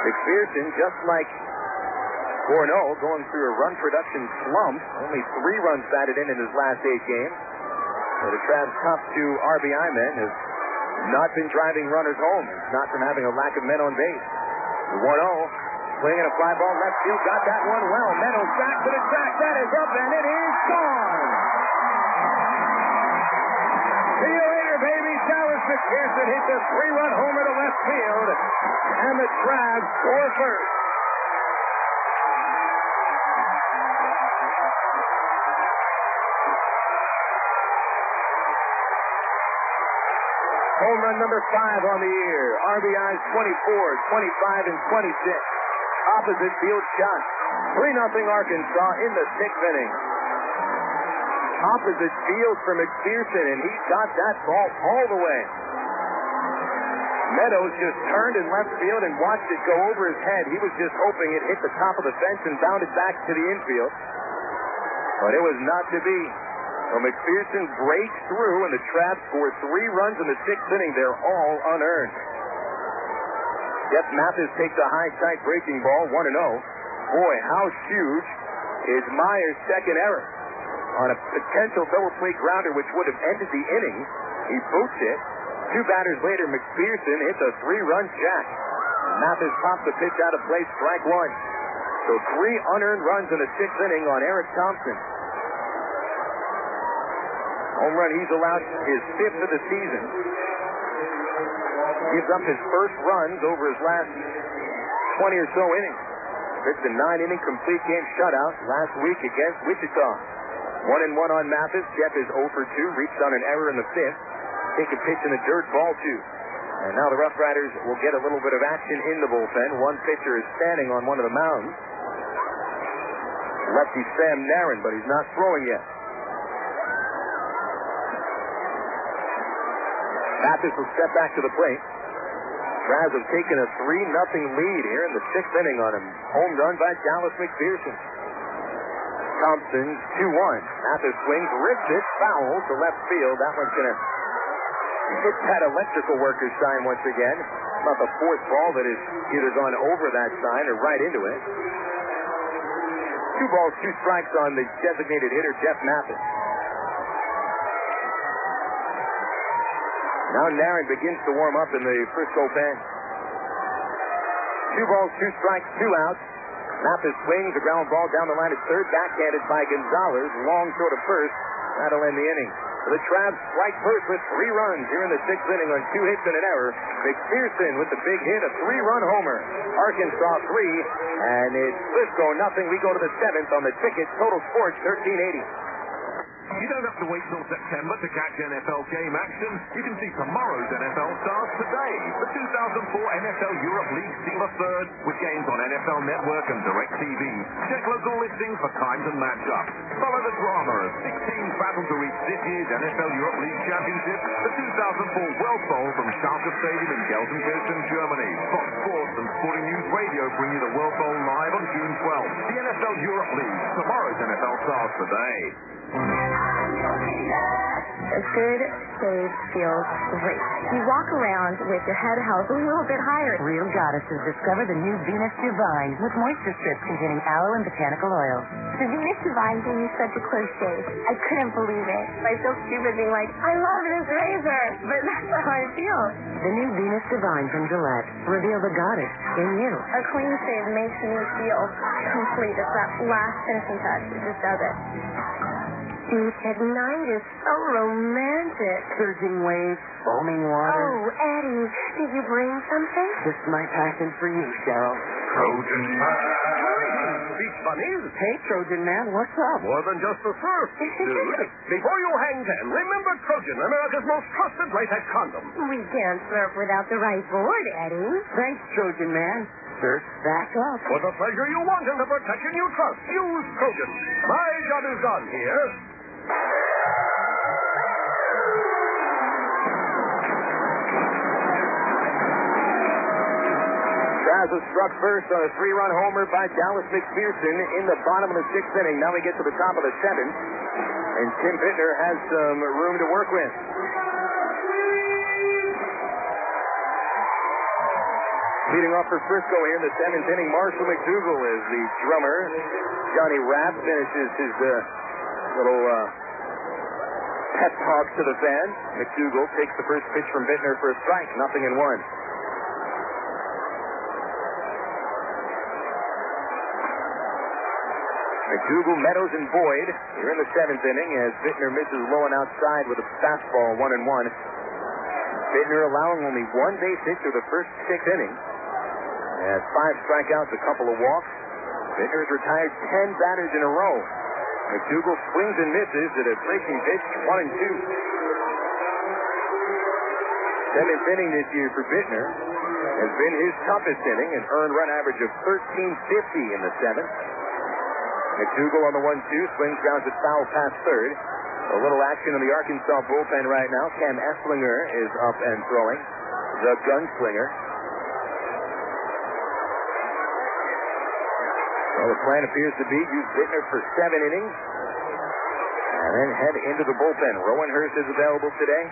[SPEAKER 2] McPherson, just like Gorneau, going through a run production slump. Only 3 runs batted in his last 8 games. So the Trav's top 2 RBI men have not been driving runners home. It's not from having a lack of men on base. 1-0, swinging a fly ball left field, got that one well. Meadows back to the track. That is up, and it is gone. See you later, baby. Dallas McPherson hits a 3-run homer to left field, and the Travs score first. Home run number 5 on the year. RBIs 24, 25, and 26. Opposite field shot. 3-0 Arkansas in the 6th inning. Opposite field for McPherson, and he got that ball all the way. Meadows just turned in left field and watched it go over his head. He was just hoping it hit the top of the fence and bounded back to the infield. But it was not to be. So McPherson breaks through, and the Travs score 3 runs in the 6th inning. They're all unearned. Jeff Mathis takes a high, tight breaking ball, 1-0. boy, how huge is Meyer's second error? On a potential double play grounder which would have ended the inning, he boots it. Two batters later, McPherson hits a 3-run jack. Mathis pops the pitch out of play, strike one. So 3 unearned runs in the 6th inning on Eric Thompson. Home run he's allowed his 5th of the season. Gives up his first runs over his last 20 or so innings. Pitched a 9-inning complete game shutout last week against Wichita. 1-1 on Mathis. Jeff is 0 for 2. Reached on an error in the 5th. Take a pitch in the dirt, ball 2. And now the RoughRiders will get a little bit of action in the bullpen. One pitcher is standing on one of the mounds. Lefty Sam Narron, but he's not throwing yet. Mathis will step back to the plate. Travs have taken a 3-0 lead here in the 6th inning on him. Home run by Dallas McPherson. Thompson, 2-1. Mathis swings, rips it, foul to left field. That one's going to hit that electrical worker sign once again. About the 4th ball that has either gone over that sign or right into it. 2 balls, 2 strikes on the designated hitter, Jeff Mathis. Now Narron begins to warm up in the Frisco pen. 2 balls, 2 strikes, 2 outs. Mathis swings, a ground ball down the line at third, backhanded by Gonzalez. Long throw to first. That'll end the inning. The Travs strike first with 3 runs here in the 6th inning on 2 hits and an error. McPherson with the big hit, a 3-run homer. Arkansas 3, and it's Frisco 0. We go to the 7th on the ticket. Total Sports 1380.
[SPEAKER 18] You don't have to wait till September to catch NFL game action. You can see tomorrow's NFL stars today. The 2004 NFL Europe League Steamer Third with games on NFL Network and DirecTV. Check local listings for times and matchups. Follow the drama of 6 teams battle to reach this year's NFL Europe League Championship, the 2004 World Bowl from Schalke Stadium in Gelsenkirchen, Germany. Fox Sports and Sporting News Radio bring you the World Bowl live on June 12th. The NFL Europe League, tomorrow's NFL stars today.
[SPEAKER 12] A good shave feels great. You walk around with your head held a little bit higher.
[SPEAKER 13] Real goddesses discover the new Venus Divine with moisture strips containing aloe and botanical oil.
[SPEAKER 12] The Venus Divine gave me such a close shave. I couldn't believe it. I feel stupid being like, I love this razor, but that's how I feel.
[SPEAKER 13] The new Venus Divine from Gillette. Reveal the goddess in you.
[SPEAKER 12] A clean shave makes me feel complete. It's that last finishing touch. It just does it. Beach at night is so romantic.
[SPEAKER 14] Surging waves, foaming water.
[SPEAKER 12] Oh, Eddie, did you bring something?
[SPEAKER 14] This is my passion for you, Cheryl.
[SPEAKER 18] Trojan Man.
[SPEAKER 14] Beach bunnies. Hey, Trojan Man, what's up?
[SPEAKER 18] More than just the surf, dude. Before you hang ten, remember Trojan, America's most trusted latex condom.
[SPEAKER 12] We can't surf without the right board, Eddie.
[SPEAKER 14] Thanks, Trojan Man. Surf back up.
[SPEAKER 18] For the pleasure you want and the protection you trust, use Trojan. My job is done here.
[SPEAKER 2] Travs has struck first on a 3-run homer by Dallas McPherson in the bottom of the 6th inning. Now we get to the top of the 7th, and Tim Bittner has some room to work with. Leading off for Frisco here in the 7th inning, Marshall McDougal is the drummer. Johnny Rapp finishes his little pep talk to the fans. McDougal takes the first pitch from Bittner for a strike, 0-1. McDougal, Meadows, and Boyd here in the 7th inning as Bittner misses low and outside with a fastball, 1-1. Bittner allowing only 1 base hit through the first 6 innings. Has 5 strikeouts, a couple of walks. Bittner has retired 10 batters in a row. McDougal swings and misses at a breaking pitch, 1-2. 7th inning this year for Bittner has been his toughest inning, an earned run average of 1350 in the 7th. McDougal on the 1-2, swings, grounds it foul past third. A little action in the Arkansas bullpen right now. Cam Esslinger is up and throwing. The gunslinger. Well, the plan appears to be use Bittner for 7 innings and then head into the bullpen. Rowanhurst is available today.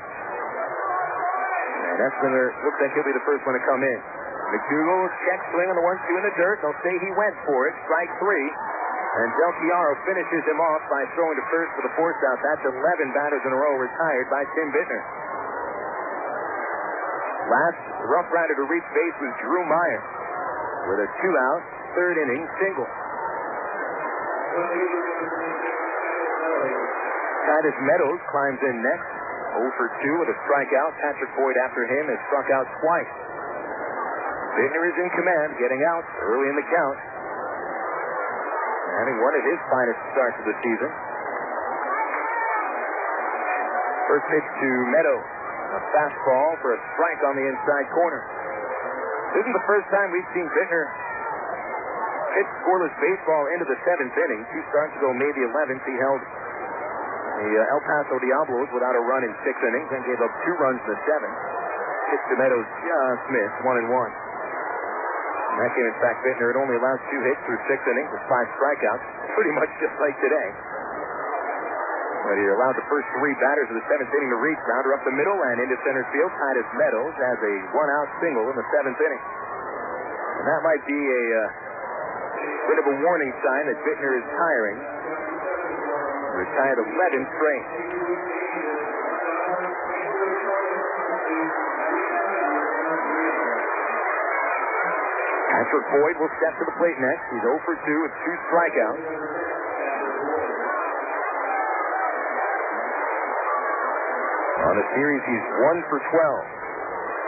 [SPEAKER 2] And Esslinger looks like he'll be the first one to come in. McDougal check swing on the 1-2 in the dirt. They'll say he went for it. Strike 3. And Del Chiaro finishes him off by throwing to first for the force out. That's 11 batters in a row retired by Tim Bittner. Last Rough Rider to reach base was Drew Meyer with a 2-out, third inning single. Titus Meadows climbs in next. 0 for 2 with a strikeout. Patrick Boyd after him has struck out twice. Bittner is in command, getting out early in the count. Having one of his finest starts of the season. First pitch to Meadows. A fastball for a strike on the inside corner. This is the first time we've seen Bittner pitch scoreless baseball into the 7th inning. 2 starts ago, May the 11th, he held the El Paso Diablos without a run in 6 innings and gave up 2 runs in the 7th. Pitch to Meadows just missed, 1-1. In that game, in fact, Bittner had only allowed 2 hits through 6 innings with 5 strikeouts, pretty much just like today. But he allowed the first 3 batters of the 7th inning to reach. Grounder up the middle and into center field. Titus Meadows has a 1-out single in the 7th inning. And that might be a bit of a warning sign that Bittner is tiring. Retired 11 straight. Patrick Boyd will step to the plate next. He's 0 for 2 with 2 strikeouts. On the series, he's 1 for 12.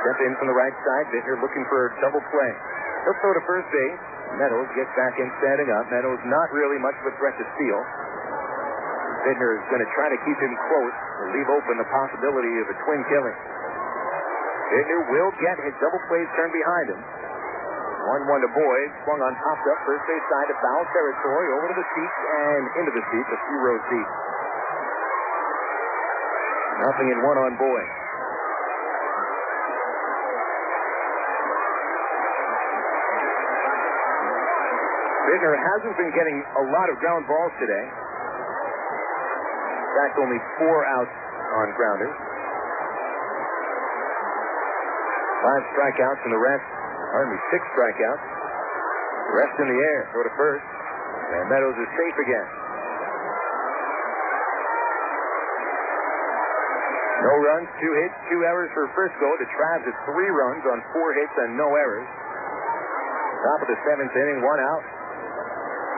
[SPEAKER 2] Step in from the right side. Bittner looking for a double play. He'll throw to first base. Meadows gets back in standing up. Meadows not really much of a threat to steal. Bittner is going to try to keep him close and leave open the possibility of a twin killing. Bittner will get his double plays turned behind him. 1-1 to Boyd. Swung on, popped up first base side to foul territory. Over to the seats and into the seats. A few rows deep. Nothing in 1 on Boyd. Bittner hasn't been getting a lot of ground balls today. In fact, only 4 outs on grounders. 5 strikeouts and the rest, 6 strikeouts. The rest in the air. Throw to first. And Meadows is safe again. No runs, 2 hits, 2 errors for Frisco. The Travs at 3 runs on 4 hits and no errors. Top of the 7th inning, 1 out.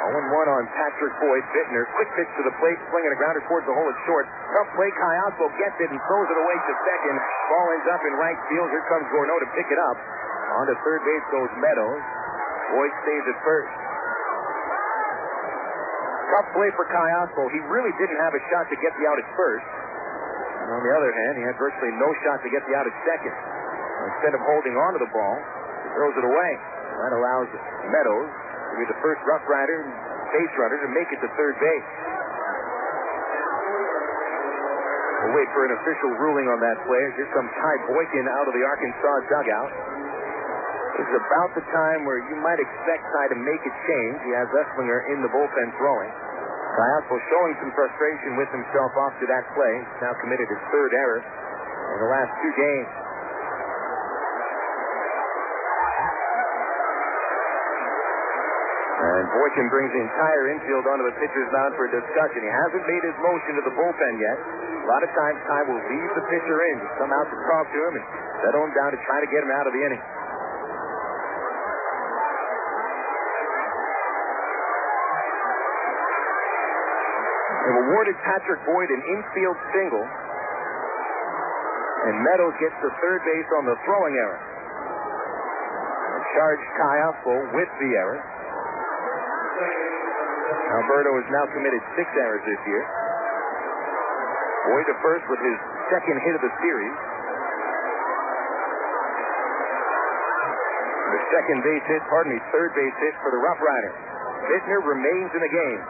[SPEAKER 2] 0-1 on Patrick Boyd. Bittner, quick pitch to the plate, swinging a grounder towards the hole at short. Tough play, Cayasco gets it and throws it away to second. Ball ends up in right field. Here comes Gorneau to pick it up. On to third base goes Meadows. Boyd stays at first. Tough play for Cayasco. He really didn't have a shot to get the out at first. And on the other hand, he had virtually no shot to get the out at second. Instead of holding on to the ball, he throws it away. That allows Meadows to be the first Rough Rider base runner to make it to third base. We'll wait for an official ruling on that play. Here comes Ty Boykin out of the Arkansas dugout. This is about the time where you might expect Ty to make a change. He has Esslinger in the bullpen throwing. Cayasco showing some frustration with himself after that play. He's now committed his 3rd error in the last 2 games. And Boykin brings the entire infield onto the pitcher's mound for a discussion. He hasn't made his motion to the bullpen yet. A lot of times, Ty will leave the pitcher in, just come out to talk to him and settle him down to try to get him out of the inning. They've awarded Patrick Boyd an infield single, and Meadows gets to third base on the throwing error. And charged Cayasco with the error. Alberto has now committed 6 errors this year. Boyd to first with his 2nd hit of the series. The third base hit for the Rough Riders. Bittner remains in the game.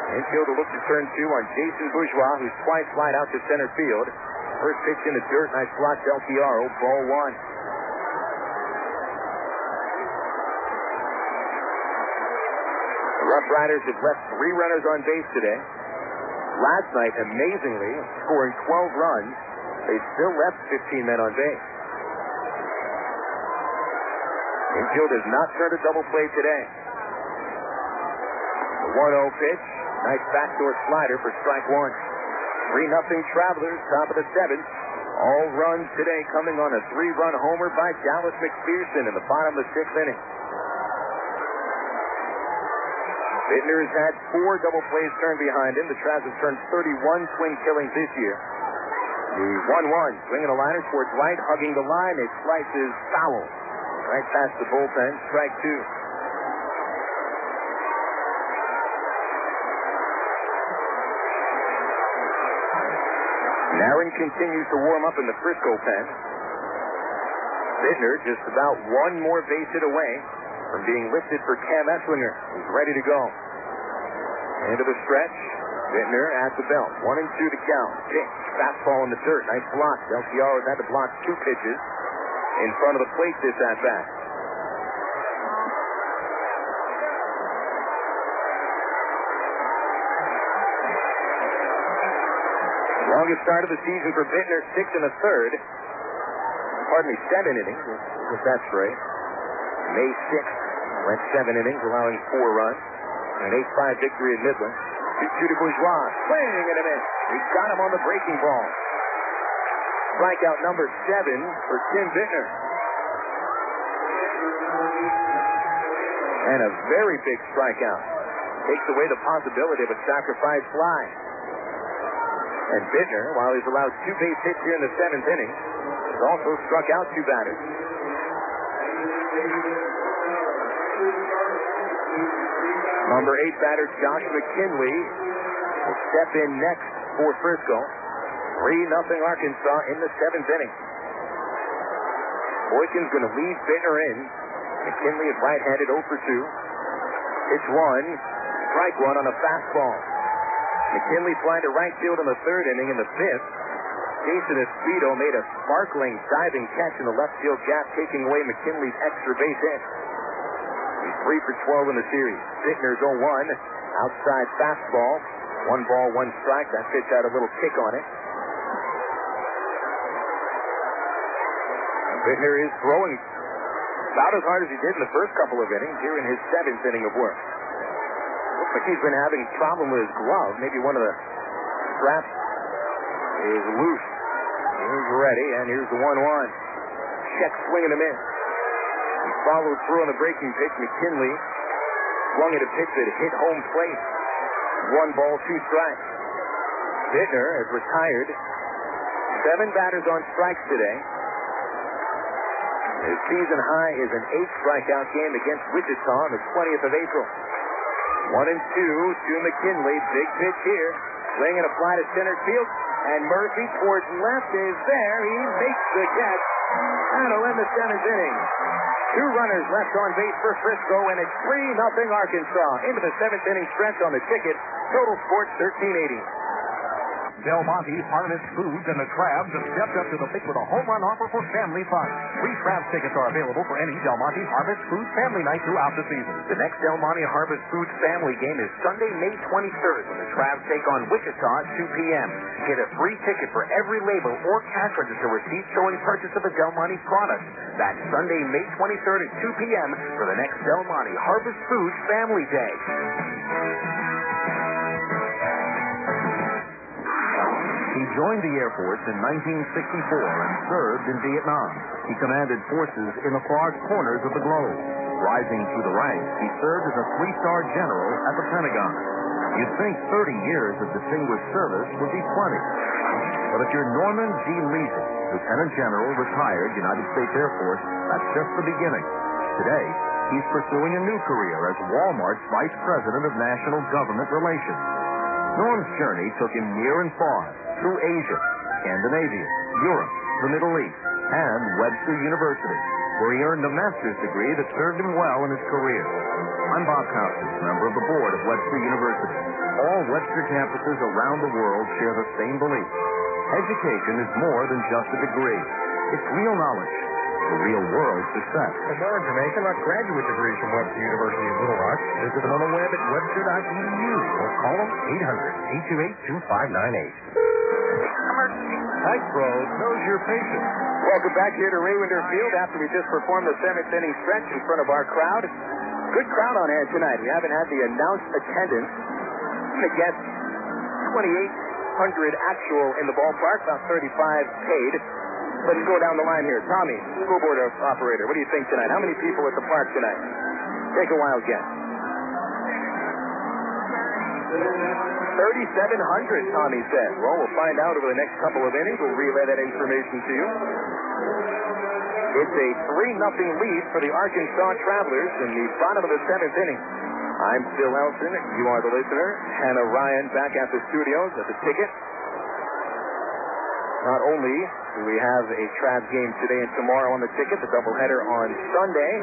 [SPEAKER 2] Infield will look to turn 2 on Jason Bourgeois, who's twice flied out to center field. First pitch in the dirt, nice block, Del Chiaro, ball 1. Rough Riders have left 3 runners on base today. Last night, amazingly, scoring 12 runs, they still left 15 men on base. Infield has not turned a double play today. The 1-0 pitch. Nice backdoor slider for strike one. 3-0 Travelers, top of the seventh. All runs today coming on a 3-run homer by Dallas McPherson in the bottom of the sixth inning. Bittner has had 4 double plays turned behind him. The Travs have turned 31 twin killings this year. The 1-1, swinging a liner towards right, hugging the line. It slices foul. Right past the bullpen, strike two. Narron continues to warm up in the Frisco pen. Bittner just about one more base hit away from being lifted for Cam Esslinger, who's ready to go. Into the stretch, Bittner at the belt. 1-2 the count. Pitch, fastball in the dirt. Nice block. Del Chiaro's had to block 2 pitches in front of the plate this at-bat. Longest start of the season for Bittner, 6 1/3. Pardon me, 7 innings. If that's right. May 6th went 7 innings, allowing 4 runs. An 8-5 victory at Midland. 2-2 to Bourgeois. Swing and a miss. He got him on the breaking ball. Strikeout number 7 for Tim Bittner. And a very big strikeout. Takes away the possibility of a sacrifice fly. And Bittner, while he's allowed 2 base hits here in the 7th inning, has also struck out 2 batters. Number 8 batter Josh McKinley will step in next for Frisco. 3-0 Arkansas in the 7th inning. Boykin's going to lead Bittner in. McKinley is right-handed 0 for 2. Pitch 1, strike 1 on a fastball. McKinley flying to right field in the 3rd inning. In the 5th, Jason Esposito made a sparkling diving catch in the left field gap, taking away McKinley's extra base hit. He's 3 for 12 in the series. Bittner's 0-1. Outside fastball. 1 ball, 1 strike. That pitch had a little kick on it. Bittner is throwing about as hard as he did in the first couple of innings here in his 7th inning of work. Looks like he's been having a problem with his glove. Maybe one of the straps is loose. He's ready, and here's the 1-1. Check swing and a miss. He followed through on the breaking pitch. McKinley swung at a pitch that hit home plate. 1 ball, 2 strikes. Bittner has retired 7 batters on strikes today. His season high is an 8 strikeout game against Wichita on the 20th of April. 1-2 to McKinley. Big pitch here. Swing and a fly to center field. And Murphy towards left is there. He makes the catch. That'll end the 7th inning. 2 runners left on base for Frisco, and it's 3-0 Arkansas. Into the 7th inning stretch on the ticket. Total Sports 1380.
[SPEAKER 7] Del Monte's Harvest Foods and the Travs have stepped up to the plate with a home run offer for family fun. Free Travs tickets are available for any Del Monte Harvest Foods family night throughout the season.
[SPEAKER 4] The next Del Monte Harvest Foods family game is Sunday, May 23rd, when the Travs take on Wichita at 2 p.m. Get a free ticket for every label or cash register receipt showing purchase of a Del Monte product. That's Sunday, May 23rd at 2 p.m. for the next Del Monte Harvest Foods family day.
[SPEAKER 7] He joined the Air Force in 1964 and served in Vietnam. He commanded forces in the far corners of the globe. Rising through the ranks, he served as a 3-star general at the Pentagon. You'd think 30 years of distinguished service would be plenty. But if you're Norman G. Leeson, Lieutenant General, retired United States Air Force, that's just the beginning. Today, he's pursuing a new career as Walmart's Vice President of National Government Relations. Norm's journey took him near and far, through Asia, Scandinavia, Europe, the Middle East, and Webster University, where he earned a master's degree that served him well in his career. I'm Bob Costas, member of the board of Webster University. All Webster campuses around the world share the same belief. Education is more than just a degree. It's real knowledge, for real world success.
[SPEAKER 14] For more information on graduate degrees from Webster University in Little Rock, visit them on the web at webster.edu or call them 800-828-2598.
[SPEAKER 16] Emergency.
[SPEAKER 19] Ag Pro knows your patient.
[SPEAKER 2] Welcome back here to Raywinder Field after we just performed the 7th inning stretch in front of our crowd. Good crowd on hand tonight. We haven't had the announced attendance. I'm going to guess 2,800 actual in the ballpark, about 35 paid. Let's go down the line here. Tommy, school board operator, what do you think tonight? How many people at the park tonight? Take a wild guess. 3,700, Tommy said. Well, we'll find out over the next couple of innings. We'll relay that information to you. It's a 3-0 lead for the Arkansas Travelers in the bottom of the 7th inning. I'm Phil Elson. You are the listener. Hannah Ryan back at the studios at the Ticket. Not only do we have a Travs game today and tomorrow on the Ticket, the doubleheader on Sunday,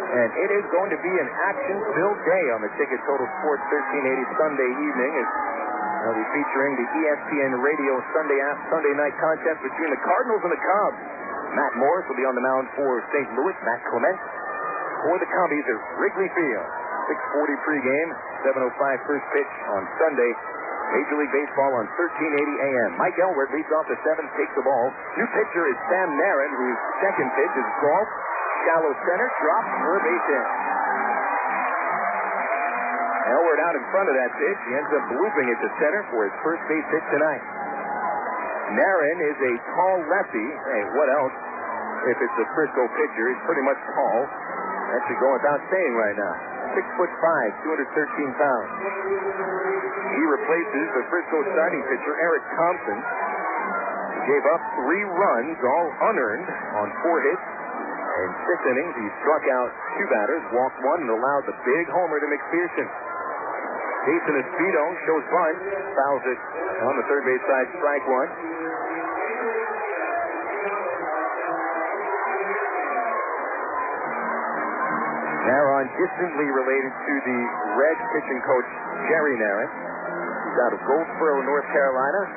[SPEAKER 2] and it is going to be an action-filled day on the Ticket. Total Sports 1380 Sunday evening is we'll be featuring the ESPN Radio Sunday night contest between the Cardinals and the Cubs. Matt Morris will be on the mound for St. Louis. Matt Clement for the Cubbies at Wrigley Field. 6:40 pregame, 7:05 first pitch on Sunday. Major League Baseball on 1380 AM. Mike Elward leads off the 7th, takes the ball. New pitcher is Sam Narin, whose second pitch is golf. Shallow center, drops for a base hit. Elward out in front of that pitch. He ends up looping it to center for his first base hit tonight. Narin is a tall lefty. Hey, what else? If it's a Frisco pitcher, he's pretty much tall. That should go without saying right now. 6'5", 213 pounds. He replaces the Frisco starting pitcher, Eric Thompson. He gave up 3 runs, all unearned, on 4 hits. In 6 innings, he struck out 2 batters, walked 1, and allowed the big homer to McPherson. Jason Espedo shows bunt, fouls it on the third base side, strike 1. Narin, distantly related to the Reds pitching coach, Jerry Narin. He's out of Goldsboro, North Carolina.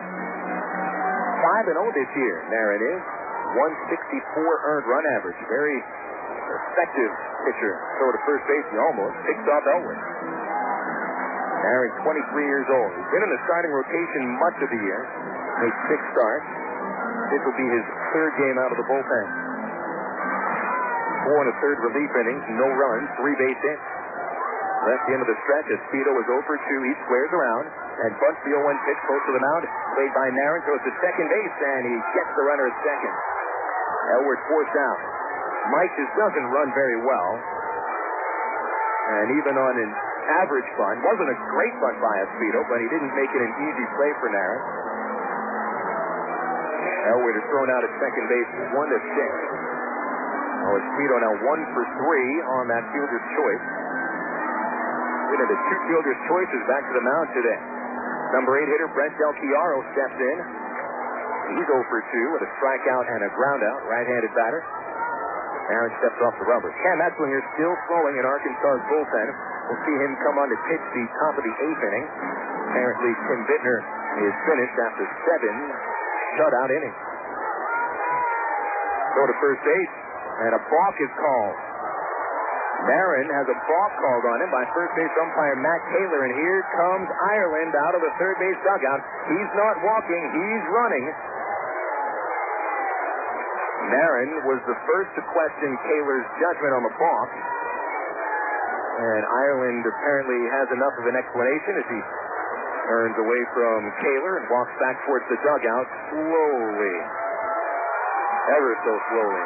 [SPEAKER 2] 5-0 this year, Narin is. 164 earned run average. Very effective pitcher. Throw to first base, he almost picks off Elward. Narin, 23 years old. He's been in the starting rotation much of the year. Made 6 starts. This will be his 3rd game out of the bullpen. 4 1/3 relief innings, no runs, 3 base hits. Left the end of the stretch as Speedo is 0 for 2. He squares around and bunts the 0-1 pitch close to the mound. Played by Narin, throws to second base, and he gets the runner at second. Elward forced out. Mike just doesn't run very well. And even on an average bunt, wasn't a great bunt by Speedo, but he didn't make it an easy play for Narin. Elward is thrown out at second base, 1-6. Speedo now 1 for 3 on that fielder's choice. Into the 2 fielder's choices back to the mound today. Number 8 hitter Brent Del Chiaro steps in. He's 0 for 2 with a strikeout and a groundout. Right-handed batter. Narin steps off the rubber. Cam Etzlinger still throwing in Arkansas's bullpen. We'll see him come on to pitch the top of the 8th inning. Apparently Tim Bittner is finished after 7 shutout innings. Go to first base. And a balk is called. Narin has a balk called on him by first base umpire Matt Taylor, and here comes Ireland out of the third base dugout. He's not walking, he's running. Narin was the first to question Taylor's judgment on the balk. And Ireland apparently has enough of an explanation as he turns away from Taylor and walks back towards the dugout slowly. Ever so slowly.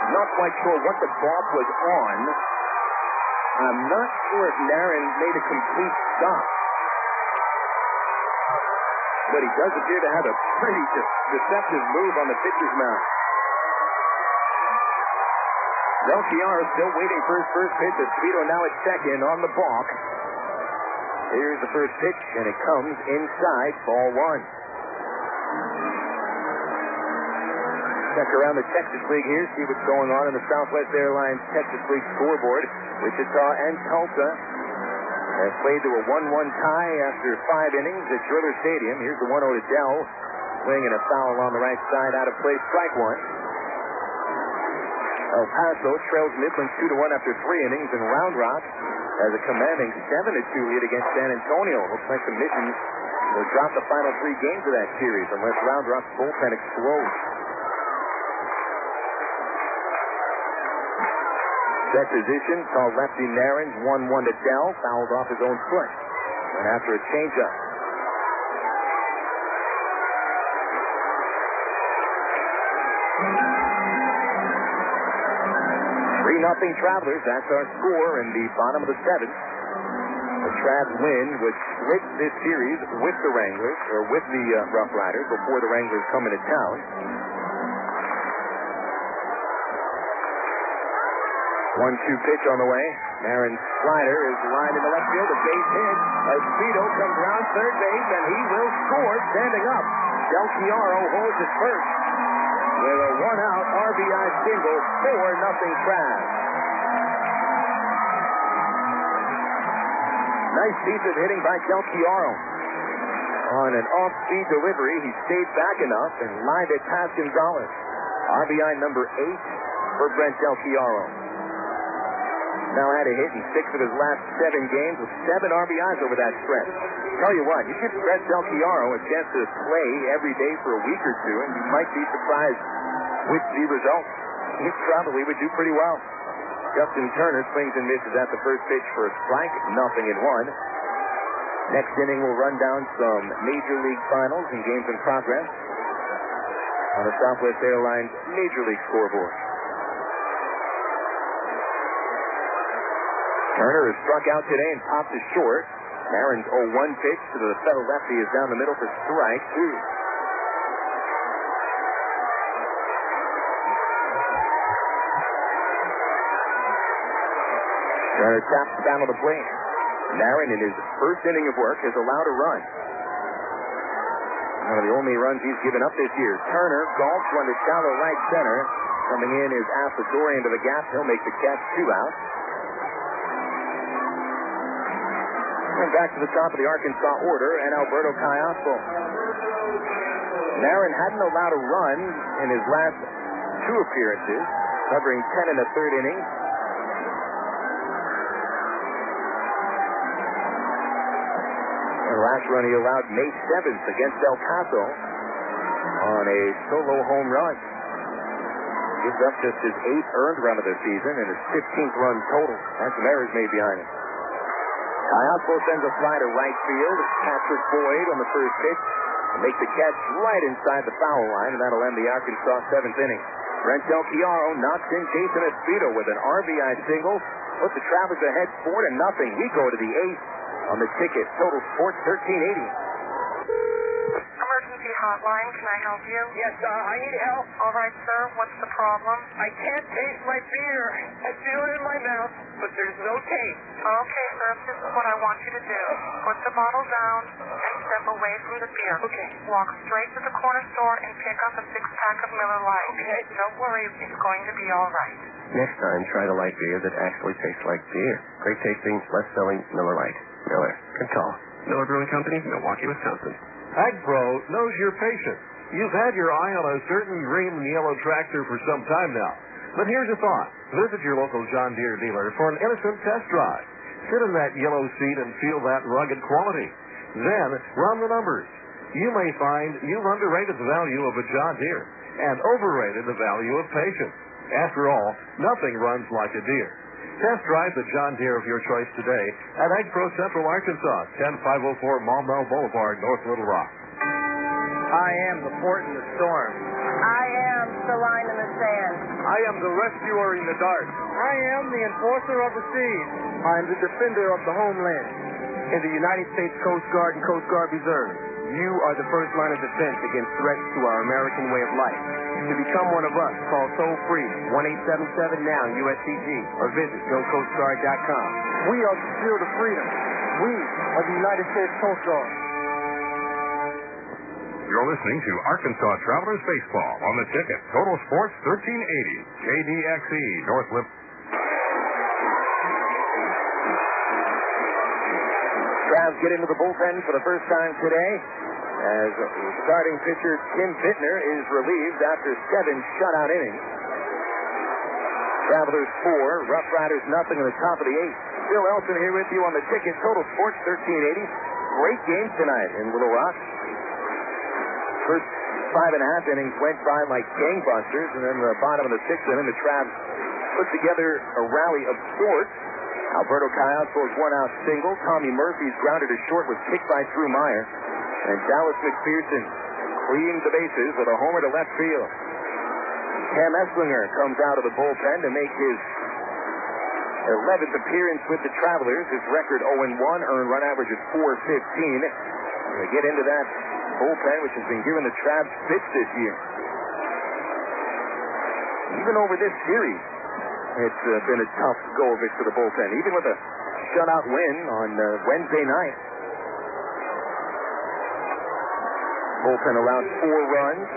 [SPEAKER 2] Not quite sure what the balk was on. I'm not sure if Narin made a complete stop. But he does appear to have a pretty deceptive move on the pitcher's mound. Del Chiaro still waiting for his first pitch. Speedo now at second on the balk. Here's the first pitch, and it comes inside, ball 1. Check around the Texas League here, see what's going on in the Southwest Airlines Texas League scoreboard. Wichita and Tulsa have played to a 1-1 tie after 5 innings at Driller Stadium. Here's the 1-0 to Dell, swinging a foul on the right side, out of play, strike 1. El Paso trails Midland 2-1 after 3 innings, and Round Rock has a commanding 7-2 lead against San Antonio. Looks like the Missions or drop the final 3 games of that series unless Roundrock's bullpen explodes. Set position, saw lefty Narins 1-1 to Dell, fouled off his own foot. And after a changeup. 3-0 Travelers. That's our score in the bottom of the 7th. The Travs win would split this series with the Wranglers, or with the RoughRiders, before the Wranglers come into town. 1-2 pitch on the way. Marin's slider is lined into left field. A base hit. Espedo comes around third base, and he will score standing up. Del Chiaro holds it first with a 1-out RBI single, 4-0 Travs. Nice piece of hitting by Del Chiaro. On an off-speed delivery, he stayed back enough and lined it past Gonzalez. RBI number 8 for Brent Del Chiaro. Now had a hit in 6 of his last 7 games with 7 RBIs over that stretch. Tell you what, you give Brent Del Chiaro a chance to play every day for a week or two, and you might be surprised with the results. He probably would do pretty well. Justin Turner swings and misses at the first pitch for a strike, 0-1. Next inning, we'll run down some Major League Finals and games in progress on the Southwest Airlines Major League scoreboard. Turner is struck out today and popped to short. Marin's 0-1 pitch to the fellow lefty is down the middle for strike 2. Turner taps down on the plate. Marin, in his first inning of work, has allowed a run. One of the only runs he's given up this year. Turner golfs one to shallow right center. Coming in is Asadori into the gap. He'll make the catch, 2 out. And back to the top of the Arkansas order, and Alberto Caiazzo. Marin hadn't allowed a run in his last 2 appearances, covering 10 in the 3rd inning. The last run he allowed May 7th against El Paso on a solo home run. Gives up just his 8th earned run of the season and his 15th run total. That's some errors made behind him. Caiazzo sends a fly to right field. Patrick Boyd on the first pitch will make the catch right inside the foul line, and that'll end the Arkansas 7th inning. Brent Del Chiaro knocks in Jason Espedo with an RBI single. Put the Travelers ahead 4-0. We go to the 8th. On the ticket, Total Sports 1380.
[SPEAKER 16] Emergency hotline, can I help you?
[SPEAKER 17] Yes, I need help.
[SPEAKER 16] All right, sir, what's the problem?
[SPEAKER 17] I can't taste my beer. I feel it in my mouth, but there's no taste.
[SPEAKER 16] Okay, sir, this is what I want you to do. Put the bottle down and step away from the beer.
[SPEAKER 17] Okay.
[SPEAKER 16] Walk straight to the corner store and pick up a 6-pack of Miller Lite.
[SPEAKER 17] Okay.
[SPEAKER 16] Don't worry, it's going to be all right.
[SPEAKER 5] Next time, try the light beer that actually tastes like beer. Great tasting, less selling Miller Lite. Miller. Good call. Miller Brewing Company, Milwaukee, Wisconsin.
[SPEAKER 19] AgPro knows you're patient. You've had your eye on a certain green and yellow tractor for some time now. But here's a thought. Visit your local John Deere dealer for an innocent test drive. Sit in that yellow seat and feel that rugged quality. Then run the numbers. You may find you've underrated the value of a John Deere and overrated the value of patience. After all, nothing runs like a Deere. Test drive the John Deere of your choice today at AgPro Central Arkansas, 10504 Maumelle Boulevard, North Little Rock.
[SPEAKER 17] I am the port in the storm.
[SPEAKER 12] I am the line in the sand.
[SPEAKER 17] I am the rescuer in the dark.
[SPEAKER 21] I am the enforcer of the seas.
[SPEAKER 17] I am the defender of the homeland. In the United States Coast Guard and Coast Guard Reserve, you are the first line of defense against threats to our American way of life. To become one of us, call toll-free 1-877-NOW USCG or visit gocoastguard.com. We are the shield of freedom. We are the United States Coast Guard.
[SPEAKER 1] You're listening to Arkansas Travelers Baseball on the ticket. Total Sports 1380. KDXE, North Lip.
[SPEAKER 2] Travs get into the bullpen for the first time today as starting pitcher Tim Bittner is relieved after 7 shutout innings. Travelers 4, RoughRiders nothing in the top of the 8th. Bill Elson here with you on the ticket. Total Sports 1380. great game tonight in Little Rock. First 5.5 innings went by like gangbusters, and then the bottom of the 6th inning, the Travs put together a rally of sorts. Alberto Cayazzo's one-out single. Tommy Murphy's grounded to short was kicked by Drew Meyer. And Dallas McPherson cleans the bases with a homer to left field. Cam Esslinger comes out of the bullpen to make his 11th appearance with the Travelers. His record 0-1, earned run average of 4.15. They get into that bullpen, which has been giving the Travs fits this year. Even over this series, it's been a tough go of it for the bullpen, even with a shutout win on Wednesday night. Bullpen allowed 4 runs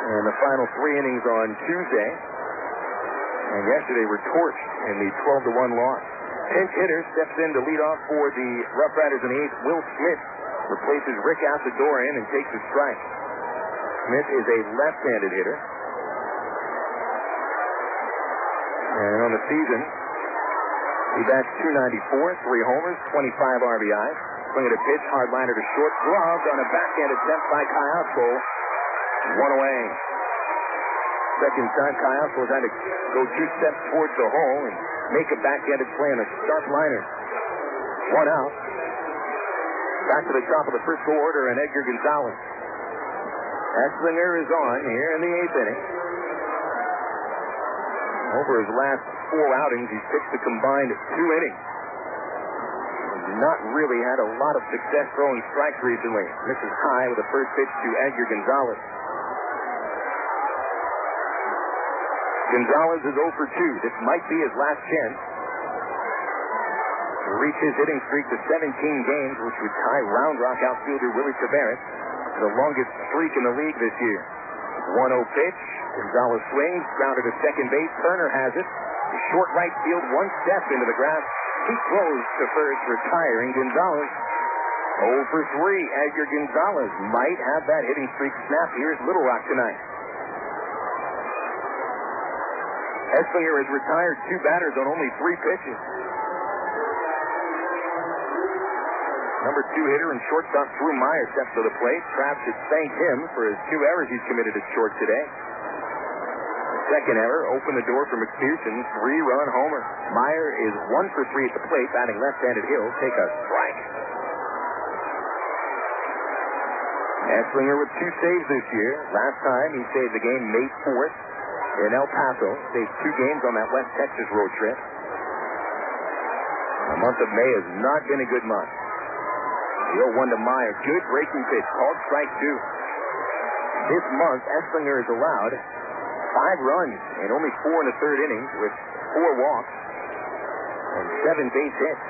[SPEAKER 2] in the final 3 innings on Tuesday. And yesterday were torched in the 12-1 loss. Pinch hitter steps in to lead off for the RoughRiders in the 8th. Will Smith replaces Rick Asadorian and takes a strike. Smith is a left-handed hitter. And on the season, he bats .294, 3 homers, 25 RBIs. Swinging a pitch, hard liner to short, gloved on a backhand attempt by Cayazzo. 1 away. Second time Cayazzo has had to go 2 steps towards the hole and make a backhanded play on a sharp liner. 1 out. Back to the top of the Frisco order and Edgar Gonzalez. Esslinger is on here in the 8th inning. Over his last 4 outings, he's pitched a combined 2 innings. He's not really had a lot of success throwing strikes recently. This is high with the first pitch to Edgar Gonzalez. Gonzalez is 0 for 2. This might be his last chance to reach his hitting streak to 17 games, which would tie Round Rock outfielder Willie Taveras to the longest streak in the league this year. 1-0 pitch. Gonzalez swings, grounded to second base. Turner has it. To short right field, 1 step into the grass. He throws to first, retiring Gonzalez. 0 for 3. Edgar Gonzalez might have that hitting streak snap here at Little Rock tonight. Esslinger has retired 2 batters on only 3 pitches. Number 2 hitter and shortstop Drew Meyer steps to the plate. Travs should thank him for his 2 errors he's committed at short today. The second error opened the door for McPherson's 3-run homer. Meyer is 1 for 3 at the plate, batting left-handed. He'll take a strike. Esslinger with 2 saves this year. Last time he saved the game May 4th. In El Paso, saved 2 games on that West Texas road trip. The month of May has not been a good month. The 0-1 to Meyer. Good breaking pitch. Called strike 2. This month, Esslinger is allowed 5 runs in only 4 in the 3rd innings with 4 walks and 7 base hits.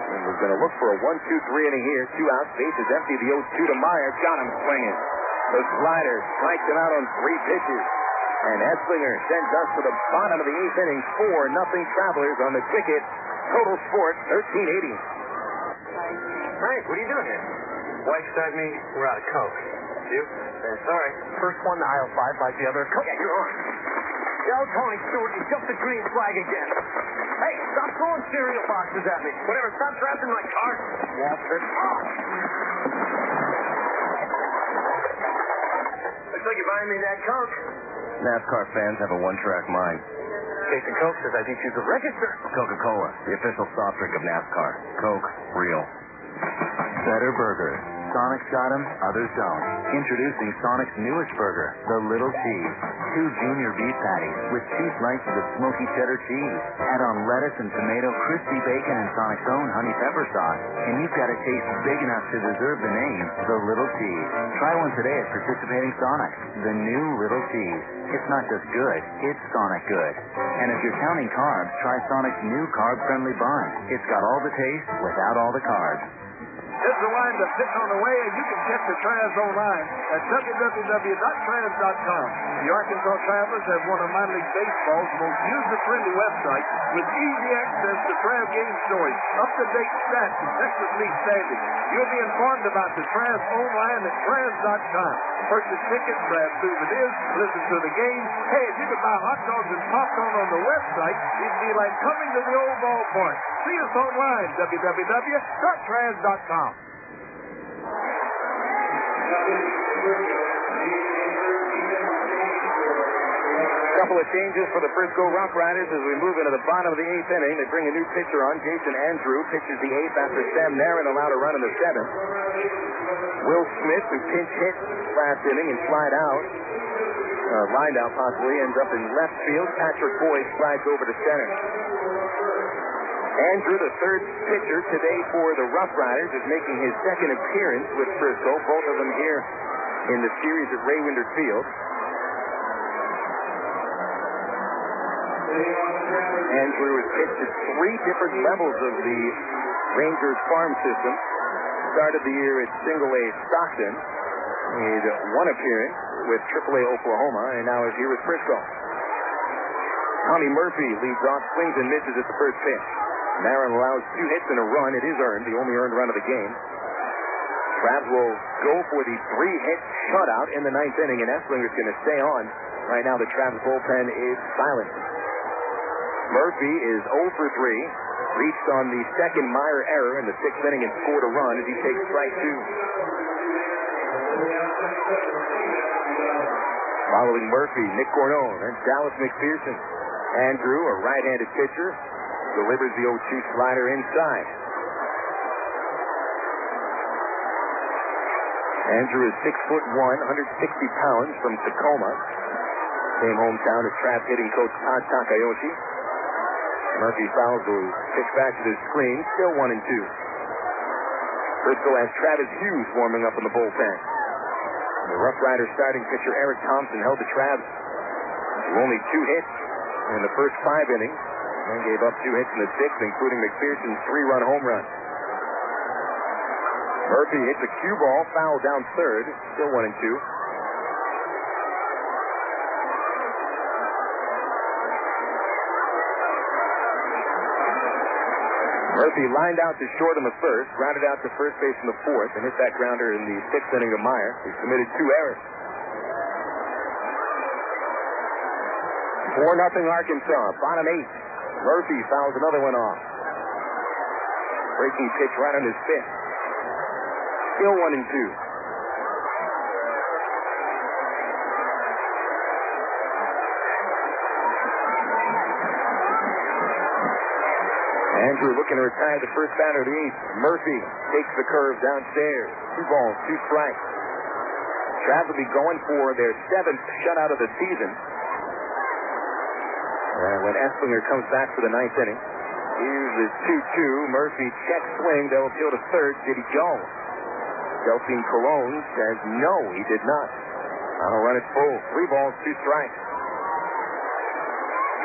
[SPEAKER 2] And we're going to look for a 1-2-3 inning here. 2 outs. Bases empty. The 0-2 to Meyer. Got him swinging. The slider strikes him out on 3 pitches. And Esslinger sends us to the bottom of the 8th inning. 4-0 Travelers on the ticket. Total Sports 1380.
[SPEAKER 3] Frank, what are you doing here? Wife sent me. We're out of Coke. You? Sorry. First one to aisle 5, like the other. Coke. Yeah, you're on. Yo, Tony Stewart, you jumped the green flag again. Hey, stop throwing cereal boxes at me. Whatever, stop trapping my car. Yeah, sir. Oh. Looks like you're buying me that Coke.
[SPEAKER 5] NASCAR fans have a one-track mind.
[SPEAKER 3] Jason Coke says I need you to register.
[SPEAKER 5] Coca-Cola, the official soft drink of NASCAR. Coke, real.
[SPEAKER 8] Better burgers. Sonic's got them, others don't. Introducing Sonic's newest burger, the Little Cheese. 2 junior beef patties with 2 slices of smoky cheddar cheese. Add on lettuce and tomato, crispy bacon, and Sonic's own honey pepper sauce. And you've got a taste big enough to deserve the name, the Little Cheese. Try one today at participating Sonic's. The new Little Cheese. It's not just good, it's Sonic good. And if you're counting carbs, try Sonic's new carb-friendly bun. It's got all the taste without all the carbs.
[SPEAKER 3] Just
[SPEAKER 10] the windup pitch on the way, and you can check the Travs online at www.travs.com. The Arkansas Travelers have one of minor league baseball's most user-friendly websites with easy access to Trav game stories, up-to-date stats, and Texas League standings. You'll be informed about the Travs online at travs.com. Purchase tickets, grab souvenirs, listen to the game. Hey, if you could buy hot dogs and popcorn on the website, it'd be like coming to the old ballpark. See us online, www.travs.com.
[SPEAKER 2] Couple of changes for the Frisco RoughRiders as we move into the bottom of the eighth inning. They bring a new pitcher on. Jason Andrew pitches the eighth after Sam Narron allowed a run in the seventh. Will Smith, who pinch hit last inning and lined out possibly, ends up in left field. Patrick Boyd slides over to center. Andrew, the third pitcher today for the RoughRiders, is making his second appearance with Frisco, both of them here in the series at Ray Winder Field. Andrew has pitched at three different levels of the Rangers farm system. Started the year at Single-A Stockton. Made one appearance with Triple-A Oklahoma, and now is here with Frisco. Tommy Murphy leads off, swings and misses at the first pitch. Narron allows 2 hits and a run. It is earned, the only earned run of the game. Travs will go for the 3-hit shutout in the ninth inning, and Esslinger's going to stay on. Right now, the Travs bullpen is silent. Murphy is 0 for 3. Reached on the second Meyer error in the sixth inning and scored a run as he takes strike 2. Following Murphy, Nick Cornell, and Dallas McPherson. Andrew, a right-handed pitcher, delivers the 0-2 slider inside. Andrew is 6'1", 160 pounds from Tacoma. Same hometown as Travs hitting coach Todd Takayoshi. Murphy fouls the pitch back to the screen, still 1-2. Frisco has Travis Hughes warming up in the bullpen. The RoughRiders starting pitcher Eric Thompson held the Travs to only 2 hits in the first 5 innings and gave up 2 hits in the sixth, including McPherson's 3-run home run. Murphy hits a cue ball, foul down third, still 1-2. Murphy lined out to short in the first, grounded out to first base in the fourth, and hit that grounder in the sixth inning to Meyer, who committed 2 errors. 4-0 Arkansas, bottom 8. Murphy fouls another one off. Breaking pitch right on his fifth. Still 1-2. Andrew looking to retire the first batter of the eighth. Murphy takes the curve downstairs. 2 balls, 2 strikes. Travs will be going for their 7th shutout of the season. And when Esslinger comes back for the 9th inning, here's the 2-2. Murphy check swing. They'll appeal to third. Did he go? Delphine Colon says no, he did not. I'll run it full. 3 balls, 2 strikes.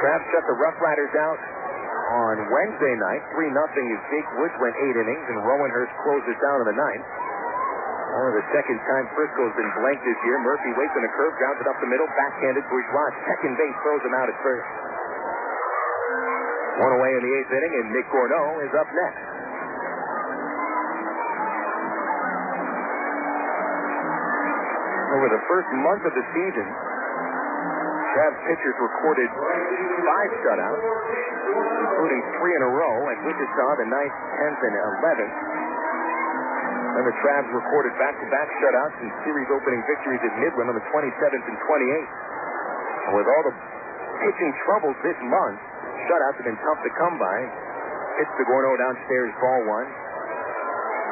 [SPEAKER 2] Travs shut the RoughRiders out on Wednesday night. 3-0 as Jake Woods went 8 innings, and Rowanhurst closed it down in the 9th. Only the second time Frisco's been blanked this year. Murphy waits on a curve, grounds it up the middle, backhanded. Bourgeois, second base, throws him out at first. 1 away in the 8th inning, and Nick Corneau is up next. Over the first month of the season, Travs pitchers recorded 5 shutouts, including 3 in a row at Wichita, the 9th, 10th, and 11th. And the Travs recorded back-to-back shutouts and series opening victories at Midland on the 27th and 28th. And with all the pitching troubles this month, shutouts have been tough to come by. Pitch to Gorno downstairs, ball 1.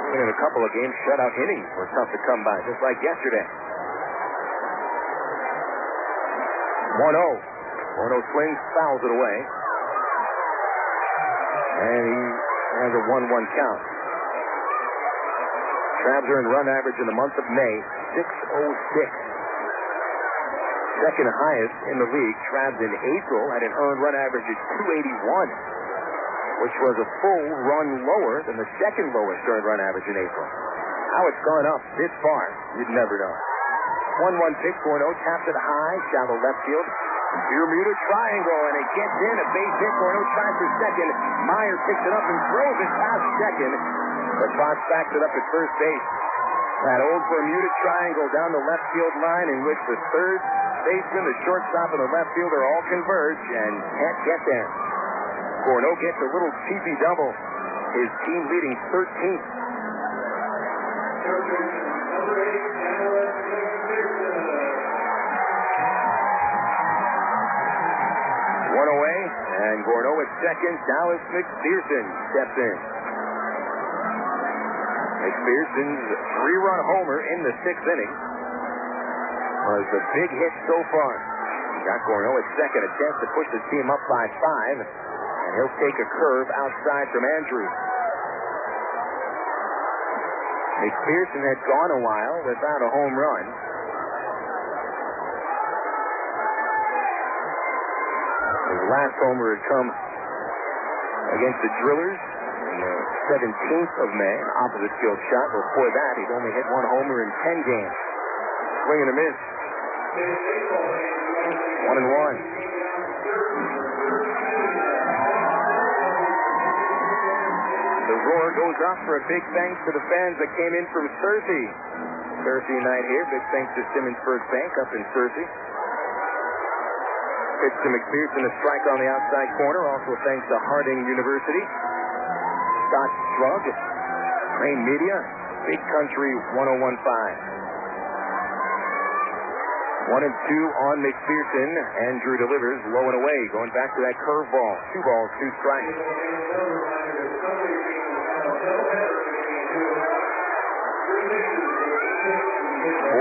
[SPEAKER 2] And in a couple of games, shutout innings were tough to come by, just like yesterday. 1-0. Gorno swings, fouls it away. And he has a 1-1 count. Travs earned run average in the month of May, 606. Second highest in the league. Travs in April had an earned run average of 281. which was a full run lower than the second lowest earned run average in April. How it's gone up this far, you'd never know. 1-1 pitch, Gorno taps it high, shallow left field. Bermuda triangle, and it gets in. A base hit. Gorno tries for second. Meyer picks it up and throws it past second. But Fox backs it up at first base. That old Bermuda triangle down the left field line in which the third baseman, the shortstop, and the left fielder all converge and can't get there. Gorno gets a little cheapy double. His team leading 13th. One away, and Gorno at second. Dallas McPherson steps in. McPherson's 3-run homer in the 6th inning was the big hit so far. Got Gorno at second, a chance to push the team up by 5, and he'll take a curve outside from Andrews. McPherson had gone a while without a home run. His last homer had come against the Drillers on the 17th of May, an opposite field shot. Before that, he'd only hit one homer in 10 games. Swing and a miss. 1-1. The roar goes up for a big thanks to the fans that came in from Searcy. Thursday night here. Big thanks to Simmonsburg Bank up in Searcy. Pitch to McPherson, a strike on the outside corner. Also thanks to Harding University. Scott Strug, Rain Media, Big Country 1015. 1-2 on McPherson. Andrew delivers low and away. Going back to that curveball. 2 balls, 2 strikes.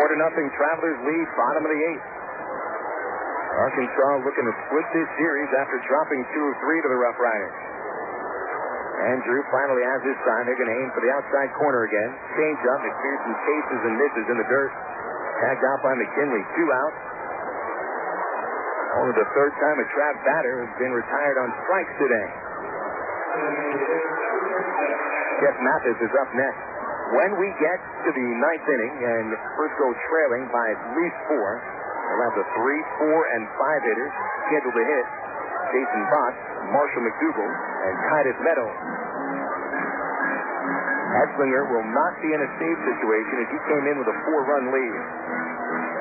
[SPEAKER 2] 4-0 Travelers lead, bottom of the 8th. Arkansas looking to split this series after dropping 2 of 3 to the RoughRiders. Andrew finally has his sign. They're going to aim for the outside corner again. Change up. McPherson chases and misses in the dirt. Tagged out by McKinley. 2 out. Only the 3rd time a Trav batter has been retired on strikes today. Jeff Mathis is up next. When we get to the 9th inning and Frisco trailing by at least 4, we'll have the 3, 4, and 5 hitters scheduled to hit. Jason Bott, Marshall McDougal, and Titus Meadows. Etzlinger will not be in a save situation as he came in with a 4-run lead.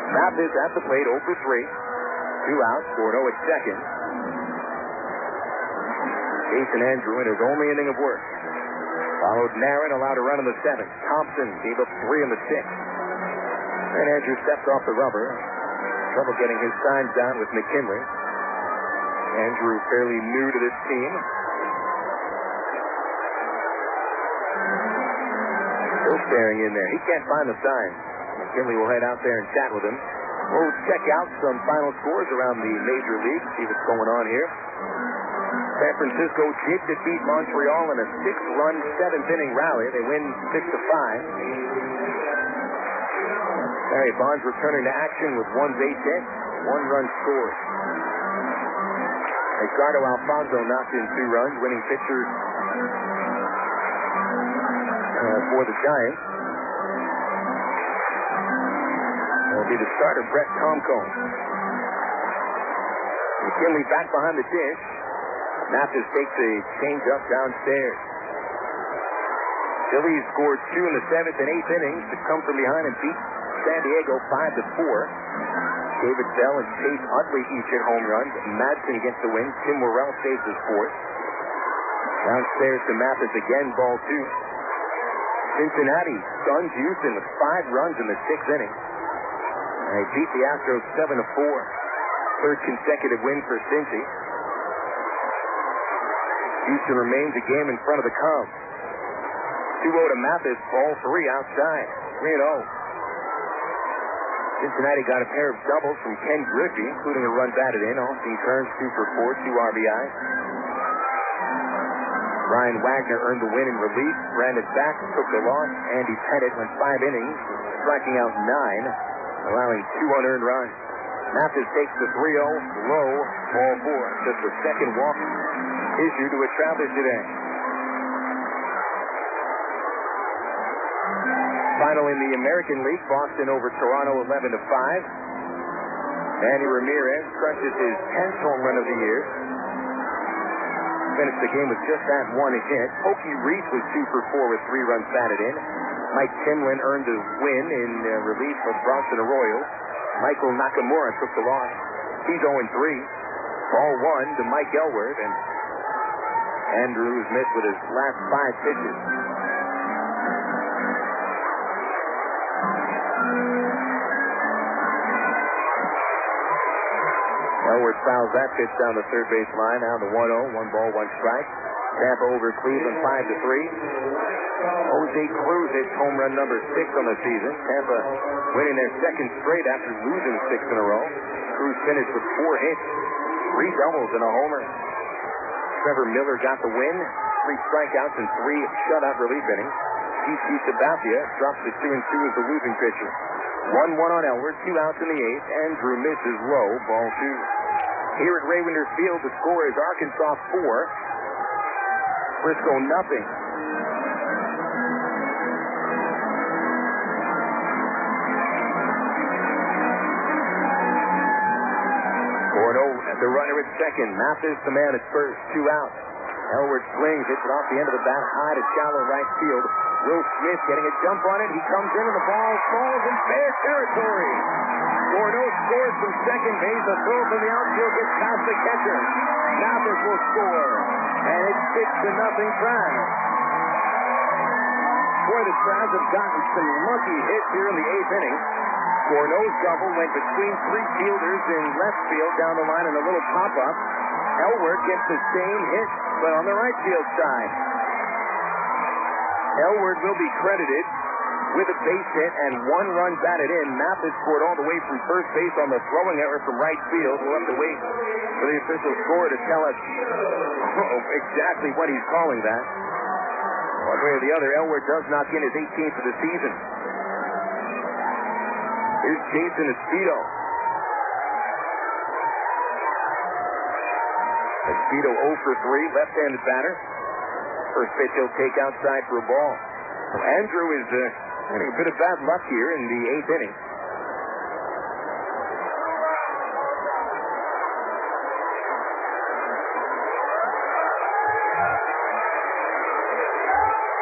[SPEAKER 2] Mathis at the plate, 0 for 3. 2 outs, Gordo at second. Jason Andrew in his only inning of work. Followed Narron, allowed a run in the 7th. Thompson gave up 3 in the 6th. And Andrew stepped off the rubber. Trouble getting his signs down with McKinley. Andrew fairly new to this team. Still staring in there. He can't find the sign. McKinley will head out there and chat with him. We'll check out some final scores around the major league, see what's going on here. San Francisco did defeat Montreal in a 6-run, 7th-inning rally. They win 6-5. Barry Bonds returning to action with 1 base hit, 1 run scored. Ricardo Alfonso knocked in 2 runs, winning pitcher for the Giants. It'll be the starter, Brett Tomko. McKinley back behind the dish. Mathis takes a change-up downstairs. Phillies scored 2 in the 7th and 8th innings to come from behind and beat San Diego 5-4. David Bell and Chase Utley each hit home runs. Madsen gets the win. Tim Worrell saves his 4th. Downstairs to Mathis again, ball 2. Cincinnati stuns Houston with 5 runs in the 6th inning. And they beat the Astros 7-4. 3rd consecutive win for Cincy. Houston remains a game in front of the Cubs. 2-0 to Mathis, ball 3 outside. 3-0. Cincinnati got a pair of doubles from Ken Griffey, including a run batted in. Austin Kearns 2 for 4, 2 RBIs. Brian Wagner earned the win in relief. Brandon Bax took the loss. Andy Pettit went 5 innings, striking out 9, allowing 2 unearned runs. Mathis takes the 3-0, low, ball 4. Just the second walk issue to a Traveler today. Final in the American League, Boston over Toronto 11-5. Manny Ramirez crushes his 10th home run of the year. Finished the game with just that one hit. Pokey Reese was 2 for 4 with 3 runs batted in. Mike Timlin earned the win in relief of Bronson Arroyo. Michael Nakamura took the loss. He's 0-3. Ball 1 to Mike Elward, and Andrews missed with his last 5 pitches. Elward fouls that pitch down the third base line. Now the 1-0, 1 ball, 1 strike. Tampa over Cleveland 5-3. Jose Cruz hits home run number 6 on the season. Tampa winning their second straight after losing 6 in a row. Cruz finished with 4 hits, 3 doubles and a homer. Trevor Miller got the win, 3 strikeouts and 3 shutout relief innings. T.C. Sabathia drops to 2-2 as the losing pitcher. 1-1 on Elward, 2 outs in the 8th. Andrew misses low, ball 2. Here at Ray Winters Field, the score is Arkansas 4, Frisco nothing. The runner at second. Mathis, the man at first. 2 outs. Elward swings, hits it off the end of the bat, high to shallow right field. Will Smith getting a jump on it. He comes in and the ball falls in fair territory. Gordo scores from second base. A throw from the outfield gets past the catcher. Mathis will score. And it's 6-0 Travs. Boy, the Travs have gotten some lucky hits here in the 8th inning. Gordo's double went between 3 fielders in left field down the line in a little pop-up. Elward gets the same hit, but on the right field side. Elward will be credited with a base hit and 1 run batted in. Mathis scored all the way from first base on the throwing error from right field. We'll have to wait for the official score to tell us exactly what he's calling that. One way or the other, Elward does knock in his 18th of the season. Here's Jason Espedo. Espedo 0 for 3, left-handed batter. First pitch he'll take outside for a ball. So Andrew is having a bit of bad luck here in the 8th inning.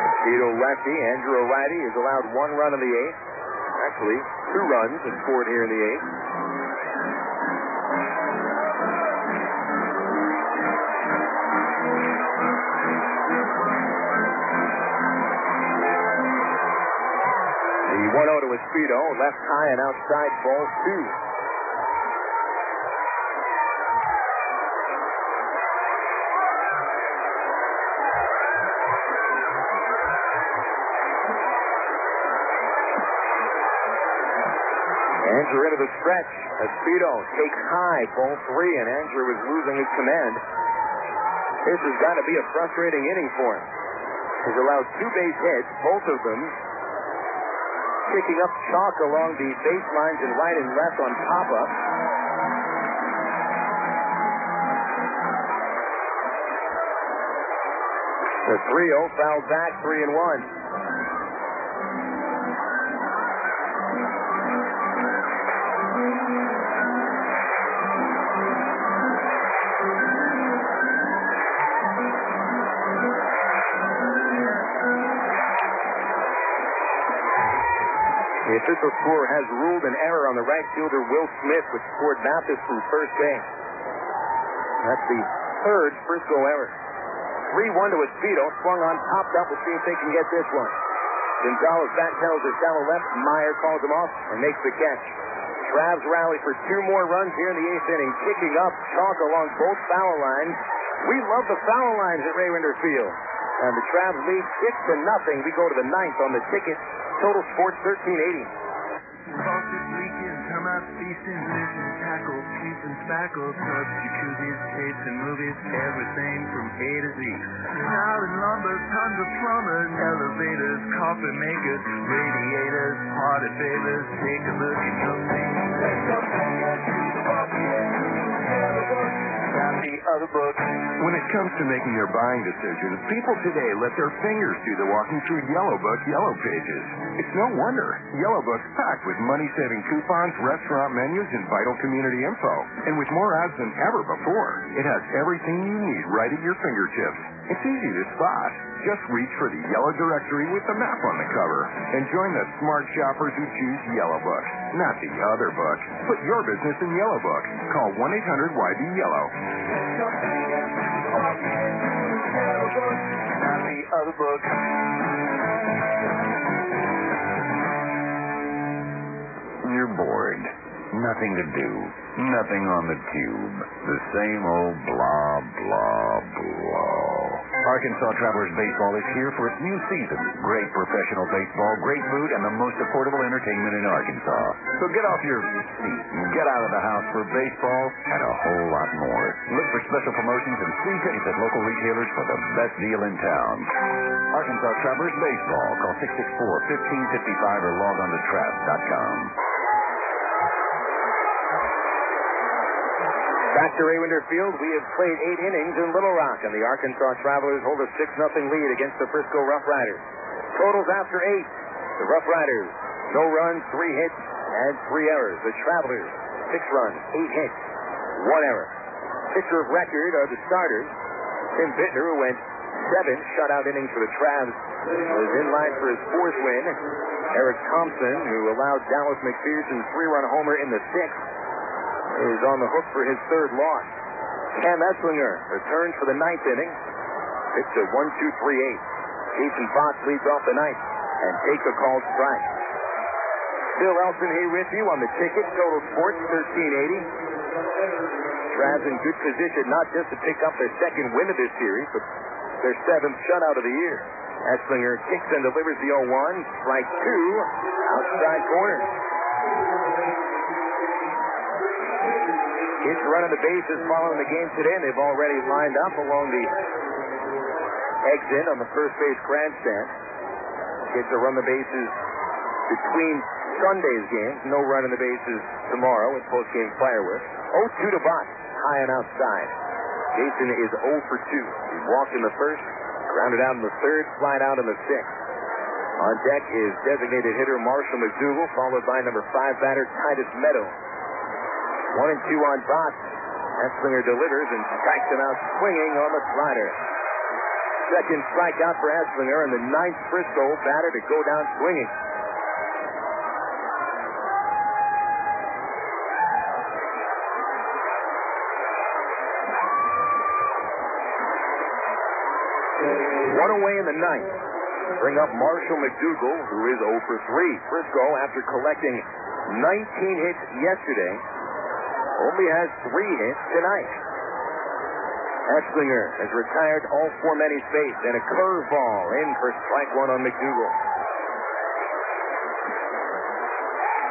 [SPEAKER 2] Espedo lefty, Andrew a righty, is allowed 1 run in the 8th. Actually, 2 runs have scored here in the 8th. The 1-0 to Espedo, left high and outside, ball 2. Andrew into the stretch. Espedo takes high, ball 3, and Andrew is losing his command. This has got to be a frustrating inning for him. He's allowed 2 base hits, both of them kicking up chalk along the baselines in right and left on pop-up. The 3-0 fouled back, 3-1. The official score has ruled an error on the right fielder Will Smith, which scored Mathis from first base. That's the 3rd Frisco error. 3-1 to Espedo, swung on, popped up. We'll see if they can get this one. Gonzalez back tells to shallow left. Meyer calls him off and makes the catch. Travs rally for 2 more runs here in the 8th inning, kicking up chalk along both foul lines. We love the foul lines at Ray Winters Field. And the Travs lead 6-0. We go to the 9th on the ticket. Total Sports 1380.
[SPEAKER 11] Faucets leaking, termites feasting, listen, tackle, sheets and spackle, tubs, jacuzzis, tapes and movies, everything from A to Z. Tile and lumber, tons of plumbers, elevators, coffee makers, radiators, party favors. Take a look at your things.
[SPEAKER 2] other book.
[SPEAKER 6] When it comes to making their buying decisions, people today let their fingers do the walking through Yellow Book Yellow Pages. It's no wonder. Yellow Book's packed with money-saving coupons, restaurant menus, and vital community info. And with more ads than ever before, it has everything you need right at your fingertips. It's easy to spot. Just reach for the yellow directory with the map on the cover and join the smart shoppers who choose Yellow Book, not the other book. Put your business in Yellow Book. Call 1-800-YB-YELLOW.
[SPEAKER 2] Not the other book.
[SPEAKER 15] You're bored. Nothing to do. Nothing on the tube. The same old blah, blah, blah. Arkansas Travelers Baseball is here for its new season. Great professional baseball, great food, and the most affordable entertainment in Arkansas. So get off your seat and get out of the house for baseball and a whole lot more. Look for special promotions and free tickets at local retailers for the best deal in town. Arkansas Travelers Baseball. Call 664-1555 or log on to Travs.com.
[SPEAKER 2] Back to Raywinder Field, we have played 8 innings in Little Rock, and the Arkansas Travelers hold a 6-0 lead against the Frisco RoughRiders. Totals after 8. The RoughRiders, no runs, 3 hits, and 3 errors. The Travelers, 6 runs, 8 hits, 1 error. Pitcher of record are the starters. Tim Bittner, who went 7 shutout innings for the Travs, was in line for his 4th win. Eric Thompson, who allowed Dallas McPherson's 3-run homer in the 6th, is on the hook for his 3rd loss. Cam Esslinger returns for the 9th inning. Pitched a 1-2-3-8. Jason Fox leads off the 9th and takes a called strike. Phil Elson here with you on the ticket. Total Sports 1380. Travs in good position not just to pick up their 2nd win of this series, but their 7th shutout of the year. Esslinger kicks and delivers the 0-1. Strike 2. Outside corner. Kids running the bases following the game today, and they've already lined up along the exit on the first base grandstand. Kids will run the bases between Sunday's games. No running the bases tomorrow with post-game fireworks. 0-2 to Bott, high and outside. Jason is 0 for 2. He walked in the 1st, grounded out in the 3rd, flied out in the 6th. On deck is designated hitter Marshall McDougal, followed by number 5 batter Titus Meadow. 1-2 on Bott. Esslinger delivers and strikes him out swinging on the slider. Second strikeout for Esslinger, and the 9th Frisco batter to go down swinging. One away in the 9th. Bring up Marshall McDougal, who is 0 for 3. Frisco, after collecting 19 hits yesterday, only has 3 hits tonight. Esslinger has retired all 4 men he's faced, and a curveball in for strike 1 on McDougal.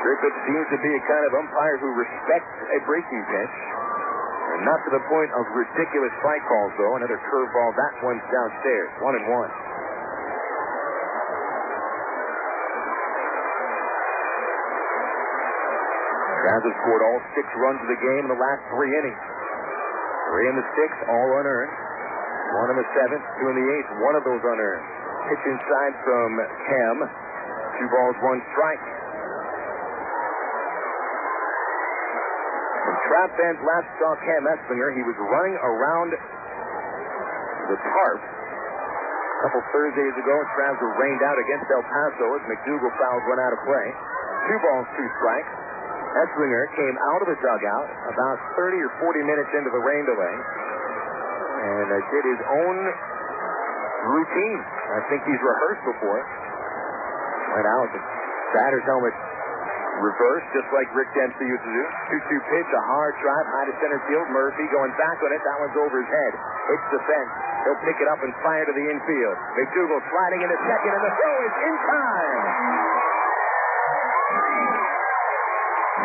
[SPEAKER 2] Griffith seems to be a kind of umpire who respects a breaking pitch, and not to the point of ridiculous strike calls, though. Another curveball, that one's downstairs. 1-1. Travs have scored all 6 runs of the game in the last 3 innings. 3 in the 6th, all unearned. 1 in the 7th, 2 in the 8th, 1 of those unearned. Pitch inside from Cam. 2 balls, 1 strike. When Trav fans last saw Cam Esslinger, he was running around the tarp. A couple Thursdays ago, Travs were rained out against El Paso as McDougal fouls went out of play. 2 balls, 2 strikes. Esslinger came out of the dugout about 30 or 40 minutes into the rain delay and did his own routine. I think he's rehearsed before. Went out, the batter's helmet reversed, just like Rick Dempsey used to do. 2-2 pitch, a hard drive, high to center field. Murphy going back on it. That one's over his head. Hits the fence. He'll pick it up and fire to the infield. McDougal sliding into second, and the throw is in time.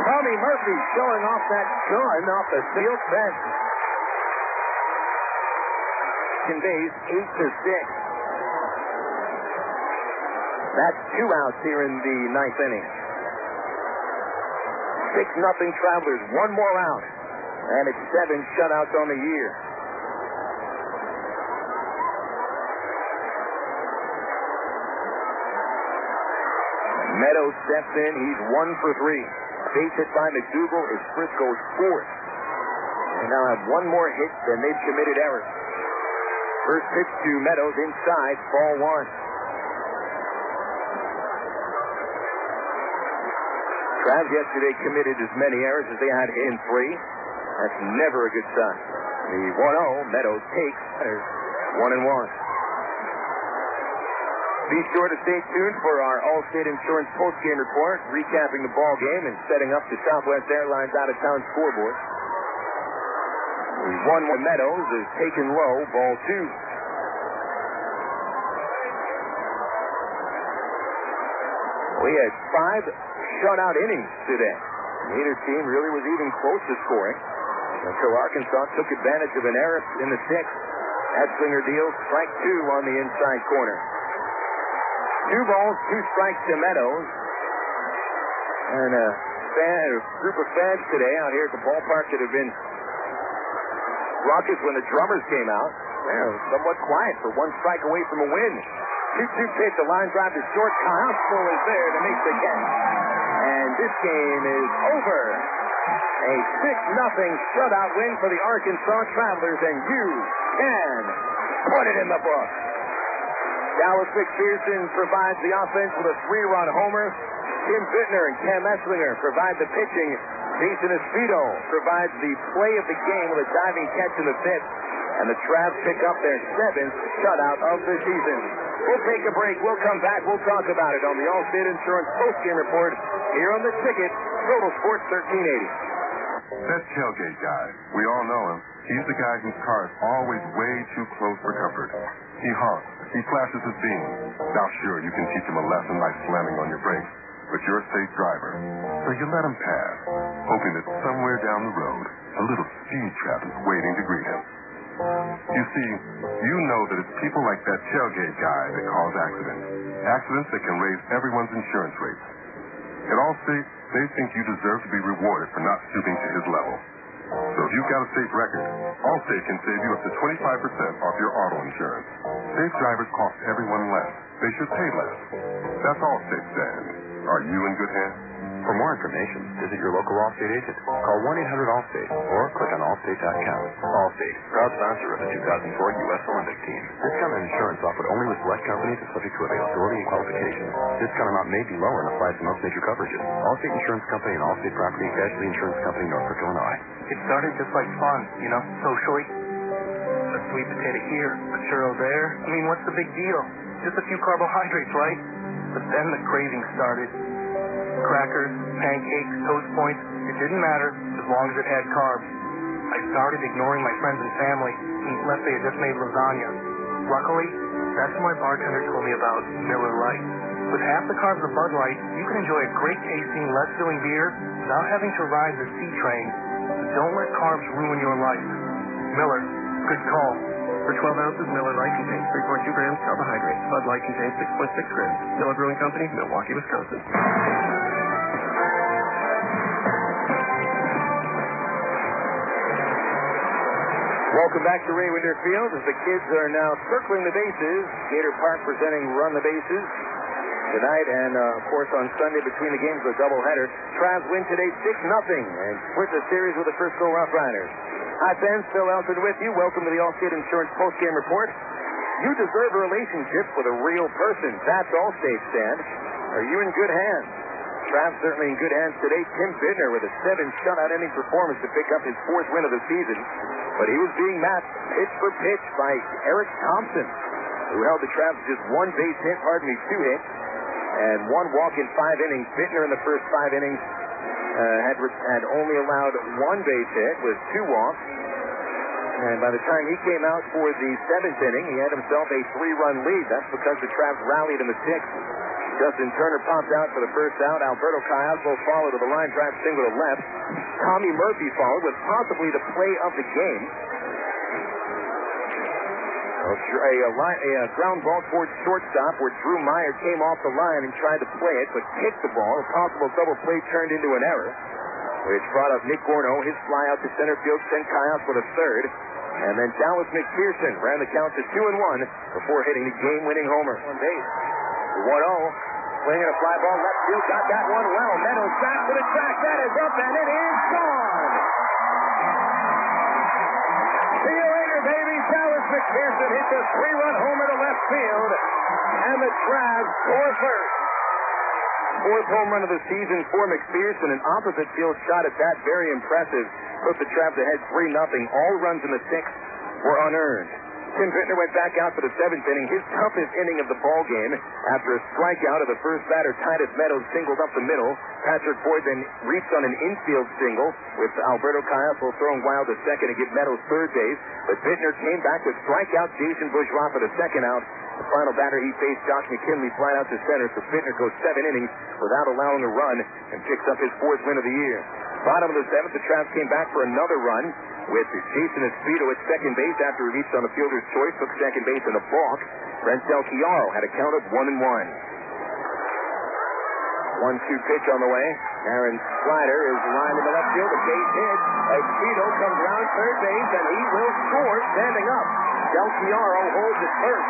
[SPEAKER 2] Tommy Murphy showing off that gun off the field fence. Base 8-6. That's 2 outs here in the 9th inning. 6-0 Travelers. 1 more out, and it's 7 shutouts on the year. Meadows steps in. He's 1 for 3. Base hit by McDougal is Frisco's 4th. They now have one more hit than they've committed errors. First pitch to Meadows inside, ball 1. Travs yesterday committed as many errors as they had in 3. That's never a good sign. The 1-0, Meadows takes 1-1. Be sure to stay tuned for our Allstate Insurance postgame report, recapping the ball game and setting up the Southwest Airlines out-of-town scoreboard. The 1-1 Meadows is taken low, ball 2. We had 5 shutout innings today. Neither team really was even close to scoring until Arkansas took advantage of an error in the 6th. Etzlinger deals strike 2 on the inside corner. 2 balls, 2 strikes to Meadows. And a group of fans today out here at the ballpark that have been raucous when the drummers came out. Somewhat quiet for 1 strike away from a win. 2-2 pitch, a line drive to short. Kyle is there to make the catch. And this game is over. A 6-0 shutout win for the Arkansas Travelers, and you can put it in the book. Dallas McPherson provides the offense with a 3-run homer. Tim Bittner and Cam Etzlinger provide the pitching. Jason Espedo provides the play of the game with a diving catch in the 5th. And the Travs pick up their 7th shutout of the season. We'll take a break. We'll come back. We'll talk about it on the Allstate Insurance postgame report here on the Ticket, Total Sports 1380.
[SPEAKER 6] That tailgate guy, we all know him. He's the guy whose car is always way too close for comfort. He honks. He flashes his beam. Now, sure, you can teach him a lesson like slamming on your brakes, but you're a safe driver. So you let him pass, hoping that somewhere down the road, a little speed trap is waiting to greet him. You see, you know that it's people like that tailgate guy that cause accidents. Accidents that can raise everyone's insurance rates. At Allstate, they think you deserve to be rewarded for not stooping to his level. So if you've got a safe record, Allstate can save you up to 25% off your auto insurance. Safe drivers cost everyone less. They should pay less. That's Allstate stands. Are you in good hands?
[SPEAKER 4] For more information, visit your local Allstate agent. Call 1-800-ALLSTATE or click on allstate.com. Allstate, proud sponsor of the 2004 U.S. Olympic team. Discount on insurance offered only with select companies and subject to availability and qualifications. Discount amount may be lower and applies to most major coverages. Allstate Insurance Company and Allstate Property and Casualty Insurance Company, Norfolk, Illinois.
[SPEAKER 3] It started just like fun, socially. A sweet potato here, a churro there. I mean, what's the big deal? Just a few carbohydrates, right? But then the craving started. Crackers, pancakes, toast points, it didn't matter as long as it had carbs. I started ignoring my friends and family unless they had just made lasagna. Luckily, that's when my bartender told me about Miller Lite. With half the carbs of Bud Light, you can enjoy a great tasting, less filling beer without having to ride the C train. Don't let carbs ruin your life. Miller, good call.
[SPEAKER 5] For 12 ounces, Miller Lite contains 3.2 grams carbohydrates. Bud Light contains 6.6 grams. Miller Brewing Company, Milwaukee, Wisconsin.
[SPEAKER 2] Welcome back to Ray Winder Field as the kids are now circling the bases. Gator Park presenting Run the Bases tonight, and of course on Sunday between the games of a doubleheader. Travs win today 6-0 and split the series with the Frisco RoughRiders. Hi, fans. Phil Elton with you. Welcome to the Allstate Insurance postgame report. You deserve a relationship with a real person. That's Allstate, Stan. Are you in good hands? Travs certainly in good hands today. Tim Bittner with a 7 shutout inning performance to pick up his 4th win of the season. But he was being matched pitch for pitch by Eric Thompson, who held the Travs just 1 base hit, 2 hits, and 1 walk in 5 innings. Bittner in the first 5 innings had only allowed 1 base hit with 2 walks. And by the time he came out for the 7th inning, he had himself a 3-run lead. That's because the Travs rallied in the 6th. Justin Turner popped out for the first out. Alberto Cayazzo followed with a line drive single to left. Tommy Murphy followed with possibly the play of the game. A ground ball towards shortstop where Drew Meyer came off the line and tried to play it, but hit the ball. A possible double play turned into an error, which brought up Nick Gorno. His fly out to center field sent Cayazzo for the 3rd. And then Dallas McPherson ran the count to 2-1 before hitting the game-winning homer. On base. 1-0. Swinging a fly ball left field, got that one well. Meadows back to the track. That is up, and it is gone. See you later, baby. Dallas McPherson hits a 3-run homer to left field, and the Travs score first. Fourth home run of the season for McPherson. An opposite field shot at that. Very impressive. Put the Travs ahead 3-0. All runs in the sixth were unearned. Tim Bittner went back out for the seventh inning, his toughest inning of the ball game. After a strikeout of the first batter, Titus Meadows singled up the middle. Patrick Boyd then reached on an infield single with Alberto Callejo throwing wild to second to give Meadows third base. But Bittner came back to strike out Jason Bourgeois for the second out. The final batter he faced, Josh McKinley, flied out to center, so Bittner goes 7 innings without allowing a run and picks up his fourth win of the year. Bottom of the seventh, the Travs came back for another run with Jason Esposito at second base after he reached on the fielder's choice, took second base in a balk. Brent Del Chiaro had a count of 1-1. 1-2 pitch on the way. Aaron Slider is lined in the left field. A base hit. Esposito comes around third base, and he will score standing up. Del Chiaro holds it first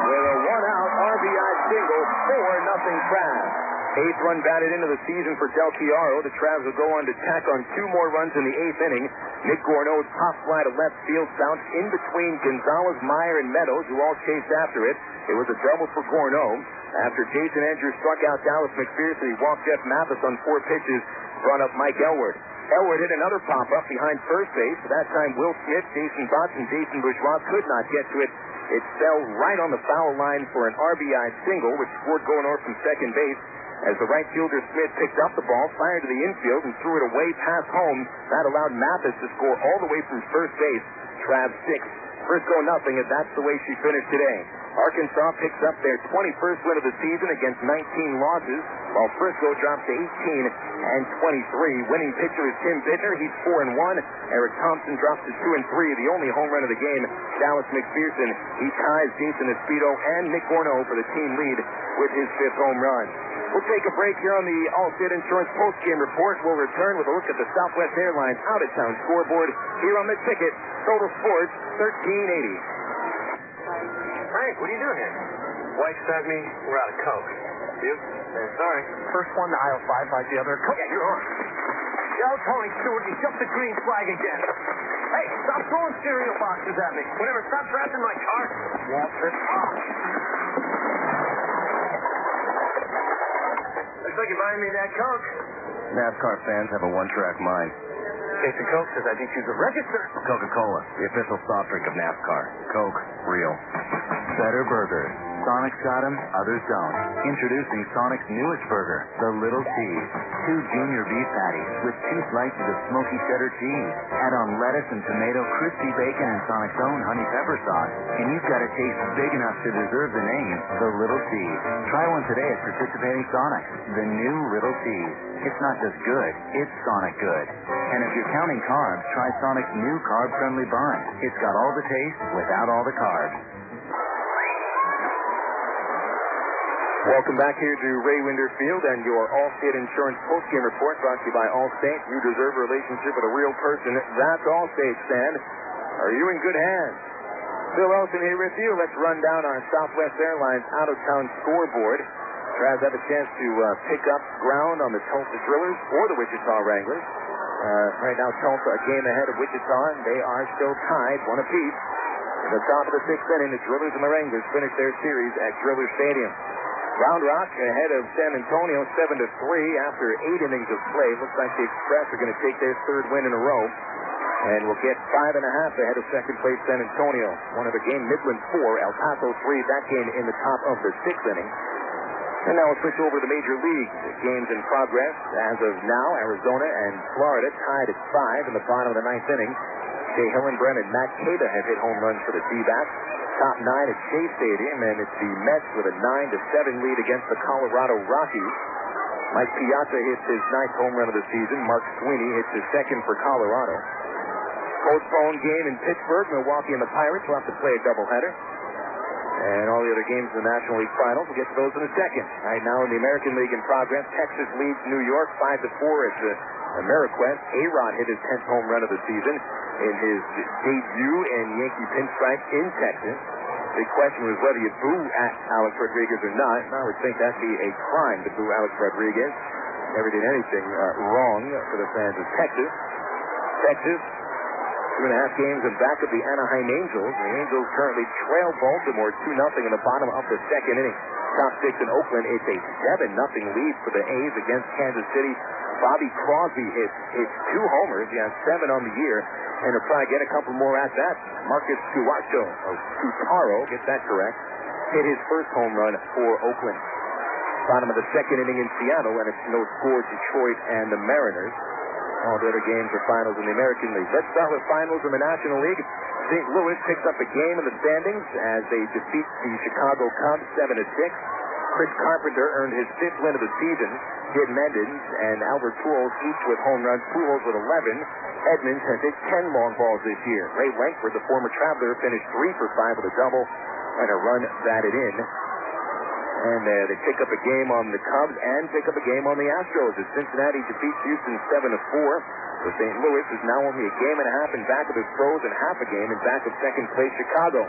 [SPEAKER 2] with a one-out RBI single, 4-0 Travs. Eighth run batted into the season for Del Chiaro. The Travs will go on to tack on 2 more runs in the eighth inning. Nick Gourneau's pop fly to left field bounced in between Gonzalez, Meyer, and Meadows, who all chased after it. It was a double for Gourneau. After Jason Andrews struck out Dallas McPherson, he walked Jeff Mathis on 4 pitches, brought up Mike Elward. Elward hit another pop-up behind first base. That time Will Smith, Jason Botts, and Jason Bourgeois could not get to it. It fell right on the foul line for an RBI single, which scored Gourneau from second base. As the right fielder Smith picked up the ball, fired to the infield, and threw it away past home. That allowed Mathis to score all the way from first base. Travs 6, Frisco nothing, and that's the way she finished today. Arkansas picks up their 21st win of the season against 19 losses, while Frisco drops to 18-23. Winning pitcher is Tim Bittner. He's 4-1. Eric Thompson drops to 2-3. The only home run of the game, Dallas McPherson. He ties Jason Esposito and Nick Gourneau for the team lead with his 5th home run. We'll take a break here on the Allstate Insurance postgame report. We'll return with a look at the Southwest Airlines out-of-town scoreboard here on the ticket. Total Sports 1380.
[SPEAKER 3] Frank, what are you doing here? Wife sent me. We're out of Coke. You? Sorry. First one to aisle 5 by the other. Coke. Yeah, you're on. Yo, Tony Stewart, you jumped the green flag again. Hey, stop throwing cereal boxes at me. Whatever, stop drafting my car. Walter. Looks like you're buying me that Coke.
[SPEAKER 5] NASCAR fans have a one-track mind.
[SPEAKER 3] Case of Coke says I need you to register.
[SPEAKER 5] Coca-Cola, the official soft drink of NASCAR. Coke, real.
[SPEAKER 8] Better burgers. Sonic's got them, others don't. Introducing Sonic's newest burger, the Little Cheese. 2 junior beef patties with 2 slices of smoky cheddar cheese. Add on lettuce and tomato, crispy bacon, and Sonic's own honey pepper sauce. And you've got a taste big enough to deserve the name, the Little Cheese. Try one today at participating Sonics. The new Little Cheese. It's not just good, it's Sonic good. And if you're counting carbs, try Sonic's new carb-friendly bun. It's got all the taste without all the carbs.
[SPEAKER 2] Welcome back here to Ray Winder Field and your Allstate Insurance postgame report brought to you by Allstate. You deserve a relationship with a real person. That's Allstate, Stan. Are you in good hands? Phil Elson here with you. Let's run down our Southwest Airlines out-of-town scoreboard. Travs have a chance to pick up ground on the Tulsa Drillers or the Wichita Wranglers. Right now, Tulsa a game ahead of Wichita, and they are still tied, 1 apiece. In the top of the 6th inning, the Drillers and the Wranglers finish their series at Driller Stadium. Round Rock ahead of San Antonio 7-3 after 8 innings of play. Looks like the Express are going to take their 3rd win in a row. And will get 5.5 ahead of second place San Antonio. One of the game, Midland 4, El Paso 3. That game in the top of the 6th inning. And now we'll switch over to the major leagues. Games in progress. As of now, Arizona and Florida tied at 5 in the bottom of the 9th inning. Jay Hillenbrand and Matt Cada have hit home runs for the D-backs. Top 9 at Shea Stadium, and it's the Mets with a 9-7 lead against the Colorado Rockies. Mike Piazza hits his 9th home run of the season. Mark Sweeney hits his 2nd for Colorado. Postponed game in Pittsburgh. Milwaukee and the Pirates will have to play a doubleheader. And all the other games in the National League Finals, we'll get to those in a second. Right now in the American League in progress, Texas leads New York 5-4 at the Ameriquest. A-Rod hit his 10th home run of the season in his debut in Yankee pinstripe in Texas. The question was whether you boo at Alex Rodriguez or not, and I would think that'd be a crime to boo Alex Rodriguez. Never did anything wrong for the fans of Texas. Texas, 2.5 games in back of the Anaheim Angels. The Angels currently trail Baltimore 2-0 in the bottom of the second inning. Top 6 in Oakland, it's a 7-0 lead for the A's against Kansas City. Bobby Crosby hit 2 homers. He has 7 on the year, and he'll probably get a couple more at that. Marcus Tutaro, get that correct, hit his first home run for Oakland. Bottom of the second inning in Seattle, and it's no score Detroit and the Mariners. All the other games are finals in the American League. Let's start with finals in the National League. St. Louis picks up a game in the standings as they defeat the Chicago Cubs 7-6. Chris Carpenter earned his 5th win of the season. Sid Mendens and Albert Pujols each with home runs. Pujols with 11. Edmonds has hit 10 long balls this year. Ray Lankford, the former Traveler, finished 3 for 5 with a double and a run batted in. And they pick up a game on the Cubs and pick up a game on the Astros as Cincinnati defeats Houston 7-4. So St. Louis is now only a game and a half in back of the Pros and half a game in back of second place Chicago.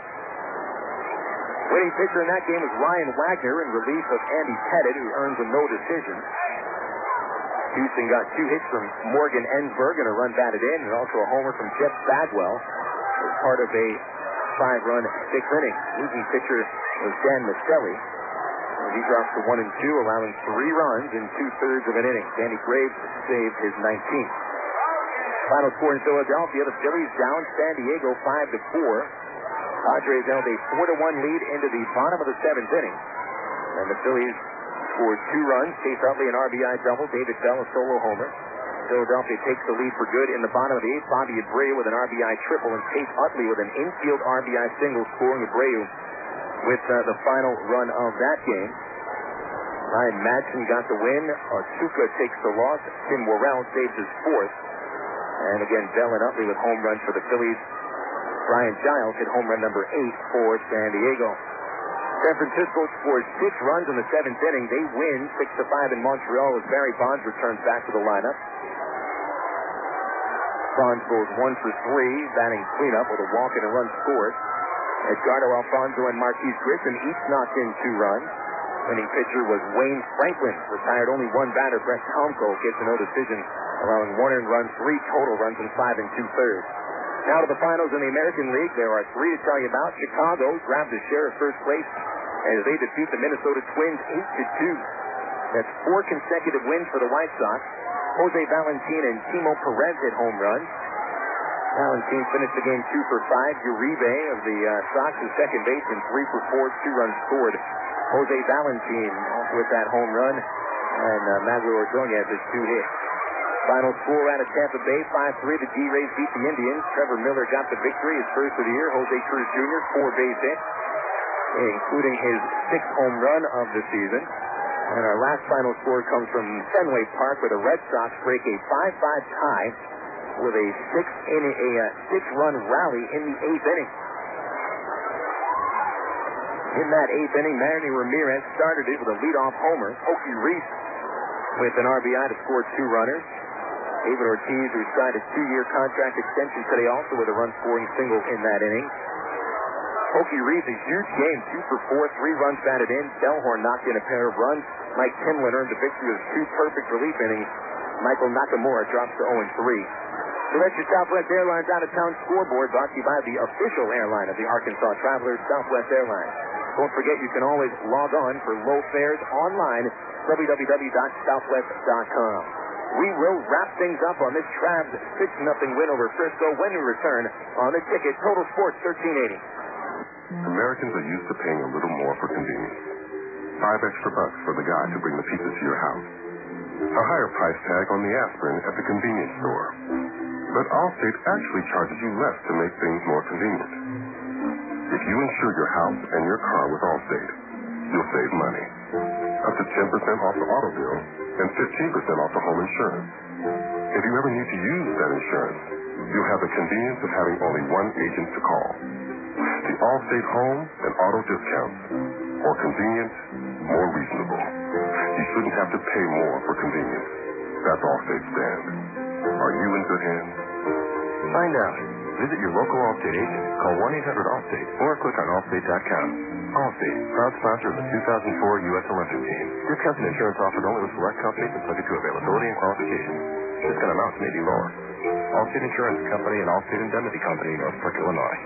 [SPEAKER 2] Winning pitcher in that game was Ryan Wagner in relief of Andy Pettit, who earns a no decision. Houston got 2 hits from Morgan Ensberg and a run batted in, and also a homer from Jeff Bagwell as part of a 5-run 6th inning. Losing pitcher was Dan Maselli. He drops to 1-2, allowing 3 runs in 2/3 of an inning. Danny Graves saved his 19th. Final score in Philadelphia, the Phillies down San Diego 5-4. Padres held a 4-1 lead into the bottom of the 7th inning. And the Phillies scored 2 runs. Chase Utley an RBI double. David Bell a solo homer. Philadelphia takes the lead for good in the bottom of the 8th. Bobby Abreu with an RBI triple and Chase Utley with an infield RBI single, scoring Abreu with the final run of that game. Ryan Madsen got the win. Otsuka takes the loss. Tim Worrell saves his 4th. And again, Bell and Utley with home runs for the Phillies. Brian Giles hit home run number 8 for San Diego. San Francisco scores 6 runs in the 7th inning. They win 6-5 in Montreal as Barry Bonds returns back to the lineup. Bonds goes 1 for 3, batting cleanup with a walk and a run scored. Edgardo Alfonso and Marquise Grissom each knocked in 2 runs. Winning pitcher was Wayne Franklin. Retired only 1 batter. Brett Tomko gets a no decision, allowing 1 earned run, 3 total runs in 5 2/3. Now to the finals in the American League. There are 3 to tell you about. Chicago grabs a share of first place as they defeat the Minnesota Twins 8-2. That's 4 consecutive wins for the White Sox. Jose Valentin and Timo Perez hit home runs. Valentin finished the game 2 for 5. Uribe of the Sox is second baseman, 3 for 4, 2 runs scored. Jose Valentin with that home run, and Manuel Ordonez has 2 hits. Final score out of Tampa Bay, 5-3. The D-Rays beat the Indians. Trevor Miller got the victory, his first of the year. Jose Cruz Jr., 4 base hits, including his 6th home run of the season. And our last final score comes from Fenway Park, where the Red Sox break a 5-5 tie with a 6-run rally in the 8th inning. In that 8th inning, Manny Ramirez started it with a leadoff homer. Okie Reese with an RBI to score 2 runners. David Ortiz, who signed a 2-year contract extension today, also with a run-scoring single in that inning. Okie Reese, a huge game, 2 for 4, 3 runs batted in. Bellhorn knocked in a pair of runs. Mike Timlin earned the victory with 2 perfect relief innings. Michael Nakamura drops to 0-3. So that's your Southwest Airlines out-of-town scoreboard, brought to you by the official airline of the Arkansas Travelers, Southwest Airlines. Don't forget, you can always log on for low fares online, www.southwest.com. We will wrap things up on this Travs 6-0 win over Frisco when we return on the Ticket. Total Sports 1380.
[SPEAKER 1] Americans are used to paying a little more for convenience. $5 extra for the guy to bring the pizza to your house. A higher price tag on the aspirin at the convenience store. But Allstate actually charges you less to make things more convenient. If you insure your house and your car with Allstate, you'll save money. Up to 10% off the auto bill and 15% off the home insurance. If you ever need to use that insurance, you'll have the convenience of having only one agent to call. The Allstate home and auto discounts. More convenient, more reasonable. You shouldn't have to pay more for convenience. That's Allstate's stand. Are you in good hands?
[SPEAKER 2] Find out
[SPEAKER 6] Visit your local Allstate agent, call 1-800-ALLSTATE, or click on Allstate.com. Allstate, proud sponsor of the 2004 U.S. Olympic team. Discounted insurance offered only with select companies and subject to availability and qualifications. Discount amounts may be lower. Allstate Insurance Company and Allstate Indemnity Company, Northbrook, Illinois.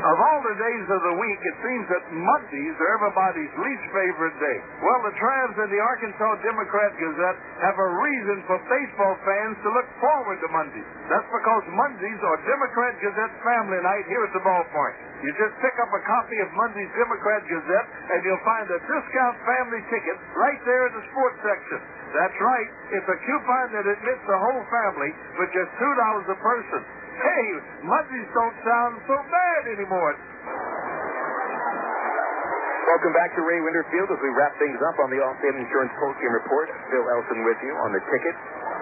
[SPEAKER 10] Of all the days of the week, it seems that Mondays are everybody's least favorite day. Well, the Travs and the Arkansas Democrat-Gazette have a reason for baseball fans to look forward to Mondays. That's because Mondays are Democrat-Gazette family night here at the ballpark. You just pick up a copy of Monday's Democrat-Gazette, and you'll find a discount family ticket right there in the sports section. That's right. It's a coupon that admits the whole family for just $2 a person. Hey, Mondays don't sound so bad anymore.
[SPEAKER 2] Welcome back to Ray Winder Field as we wrap things up on the Allstate Insurance Postgame Report. Phil Elson with you on the ticket.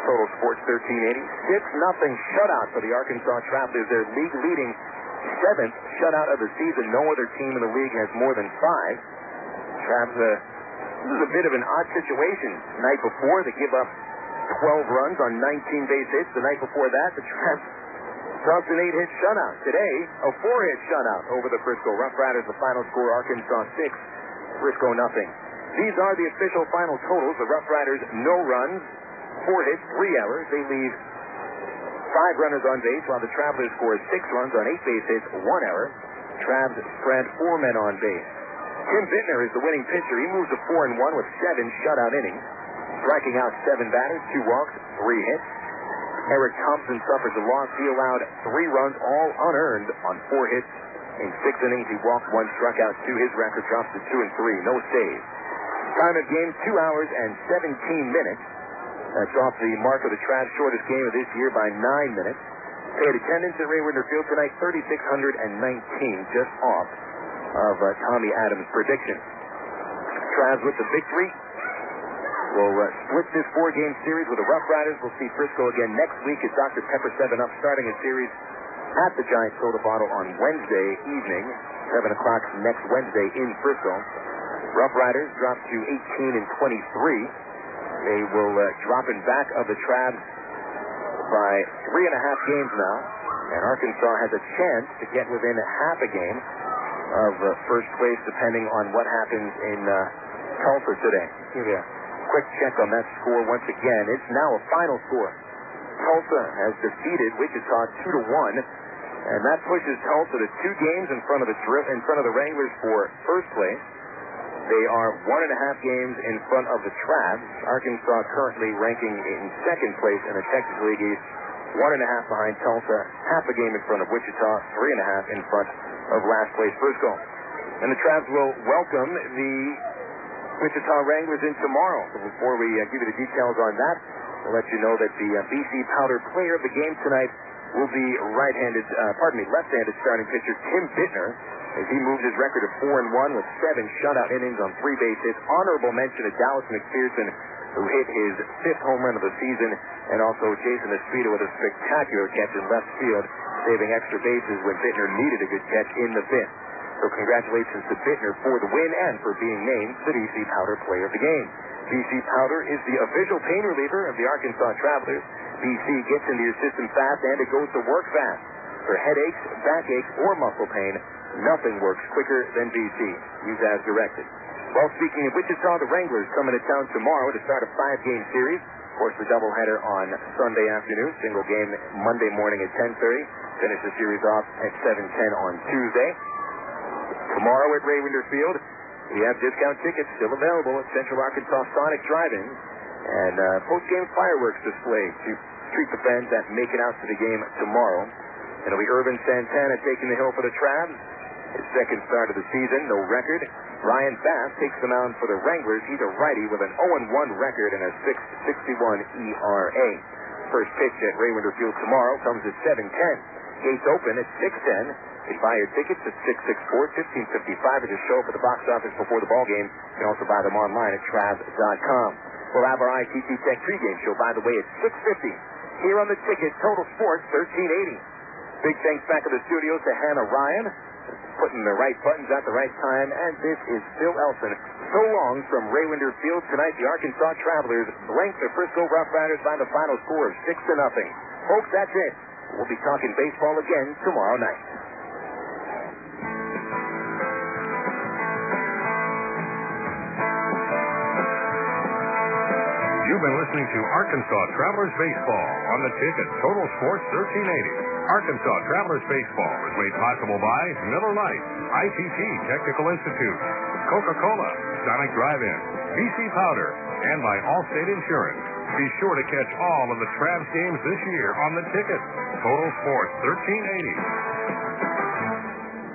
[SPEAKER 2] Total Sports 1380. 6-0 shutout for the Arkansas Travelers. Their league-leading 7th shutout of the season. No other team in the league has more than 5. Travs, this is a bit of an odd situation. The night before, they give up 12 runs on 19 base hits. The night before that, the Travs tossed an 8-hit shutout. Today, a 4-hit shutout over the Frisco RoughRiders. The final score, Arkansas 6, Frisco nothing. These are the official final totals. The RoughRiders, no runs, 4 hits, 3 errors. They leave 5 runners on base, while the Travelers score 6 runs on 8 base hits, 1 error. Travs spread 4 men on base. Tim Bittner is the winning pitcher. He moves to 4-1 with 7 shutout innings, striking out 7 batters, 2 walks, 3 hits. Eric Thompson suffers a loss. He allowed 3 runs, all unearned, on 4 hits. In 6 innings, he walked 1, struck out 2. His record drops to 2-3. No saves. Time of game, 2 hours and 17 minutes. That's off the mark of the Travs' shortest game of this year by 9 minutes. Paid attendance at Ray Winder Field tonight, 3,619, just off of Tommy Adams' prediction. Travs with the victory will split this 4-game series with the RoughRiders. We'll see Frisco again next week as Dr. Pepper 7-Up starting a series at the Giant Soda Bottle on Wednesday evening, 7 o'clock next Wednesday in Frisco. RoughRiders drop to 18-23. They will drop in back of the Travs by 3.5 games now, and Arkansas has a chance to get within half a game of first place depending on what happens in Tulsa today. Give you a quick check on that score once again. It's now a final score. Tulsa has defeated Wichita 2-1, and that pushes Tulsa to 2 games in front of the Wranglers for first place. They are 1.5 games in front of the Travs. Arkansas currently ranking in second place in the Texas League East, 1.5 behind Tulsa, half a game in front of Wichita, 3.5 in front of last place Frisco. And the Travs will welcome the Wichita Wranglers in tomorrow. So before we give you the details on that, we'll let you know that the BC Powder player of the game tonight will be left-handed starting pitcher Tim Bittner, as he moved his record to 4-1 with 7 shutout innings on 3 base hits. Honorable mention to Dallas McPherson, who hit his 5th home run of the season, and also Jason Espita with a spectacular catch in left field, saving extra bases when Bittner needed a good catch in the 5th. So congratulations to Bittner for the win and for being named the BC Powder Player of the Game. BC Powder is the official pain reliever of the Arkansas Travelers. BC gets into your system fast, and it goes to work fast. For headaches, backaches, or muscle pain, nothing works quicker than BC. Use as directed. Well, speaking of Wichita, the Wranglers come into town tomorrow to start a 5-game series. Of course, the doubleheader on Sunday afternoon. Single game Monday morning at 10:30. Finish the series off at 7:10 on Tuesday. Tomorrow at Ray Winder Field, we have discount tickets still available at Central Arkansas Sonic Drive-In, and post-game fireworks display to treat the fans that make it out to the game tomorrow. It'll be Irvin Santana taking the hill for the Travs. His second start of the season, no record. Ryan Bass takes the mound for the Wranglers. He's a righty with an 0-1 record and a 6.61 ERA. First pitch at Ray Winder Field tomorrow comes at 7:10. Gates open at 6:10. You can buy your tickets at 664-1555 or just show up at the box office before the ball game. You can also buy them online at Travs.com. We'll have our ITT Tech pregame show, by the way, at 6:50 here on the ticket. Total Sports 1380. Big thanks back in the studios to Hannah Ryan, putting the right buttons at the right time. And this is Phil Elson. So long from Ray Winder Field tonight. The Arkansas Travelers blank the Frisco RoughRiders by the final score of 6-0. Folks, that's it. We'll be talking baseball again tomorrow night.
[SPEAKER 1] You've been listening to Arkansas Travelers Baseball on the ticket Total Sports 1380. Arkansas Travelers Baseball is made possible by Miller Lite, ITT Technical Institute, Coca-Cola, Sonic Drive-In, BC Powder, and by Allstate Insurance. Be sure to catch all of the Travs games this year on the ticket Total Sports 1380.